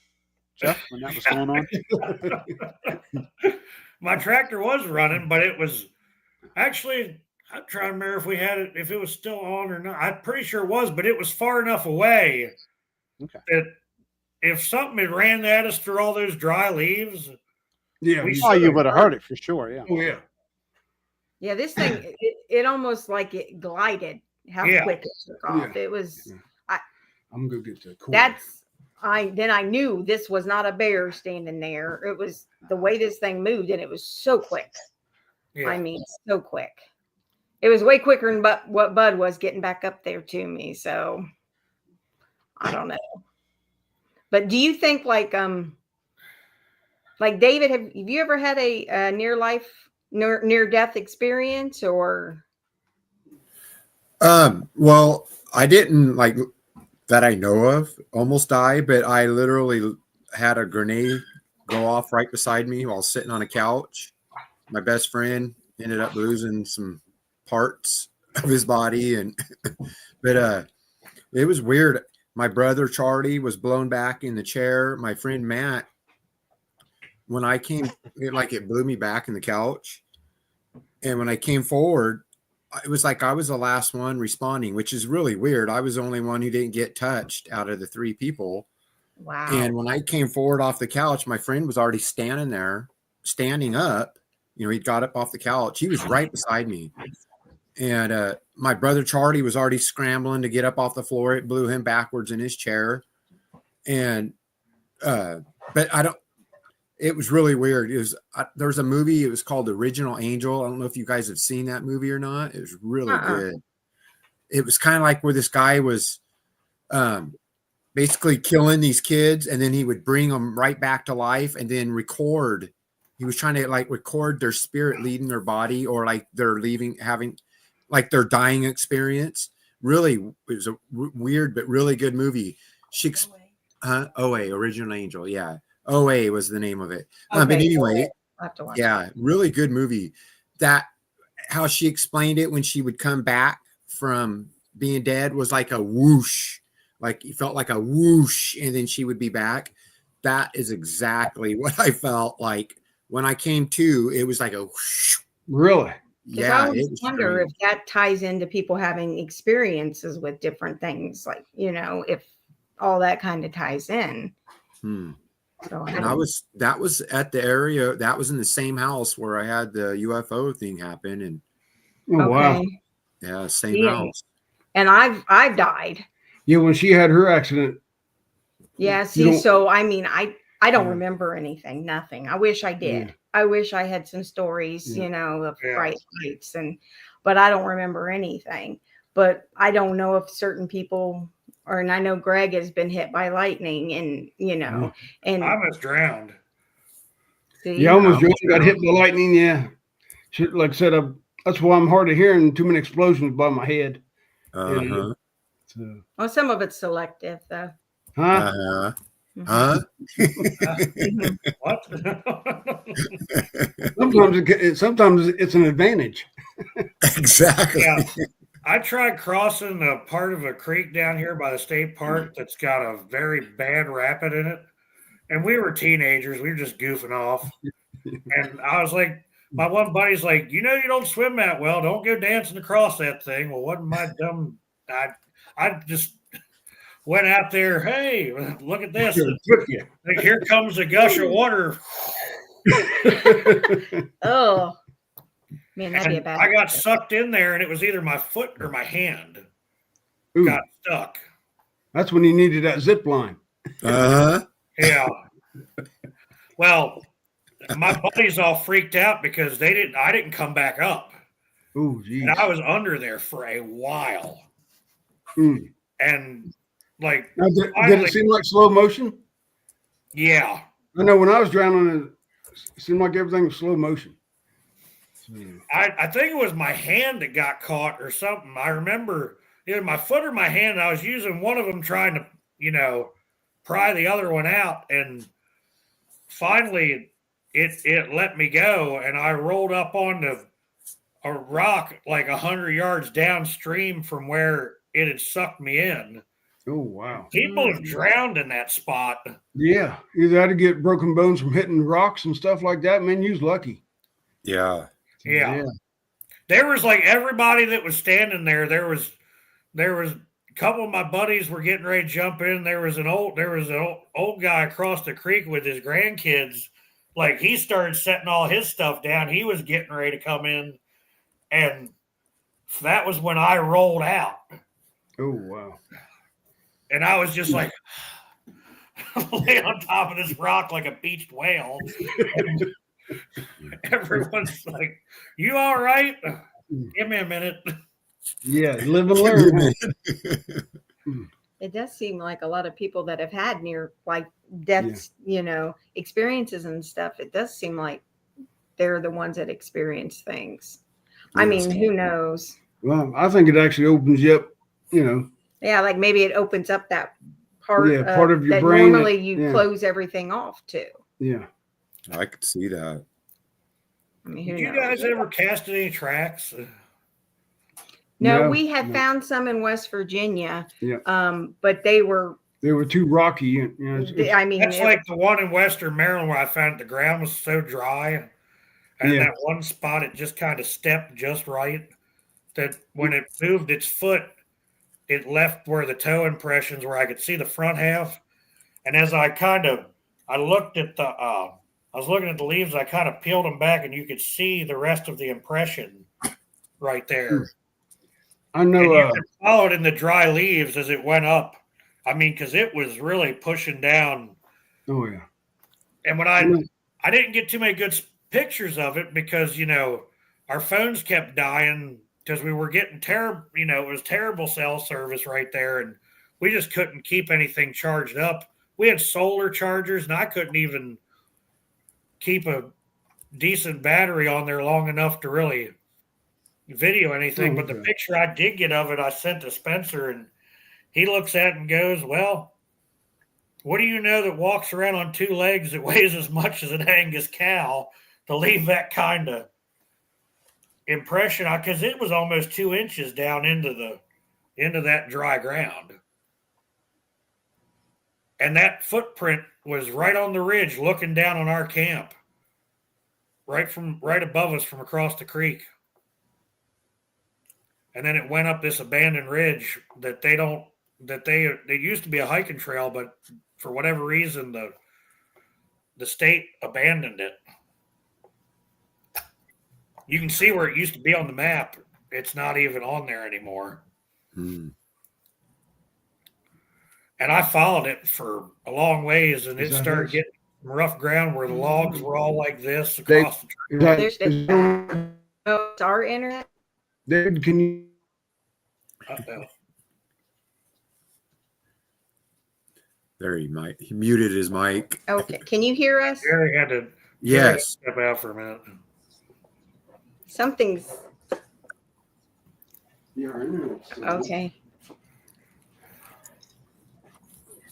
Jeff, when that was going on? my tractor was running, but it was actually. I'm trying to remember if it was still on or not. I'm pretty sure it was, but it was far enough away that if something had ran at us through all those dry leaves, Yeah. Oh, you would have heard it for sure. Yeah. Oh, yeah. Yeah, this thing, it almost like it glided. How quick it took off. Yeah. It was. I'm gonna get the cool. Then I knew this was not a bear standing there. It was the way this thing moved, and it was so quick. yeah. I mean, so quick. It was way quicker than what Bud was getting back up there to me. So I don't know. But do you think like David, have you ever had a near death experience or? Well, I didn't that I know of almost die, but I literally had a grenade go off right beside me while sitting on a couch. My best friend ended up losing some parts of his body, but it was weird. My brother Charlie was blown back in the chair. My friend Matt, when I came, it blew me back in the couch, and when I came forward, it was like I was the last one responding, which is really weird. I was the only one who didn't get touched out of the three people. Wow. And when I came forward off the couch, my friend was already standing up. He got up off the couch. He was right beside me. And my brother Charlie was already scrambling to get up off the floor. It blew him backwards in his chair. And but it was really weird. There was a movie, it was called Original Angel. I don't know if you guys have seen that movie or not. It was really good. It was kind of like where this guy was basically killing these kids, and then he would bring them right back to life and then record. He was trying to record their spirit leaving their body, or they're having their dying experience. Really, it was a weird but really good movie. OA, Original Angel. Yeah. OA was the name of it. But anyway, yeah, really good movie. That how she explained it when she would come back from being dead was like a whoosh, like you felt like a whoosh, and then she would be back. That is exactly what I felt like when I came to. It was like a whoosh. Really? Yeah. I always wonder if that ties into people having experiences with different things, if all that kind of ties in. So and that was at the area that was in the same house where I had the UFO thing happen. And wow. Yeah, same house. And I've died Yeah, when she had her accident. Yeah, You see, don't- so I mean, I don't Yeah. remember anything, nothing. I wish I did. Yeah. I wish I had some stories, Yeah. you know, of Yeah. bright lights, but I don't remember anything. But I don't know if certain people, and I know Greg has been hit by lightning, and you know, and I almost drowned. see, Yeah, I almost almost got hit by lightning. Yeah, shit, like I said, that's why I'm hard of hearing. Too many explosions by my head. Uh-huh. So, well, some of it's selective though. huh? Uh-huh. Mhm. Huh? Mhm. What? Sometimes it's an advantage. Exactly. Yeah. I tried crossing a part of a creek down here by the state park that's got a very bad rapid in it. And we were teenagers. We were just goofing off. And I was like, my one buddy's like, you know, you don't swim that well. Don't go dancing across that thing. Well, wasn't my dumb. I just went out there. Hey, look at this. Like, here comes a gush of water. Oh man, that'd be a And bad. I got sucked in there, and it was either my foot or my hand Ooh, got stuck. that's when you needed that zip line. Uh-huh. Yeah. Well, my buddies all freaked out because I didn't come back up. Ooh, geez. And I was under there for a while. Mm. And like, Now, did finally- it seem like slow motion? yeah. I know when I was drowning, it seemed like everything was slow motion. I think it was my hand that got caught or something. I remember either my foot or my hand. I was using one of them trying to, you know, pry the other one out. And finally it let me go. And I rolled up onto a rock like 100 yards downstream from where it had sucked me in. Oh, wow. People have drowned in that spot. Yeah, either had to get broken bones from hitting rocks and stuff like that. Man, you's lucky. Yeah. Yeah. There was like everybody that was standing there. There was a couple of my buddies were getting ready to jump in. There was an old guy across the creek with his grandkids. Like he started setting all his stuff down. He was getting ready to come in. And that was when I rolled out. Oh, wow. And I was just like laying on top of this rock like a beached whale. Everyone's like, "You all right? Give me a minute." Yeah, live and learn. It does seem like a lot of people that have had near like deaths, you know, experiences and stuff. It does seem like they're the ones that experience things. I mean, who knows? Well, I think it actually opens you up, you know. Yeah, like maybe it opens up that part, part of your that brain normally that- you yeah. close everything off to. Yeah. I could see that. I mean, who Did you knows? guys ever cast any tracks? No, we had found some in West Virginia. Yeah. But they were. They were too rocky. You know, I mean, That's like the one in Western Maryland where I found the ground was so dry, and Yeah. that one spot it just kind of stepped just right. That when it moved its foot, it left where the toe impressions where I could see the front half. And as I looked at I was looking at the leaves. I kind of peeled them back, and you could see the rest of the impression right there. I And know. you could follow it in the dry leaves as it went up. I mean, because it was really pushing down. Oh yeah. And when I didn't get too many good pictures of it because, you know, our phones kept dying because we were getting terrible, you know, it was terrible cell service right there. And we just couldn't keep anything charged up. We had solar chargers and I couldn't even keep a decent battery on there long enough to really video anything. But the picture I did get of it, I sent to Spencer and he looks at it and goes, "Well, what do you know that walks around on two legs that weighs as much as an Angus cow to leave that kind of impression?" Because it was almost 2 inches down into that dry ground. And that footprint was right on the ridge looking down on our camp, right above us from across the creek. And then it went up this abandoned ridge that they used to be a hiking trail, but for whatever reason, the state abandoned it. You can see where it used to be on the map. It's not even on there anymore. and I followed it for a long ways, and it started getting rough ground where the logs were all like this across the tree. There's it's our internet. David, can you? Uh-oh. There he muted his mic. Okay, can you hear us? Gary had to Yes. step out for a minute. Something's okay.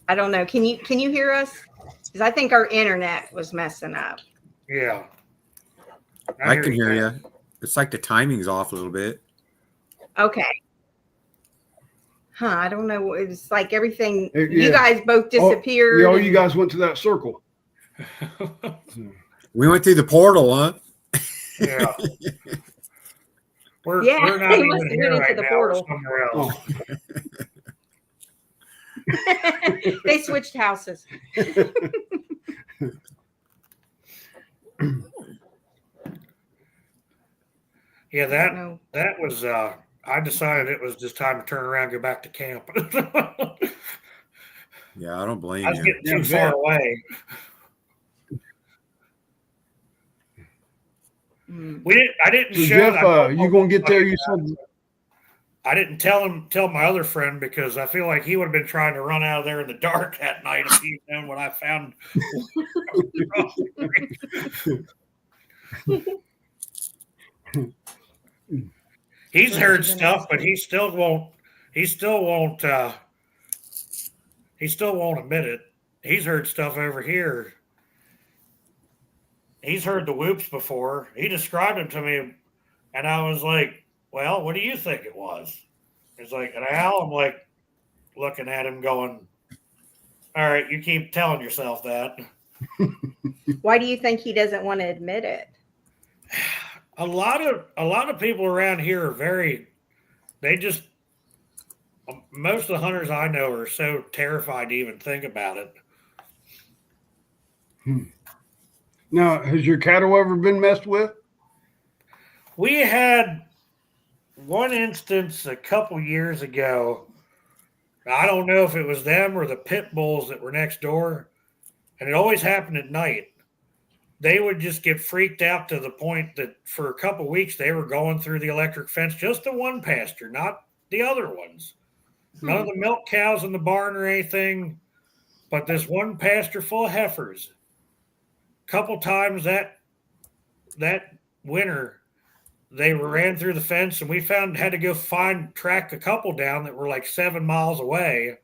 I don't know. Can you hear us? Because I think our internet was messing up. Yeah. I can hear you. It's like the timing's off a little bit. Okay. Huh, I don't know. It's like everything. You guys both disappeared. Yeah, you guys went to that circle. We went through the portal, huh? Yeah. We're not they even must have here went right into the now. portal. We're somewhere else. They switched houses. Yeah, that was I decided it was just time to turn around and go back to camp. Yeah, I don't blame I was you. getting too far away. I didn't So show Jeff, you gonna get there? You said. I didn't tell my other friend because I feel like he would have been trying to run out of there in the dark that night if he'd known what I found. He's heard stuff, but he still won't admit it. He's heard stuff over here. He's heard the whoops before. He described them to me, and I was like, well, what do you think it was? He's like, an owl? I'm like, looking at him going, all right, you keep telling yourself that. Why do you think he doesn't want to admit it? A lot of people around here are most of the hunters I know are so terrified to even think about it. Now, has your cattle ever been messed with? We had one instance a couple years ago. I don't know if it was them or the pit bulls that were next door, and it always happened at night. They would just get freaked out to the point that for a couple weeks they were going through the electric fence, just the one pasture, not the other ones. None of the milk cows in the barn or anything, but this one pasture full of heifers. A couple times that winter, they ran through the fence, and we had to go track a couple down that were like 7 miles away,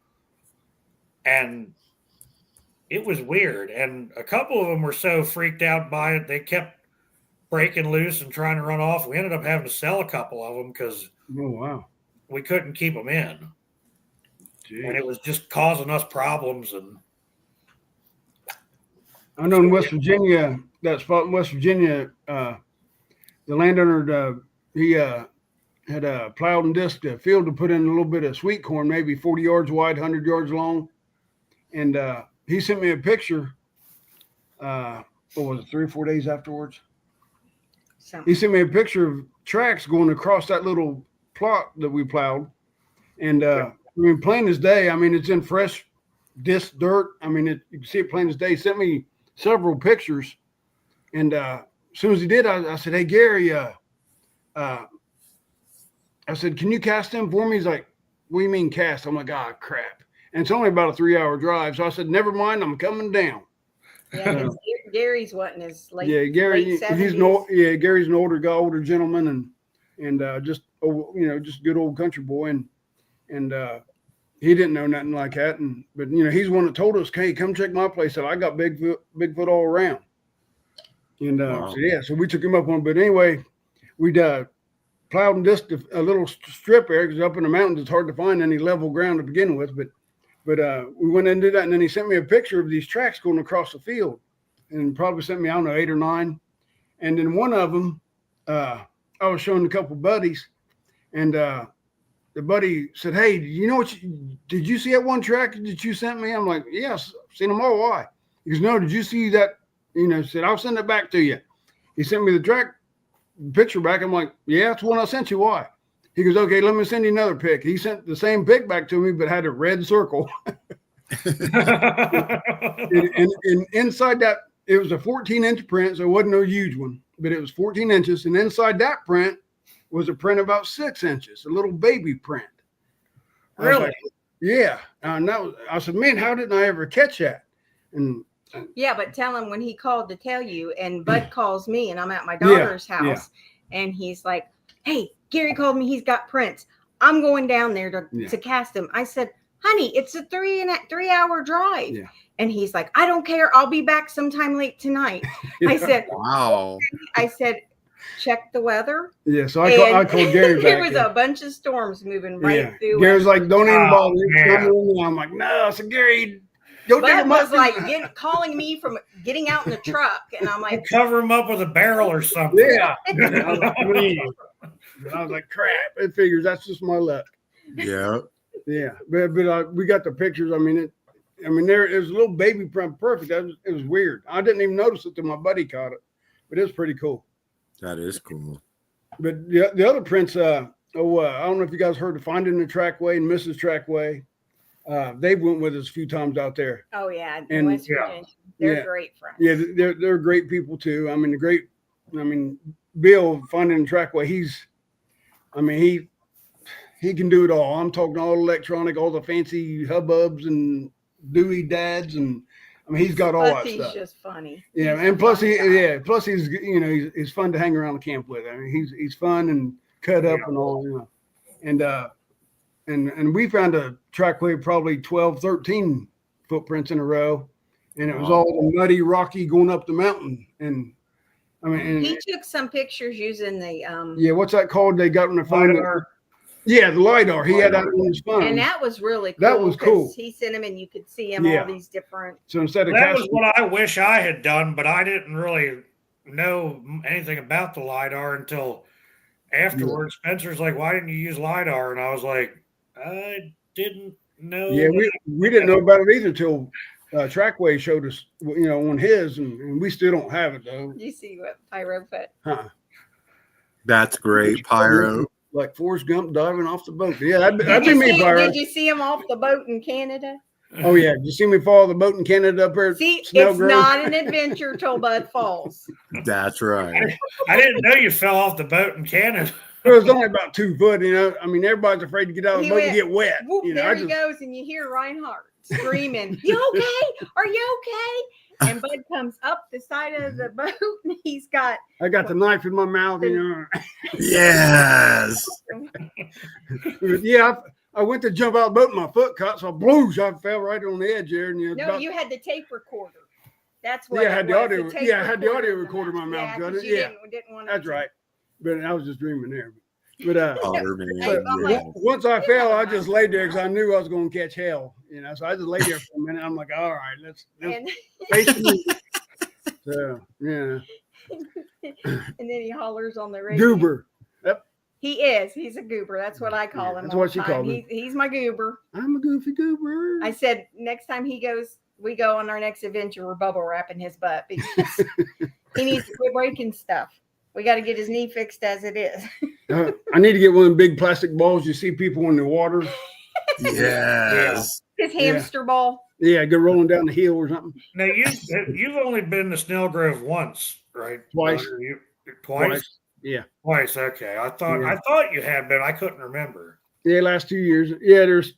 and it was weird. And a couple of them were so freaked out by it, they kept breaking loose and trying to run off. We ended up having to sell a couple of them because we couldn't keep them in. Jeez. And it was just causing us problems. And I know in West Virginia, that spot in West Virginia, the landowner, he had plowed and disked a field to put in a little bit of sweet corn, maybe 40 yards wide, 100 yards long. And he sent me a picture. What was it, 3 or 4 days afterwards? He sent me a picture of tracks going across that little plot that we plowed. And I mean, plain as day, I mean, it's in fresh disc dirt. I mean, you can see it plain as day. He sent me several pictures. And as soon as he did, I said, hey, Gary, I said, can you cast them for me? He's like, what do you mean cast? I'm like, oh, crap. And it's only about a 3-hour drive. So I said, never mind, I'm coming down. Yeah, Gary's what, in his late, Gary, late 70s? Gary's an older gentleman and just good old country boy. And he didn't know nothing like that. But he's one that told us, hey, come check my place out. I got Bigfoot all around. And wow. So we took him up on it. But anyway, we'd plowed and disked a little strip there because up in the mountains it's hard to find any level ground to begin with. But we went in and did that, and then he sent me a picture of these tracks going across the field, and probably sent me, I don't know, 8 or 9. And then one of them, I was showing a couple buddies, and the buddy said, hey, did you see that one track that you sent me? I'm like, yes, I've seen them all. Why? He goes, no, did you see that? Said, I'll send it back to you. He sent me the track picture back. I'm like, yeah, that's the one I sent you. Why? He goes, okay, let me send you another pic. He sent the same pic back to me, but had a red circle. And inside that, it was a 14-inch print, so it wasn't no huge one, but it was 14 inches. And inside that print was a print about 6 inches, a little baby print. I was Really? like, yeah. And I said, man, how didn't I ever catch that? And Yeah, but tell him when he called to tell you, and Bud calls me, and I'm at my daughter's house, and he's like, "Hey, Gary called me. He's got prints. I'm going down there to cast them." I said, "Honey, it's a 3-hour drive." Yeah. And he's like, "I don't care. I'll be back sometime late tonight." I said, Wow. "I said, check the weather." yeah, so I called Gary back. There was a bunch of storms moving right through. Gary's like, "Don't even bother." man. I'm like, "No." I said, "Gary, don't take Bud him was up." like calling me from getting out in the truck, and I'm like, Cover him up with a barrel or something. Yeah. And I was like, "Man." And I was like, "Crap." It figures that's just my luck. Yeah. Yeah, but we got the pictures. I mean, there it was a little baby print, perfect. It was weird. I didn't even notice it till my buddy caught it, but it was pretty cool. That is cool. But the other prints, I don't know if you guys heard of Finding the Trackway and Mrs. Trackway. They went with us a few times out there. "Oh yeah, in And- West Virginia, they're great friends." Yeah, they're great people too. I mean, Bill Finding the Trackway. He can do it all. I'm talking all electronic, all the fancy hubbubs and Dewey dads, and I mean he's got all that He's stuff. just funny. Yeah, He's and plus a fun guy. plus he's he's fun to hang around the camp with. I mean he's fun and cut up and all, and we found a trackway probably 12, 13 footprints in a row, and it was all muddy, rocky going up the mountain. And I mean, and, He took some pictures using the what's that called? They got on their phone. LiDAR. Yeah, the LiDAR. He had that on his phone. and that was really cool. That was 'cause cool. He sent him, and you could see him Yeah. all these different. So instead of That was casting, what I wish I had done, but I didn't really know anything about the LiDAR until afterwards. Spencer's like, "Why didn't you use LiDAR?" And I was like, "I didn't know." yeah, we didn't know about it either till Trackway showed us, on his, and we still don't have it though. You see what Pyro put? Huh. That's great, Pyro. Like Forrest Gump diving off the boat. Yeah, that'd be me, Pyro. Did you see him off the boat in Canada? Oh yeah, did you see me follow the boat in Canada up there? See, Snell it's Grove? not an adventure till Bud falls. That's right. I didn't know you fell off the boat in Canada. It was only about 2 foot. I mean, everybody's afraid to get out of the He boat and went, get wet. Whoop, I there he just- goes, and you hear Reinhardt screaming, "You okay? Are you okay?" And Bud comes up the side of the boat, and he's got I got the knife in my mouth. Yes. Yeah, I went to jump out of the boat and my foot caught, so I fell right on the edge there. And no. You had the tape recorder. That's what. Yeah, I it had the was, audio. tape Yeah, I had the audio recorder recorder in my mouth. Yeah, Got 'cause it. you Yeah, didn't want that's right. But I was just dreaming there. But Potter man. But I'm like, once I fell, I just laid there because I knew I was going to catch hell. So I just laid there for a minute. I'm like, all right, let's And, face the music. So yeah, and then he hollers on the radio. goober. He is. He's a goober. That's what I call him. That's all what the she time. called him. He's my goober. I'm a goofy goober. I said next time we go on our next adventure, we're bubble wrapping his butt because he needs to quit breaking stuff. We got to get his knee fixed as it is. I need to get one of them big plastic balls you see people in the water. Yes. His hamster ball. Yeah, go rolling down the hill or something. Now you've only been to Snell Grove once, right? Twice. Twice. Yeah. Twice. Okay. I thought you had been. I couldn't remember. Yeah, last 2 years. Yeah, there's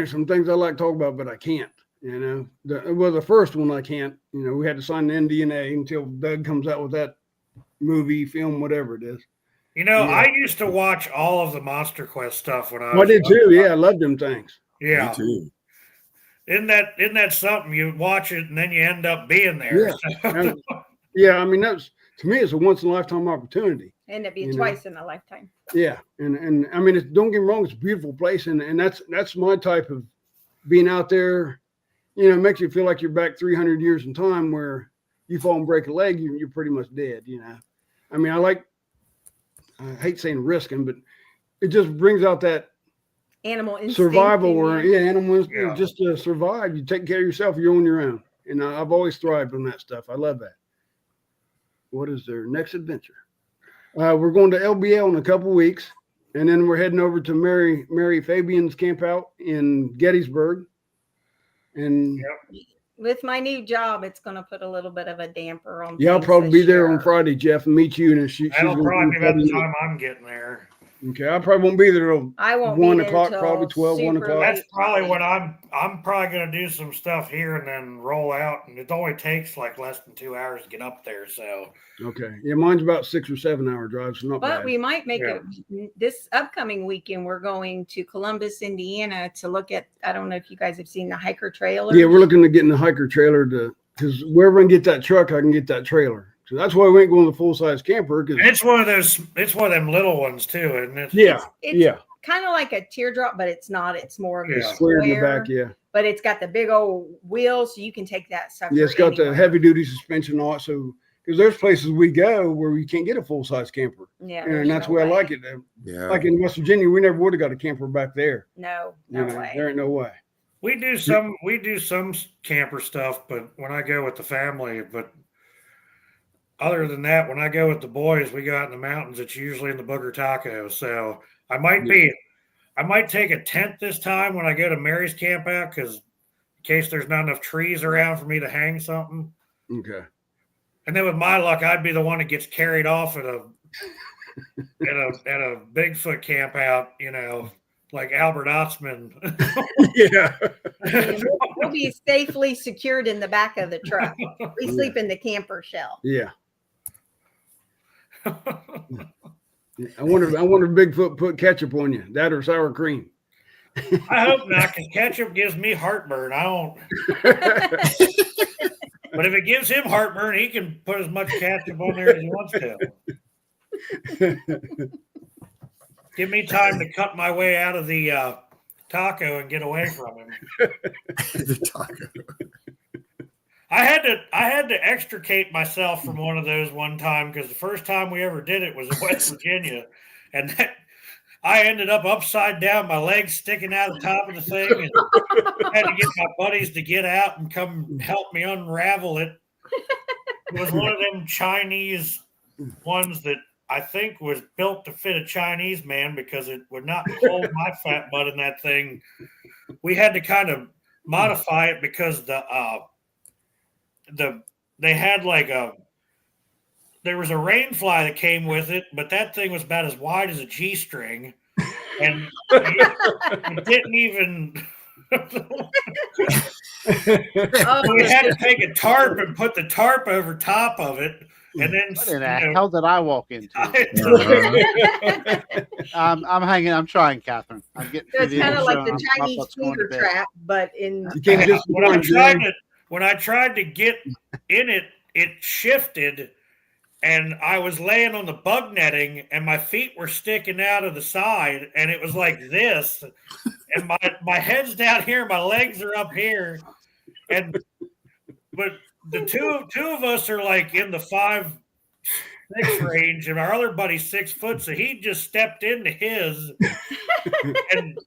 some things I like to talk about, but I can't. The first one I can't. We had to sign the NDA until Doug comes out with that movie, film, whatever it is. Yeah. I used to watch all of the Monster Quest stuff when I was I did too. Yeah, I love them things. Yeah. Me too. Isn't that something? You watch it and then you end up being there. Yeah. Yeah, I mean to me it's a once in a lifetime opportunity. End up being twice in a lifetime. Yeah, and I mean don't get me wrong, it's a beautiful place, and that's my type of being out there. It makes you feel like you're back 300 years in time, where you fall and break a leg, you're pretty much dead. I mean, I hate saying risking, but it just brings out that Animal instinct. survival, or animal instinct, Yeah. just to survive. You take care of yourself, you're on your own, and I've always thrived on that stuff. I love that. What is their next adventure? We're going to LBL in a couple weeks. And then we're heading over to Mary Fabian's camp out in Gettysburg. And With my new job, it's going to put a little bit of a damper on. yeah, I'll things probably this be there on year. Friday, Jeff, and meet you. And That'll probably be about the time I'm getting there. Okay, I probably won't be there till I won't 1 be there o'clock, till probably 12, 1 super o'clock. late. That's probably when I'm probably gonna do some stuff here and then roll out, and it only takes like less than 2 hours to get up there. So Okay, yeah, mine's about 6 or 7 hour drive, so not But bad. we might make Yeah. it this upcoming weekend. We're going to Columbus, Indiana to look at, I don't know if you guys have seen the hiker trailer. Yeah, we're looking at getting the hiker trailer because wherever I can get that truck, I can get that trailer. So that's why we ain't going to the full size camper. Cause, and it's one of them little ones too, isn't it? yeah, It's yeah, kind of like a teardrop, but it's not. It's more of a Yeah. square in the square, back. Yeah, but it's got the big old wheels, so you can take that stuff. yeah, it's got the heavy duty suspension on it. So because there's places we go where we can't get a full size camper, Yeah, and that's why I like it. Yeah. Like in West Virginia, we never would have got a camper back there. No You know, way. there ain't no way. We do some camper stuff, but when I go with the family, but other than that, when I go with the boys, we go out in the mountains. It's usually in the Booger Taco. So I might take a tent this time when I go to Mary's camp out, because in case there's not enough trees around for me to hang something. Okay. And then with my luck, I'd be the one that gets carried off at a Bigfoot camp out, like Albert Otzman. Yeah. We'll be safely secured in the back of the truck. We sleep in the camper shell. Yeah. I wonder if Bigfoot put ketchup on you, that or sour cream. I hope not, because ketchup gives me heartburn. I don't. But if it gives him heartburn, he can put as much ketchup on there as he wants to. Give me time to cut my way out of the taco and get away from him. The taco. I had to extricate myself from one of those one time, because the first time we ever did it was in West Virginia, and I ended up upside down, my legs sticking out the top of the thing, and had to get my buddies to get out and come help me unravel it. It was one of them Chinese ones that I think was built to fit a Chinese man, because it would not hold my fat butt in that thing. We had to kind of modify it because they had there was a rain fly that came with it, but that thing was about as wide as a G-string, and it didn't even. We had to take a tarp and put the tarp over top of it, and then What in the hell did I walk into? Uh-huh. I'm hanging. I'm trying, Catherine. I'm getting. So it's kind of like the I'm Chinese up, going to finger bed. trap, but in You can't just when I tried to get in it, it shifted, and I was laying on the bug netting, and my feet were sticking out of the side, and it was like this, and my head's down here, my legs are up here, but the two of us are like in the 5'6" range, and our other buddy's 6 foot, so he just stepped into his, and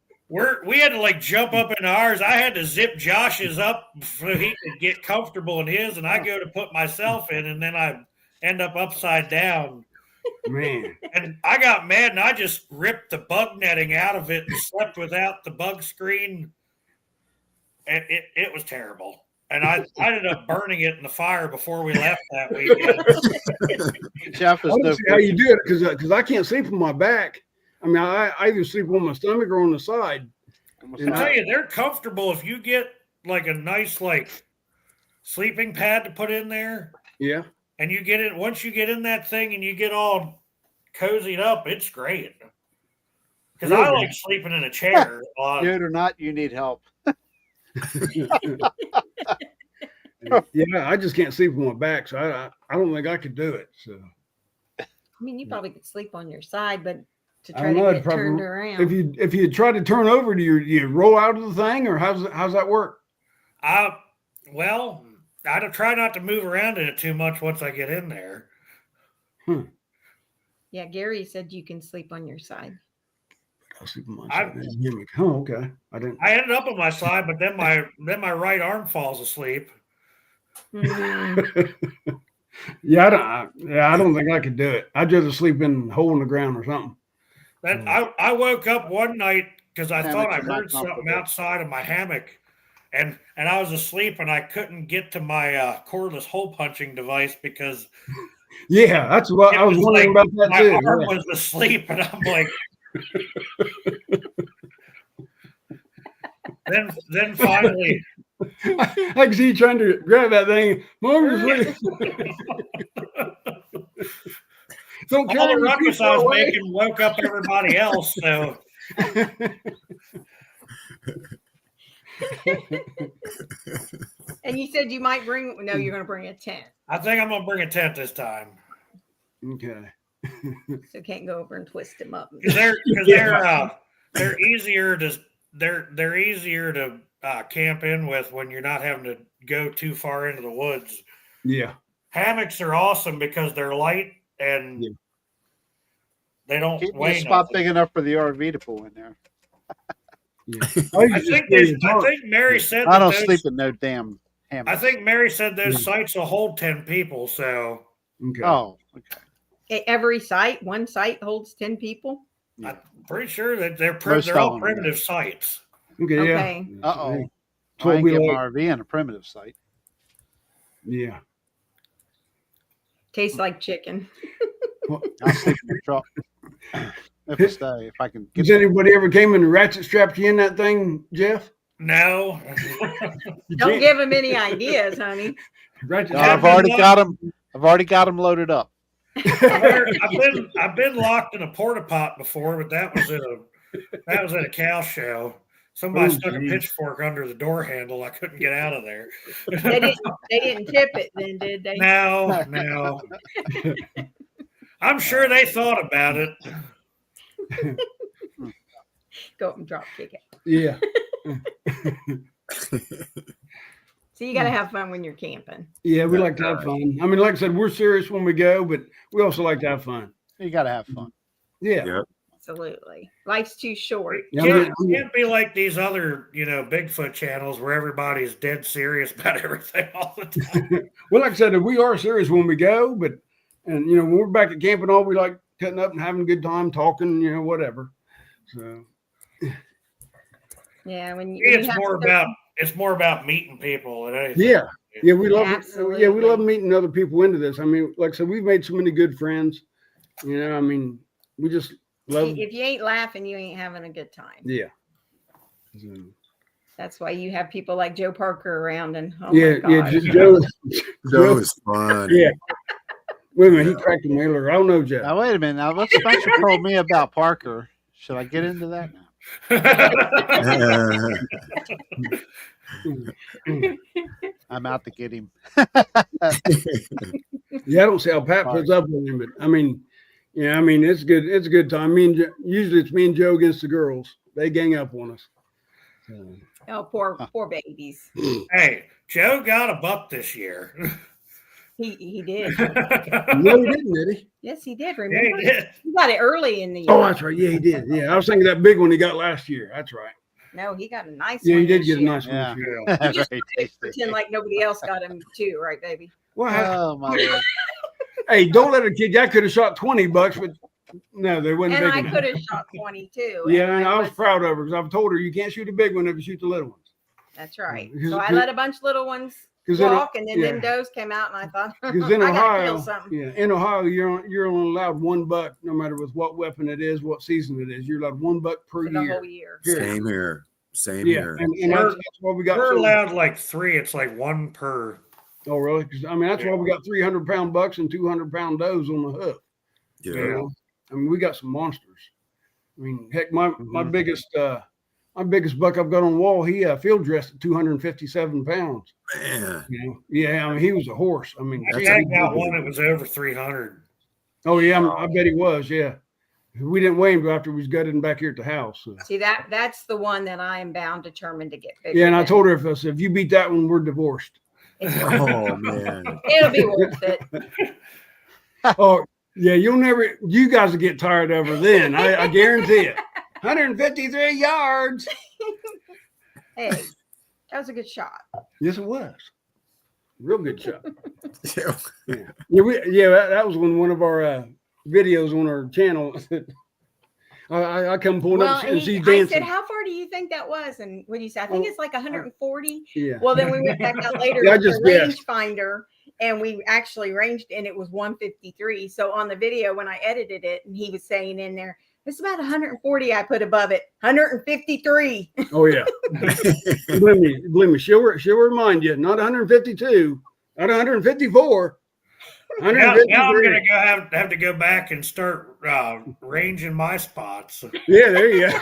we had to jump up in ours. I had to zip Josh's up so he could get comfortable in his, and I go to put myself in, and then I end up upside down. Man. And I got mad, and I just ripped the bug netting out of it and slept without the bug screen. And it was terrible. And I ended up burning it in the fire before we left that weekend. Jeff I is don't no see how you do it because I can't sleep on my back. I mean, I either sleep on my stomach or on the side. I tell you, they're comfortable if you get a nice sleeping pad to put in there. Yeah. And you get it once you get in that thing and you get all cozied up, it's great. Because I like sleeping in a chair a lot. Dude or not, you need help. Yeah, I just can't sleep on my back, so I don't think I could do it. So I mean, you probably could sleep on your side, but to I try don't to know, get it'd probably- turned around. if you try to turn over, do you roll out of the thing, or how's that work? Well, I try not to move around in it too much once I get in there. Yeah, Gary said you can sleep on your side. I'll sleep on my side. Oh, okay. I didn't. I ended up on my side, but then my right arm falls asleep. Mm, Yeah, I don't think I could do it. I'd rather sleep in a hole in the ground or something. Then I woke up one night because I thought I Hammocks are not heard something comfortable. outside of my hammock, and I was asleep and I couldn't get to my cordless hole punching device because Yeah, that's what it I was was wondering like about that my too. arm Yeah. was asleep, and I'm like, then finally, I can see you trying to grab that thing. Mom was really. Don't all the carry me too ruckus I far was away. making woke up everybody else. So And you said you might bring. No, you're going to bring a tent, I think I'm gonna bring a tent this time Okay. so can't go over and twist him up. because they're easier to camp in with when you're not having to go too far into the woods. Yeah. Hammocks are awesome because they're light and Yeah. they don't Keep me a weigh spot nothing. big enough for the RV to pull in there. Yeah. I think Mary said I that don't sleep in no damn hammock. I think Mary said those sites will hold 10 people. So Okay. Oh, okay. Every site, one site holds 10 people. I'm pretty sure that they're Most they're all of them, primitive sites. Okay. Okay. Yeah. Uh oh. That's I what ain't we get my like. RV in a primitive site. Yeah. Tastes like chicken. I'll sleep in the truck if I stay. If I can get Has anybody ever came and ratchet strapped you in that thing, Jeff? No. You Don't can't. give him any ideas, honey. Ratchet No, strap. I've already got them. I've already got them loaded up. I've been locked in a porta pot before, but that was at a cow show. Somebody Oh, stuck a geez. pitchfork under the door handle. I couldn't get out of there. They didn't tip it then, did they? No. I'm sure they thought about it. Go up and drop kick it. Yeah. So you got to have fun when you're camping. Yeah, we like to have fun. I mean, like I said, we're serious when we go, but we also like to have fun. You got to have fun. Yeah. Yep. Absolutely. Life's too short. Yeah, Can't be like these other, Bigfoot channels where everybody's dead serious about everything all the time. Well, like I said, we are serious when we go, but when we're back at camp and all, we like cutting up and having a good time, talking, whatever. So Yeah, when It's more about meeting people than anything. yeah, we love Absolutely. Yeah, we love meeting other people into this. I mean, like I said, we've made so many good friends. I mean, we just love. if you ain't laughing, you ain't having a good time. Yeah. That's why you have people like Joe Parker around and Yeah, my gosh. Joe. That was fun. Yeah. Wait a minute, he cracked a mailer. I don't know, Jeff. Now wait a minute. Now what Spencer told me about Parker. Should I get into that now? I'm out to get him. Yeah, I don't see how Pat puts up with him, but I mean, it's good. It's a good time. I mean, usually it's me and Joe against the girls. They gang up on us. Oh, poor babies. Hey, Joe got a buck this year. He did. No, he didn't, did he? Yes, he did. Yeah, Remember? he did. He got it early in the year. Oh, that's right. Yeah, he did. Yeah, I was thinking that big one he got last year. That's right. No, he got a nice Yeah, one. he did this get a year. nice one Yeah. this year. You just Very tasty. pretend like nobody else got him too, right, baby? Well, Oh my Lord. hey, don't let a kid. I could have shot $20, but no, they wasn't And big I enough. could have shot 22. Yeah, and I was was- proud of her because I've told her you can't shoot a big one if you shoot the little ones. That's right. Because- So I let a bunch of little ones 'Cause in- walk, and then yeah. them does came out, and I thought, I Because in gotta Ohio, kill something. in Ohio, you're only allowed one buck, no matter with what weapon it is, what season it is. You're allowed one buck per For the year. whole year. Same here. Same Yeah, here. and that's why we got. We're so- allowed like 3. It's like 1 per. Oh, really? Because that's why we got 300-pound bucks and 200-pound does on the hook. Yeah. You know? I mean, we got some monsters. I mean, heck, my biggest buck I've got on the wall, he field dressed at 257 pounds. Man. Yeah, I mean, he was a horse. I mean, I got one that was over 300. oh yeah, I bet he was. Yeah, we didn't weigh him till after we was gutted him back here at the house. So. See, that's the one that I am bound, determined to get bigger. Yeah, and I than. told her if you beat that one, we're divorced. Oh man. It'll be worth it. Oh yeah, you guys will get tired of her then. I guarantee it. 153 yards. Hey, that was a good shot. Yes, it was. Real good shot. Yeah. Yeah, that was one of our videos on our channel. I come pulling Well, up and she's I dancing. said, "How far do you think that was?" And what do you say? I think it's like 140. Yeah. Well, then we went back out later Yeah, I with the just guessed. rangefinder, and we actually ranged, and it was 153. So on the video, when I edited it, and he was saying in there, it's about 140. I put above it 153. Oh yeah. believe me, she'll remind you. Not 152, not 154. Now I'm gonna have to go back and start ranging my spots. Yeah, there you go.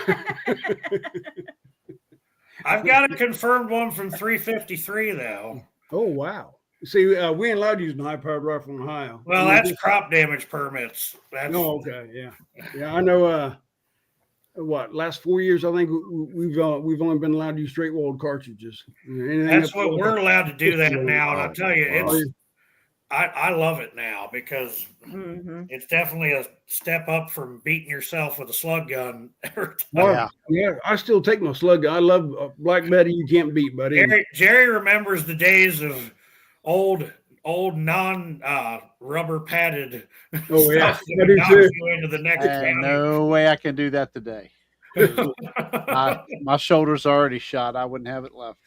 I've got a confirmed one from 353 though. Oh wow. See, we ain't allowed to use an high-powered rifle in Ohio. Well, that's crop damage permits. That's, Oh, okay, yeah. I know. Last 4 years, I think we've only been allowed to use straight-walled cartridges. That's what we're allowed to do that now. And I'll tell you, I love it now because it's definitely a step up from beating yourself with a slug gun. Yeah, I still take my slug gun. I love Black Betty. You can't beat, buddy. Jerry remembers the days of old non-rubber padded. Oh yeah, I do too. Into the next no way I can do that today. My shoulder's already shot. I wouldn't have it left.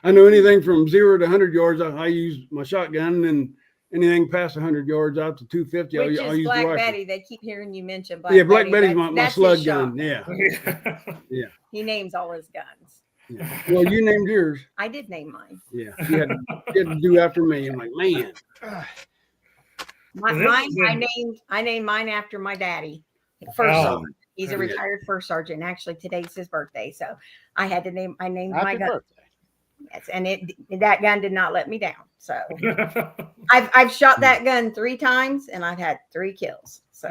I know anything from 0 to 100 yards. I use my shotgun, and anything past 100 yards out to 250, I'll use Black the rifle. Betty. They keep hearing you mention Black Betty's my slug gun. Yeah. Yeah. He names all his guns. Yeah. Well, you named yours. I did name mine. Yeah. You had to do after me. I'm like, man. I named mine after my daddy. First sergeant. He's a retired first sergeant. Actually, today's his birthday, so I had to name. I named my gun. Birthday. Yes, and that gun did not let me down. So I've shot that gun 3 times, and I've had 3 kills. So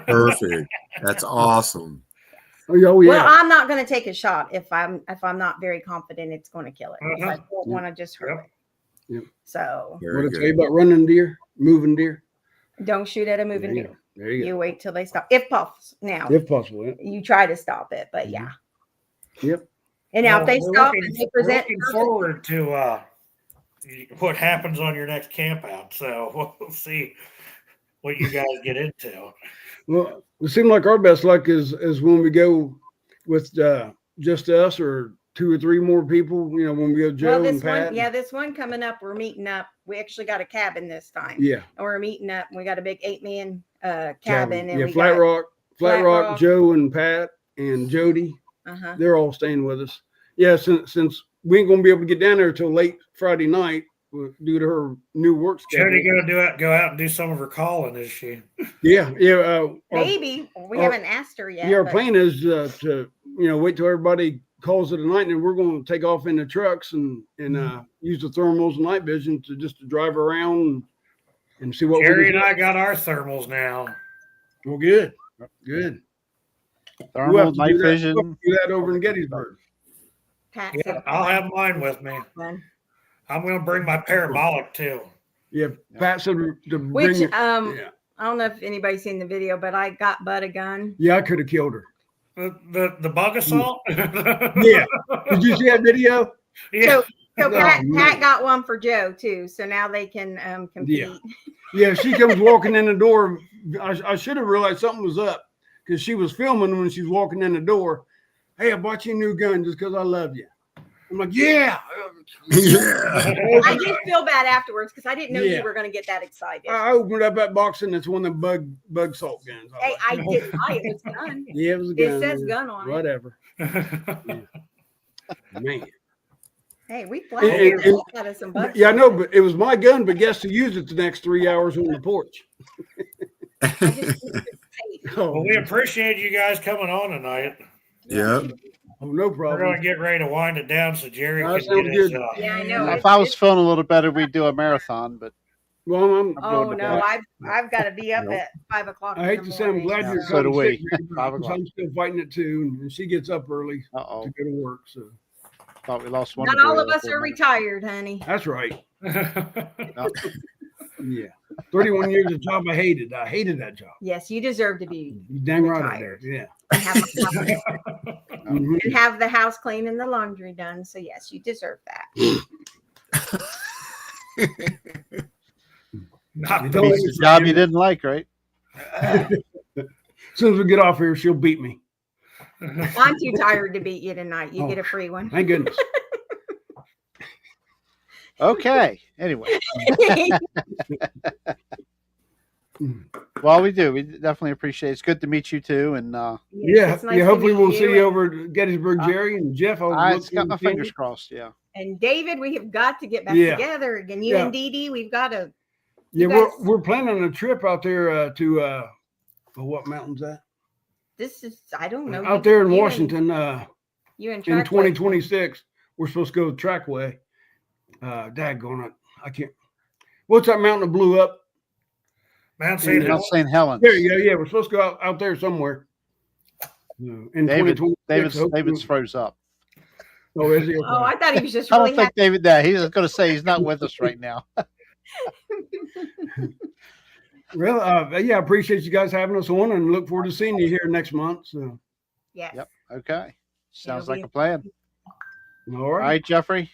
perfect. That's awesome. Oh yeah. Well, I'm not going to take a shot if I'm not very confident it's going to kill it. I don't want to just hurt it. Yep. So what did it say about running deer, moving deer? Don't shoot at a moving deer. There you go. Wait till they stop, if possible. Now, if possible, you try to stop it, but yeah. Yep. And now, if they stop and they present, looking forward to what happens on your next camp out. So we'll see what you guys get into. Well, it seems like our best luck is when we go with just us or 2 or 3 more people. You know, when we go Joe and Pat. This one coming up, we're meeting up. We actually got a cabin this time. Yeah. And we're meeting up. We got a big 8-man cabin. And Flat Rock, Joe and Pat and Jody. They're all staying with us. Yeah, since we ain't gonna be able to get down there till late Friday night due to her new work schedule. Jody gonna go out and do some of her calling, is she? Yeah. Maybe we haven't asked her yet. Yeah, our plan is to wait till everybody calls it a night, and then we're going to take off in the trucks and use the thermals and night vision to drive around and see what. Jerry and I got our thermals now. Well, good. Thermal night vision. Do that over in Gettysburg. Yeah, I'll have mine with me. I'm going to bring my parabolic too. Yeah, Pat said to bring Which it. I don't know if anybody's seen the video, but I got Bud a gun. Yeah, I could have killed her. The bug assault. Yeah. Did you see that video? Yeah. So Pat got one for Joe too. So now they can compete. Yeah. She comes walking in the door. I should have realized something was up because she was filming when she was walking in the door. Hey, I bought you a new gun just because I love you. I'm like, yeah. I just feel bad afterwards because I didn't know you were going to get that excited. I opened up that box and it's one of the bug salt guns. I didn't lie. It was a gun. Yeah, it was a gun. It says gun on whatever. it. Yeah. Man. Hey, we flashed out of some bugs. Yeah, I know, but it was my gun, but guess who used it the next 3 hours on the porch? Well, we appreciate you guys coming on tonight. Yeah. Oh, no problem. We're going to get ready to wind it down so Jerry can get his. Yeah, I know. If I was feeling a little better, we'd do a marathon, but. Well, I've got to be up at 5 o'clock. I hate to say I'm glad you're so do we. I'm still fighting it too, and she gets up early to go to work. So thought we lost one. Not all of us are retired, honey. That's right. Yeah, 31 years of job I hated. I hated that job. Yes, you deserve to be. You dang retired. Right, yeah. And have the house clean and the laundry done. So yes, you deserve that. Not the job you didn't like, right? soon as we get off here, she'll beat me. I'm too tired to beat you tonight. You get a free one. Thank goodness. Okay. Anyway. Well, we do. We definitely appreciate it. It's good to meet you too. And Yes, it's nice to hopefully meet we'll see you and- over at Gettysburg, Jerry and Jeff. I got my fingers crossed. Yeah. And David, we have got to get back Yeah. together again. You and Dee Dee, we've got to. Yeah, you guys- we're planning a trip out there to what mountain's that? This is I don't know. Out there in you Washington, you and in Trackway. 2026. We're supposed to go Trackway. Daggone it. I can't. What's that mountain that blew up? Mount St. Mount Helens. St. Helens. There you go. Yeah, we're supposed to go out there somewhere. In David, 2026. David's froze up. Oh, is he? Oh, I thought he was just I really don't think David that he's going to say he's not with us right now. Well, yeah, I appreciate you guys having us on and look forward to seeing you here next month. So, Yes. Yep. Okay. Sounds It'll like be- a plan. all All right. right, Jeffrey.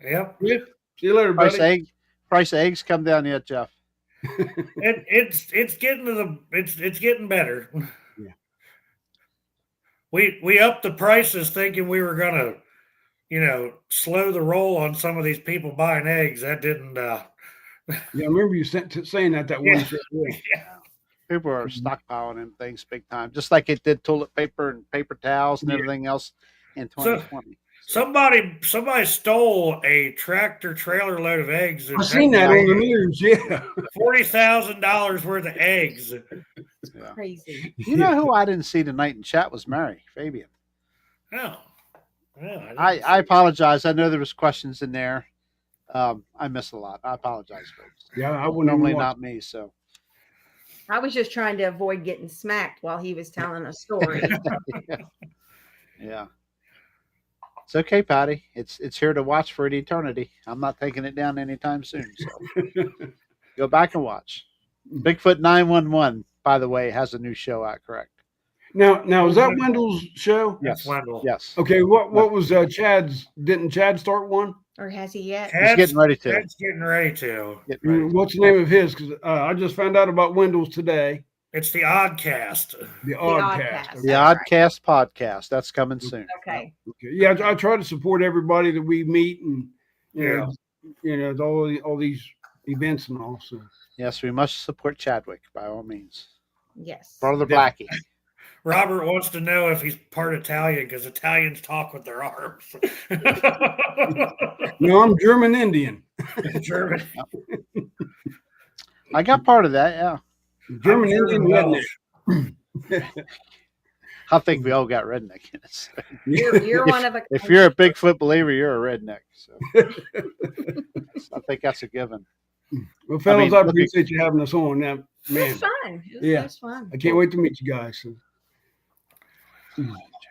Yep. Yeah. See you later, buddy. Price of eggs come down yet, Jeff? It's getting to the it's getting better. Yeah. We upped the prices thinking we were gonna, slow the roll on some of these people buying eggs. That didn't. Yeah, I remember you saying that one Yeah. show. Yeah. People are stockpiling in things big time, just like it did toilet paper and paper towels and Yeah. everything else in 2020. Somebody stole a tractor trailer load of eggs. I seen that on the news. Yeah. $40,000 worth of eggs. Yeah. Crazy. You know who I didn't see tonight in chat was Mary Fabian. Oh, yeah. I apologize. I know there was questions in there. I missed a lot. I apologize, folks. Yeah, I wouldn't Normally even watch. not me. So I was just trying to avoid getting smacked while he was telling a story. yeah. It's okay, Patty. It's here to watch for an eternity. I'm not taking it down anytime soon. So go back and watch. Bigfoot 911, by the way, has a new show out, correct? Now is that Wendell's show? That's Wendell. Yes. Okay, what was Chad's? Didn't Chad start one? Or has he yet? He's getting ready to. Ted's getting ready to. Getting ready to. What's the name of his? Because I just found out about Wendell's today. It's the Oddcast. The Oddcast. Oddcast. The That's Oddcast podcast. That's coming soon. Okay. Okay. Yeah, I try to support everybody that we meet and you know all these events and all. So Yes, we must support Chadwick by all means. Yes. Brother Blackie. Robert wants to know if he's part Italian because Italians talk with their arms. no, I'm German Indian. German. I got part of that, yeah. German I'm Indian Welsh. redneck. I think we all got redneck in us. You're one of a If you're a Bigfoot believer, you're a redneck. So I think that's a given. Well, fellas, I look at- appreciate you having us on. Now, It man, was fun. Yeah. It was fun. I can't wait to meet you guys. So.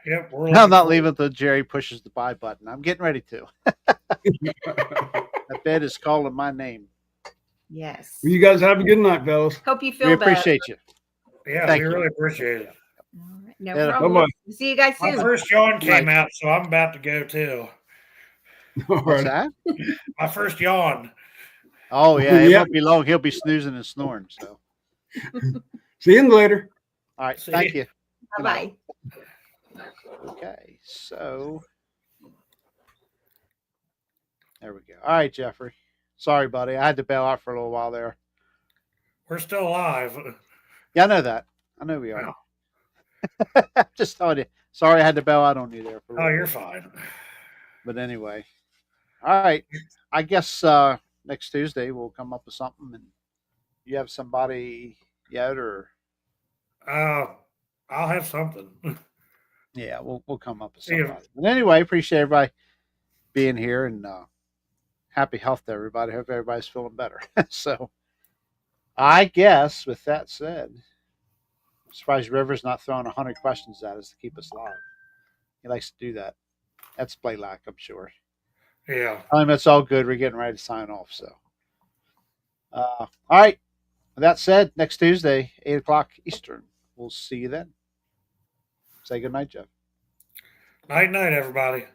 Yep, we're I'm looking not forward- leaving until Jerry pushes the buy button. I'm getting ready to. That bed is calling my name. Yes. Well, you guys have a good night, fellas. Hope you feel We better. appreciate you. Yeah, Thank we you. really appreciate it. All right. No Yeah, problem. bye-bye. See you guys My soon. first yawn came Right. out, so I'm about to go too. All What's right. that? My first yawn. Oh yeah, it Yeah. won't be long. He'll be snoozing and snoring. So, See you later. all right, See thank ya. you. Bye bye. Okay, so there we go. All right, Jeffrey. Sorry, buddy. I had to bail out for a little while there. We're still alive. Yeah, I know that. I know we are. Just telling you. Sorry, I had to bail out on you there for a Oh, little you're bit. fine. But anyway, all right. I guess next Tuesday we'll come up with something. And you have somebody yet, or I'll have something. yeah, we'll come up with Yeah. something. But anyway, appreciate everybody being here and happy health to everybody. Hope everybody's feeling better. So, I guess with that said, I'm surprised River's not throwing 100 questions at us to keep us live. He likes to do that. That's playlack, I'm sure. Yeah. It's all good. We're getting ready to sign off. So, all right. With that said, next Tuesday, 8:00 Eastern. We'll see you then. Say good night, Jeff. Night, night, everybody.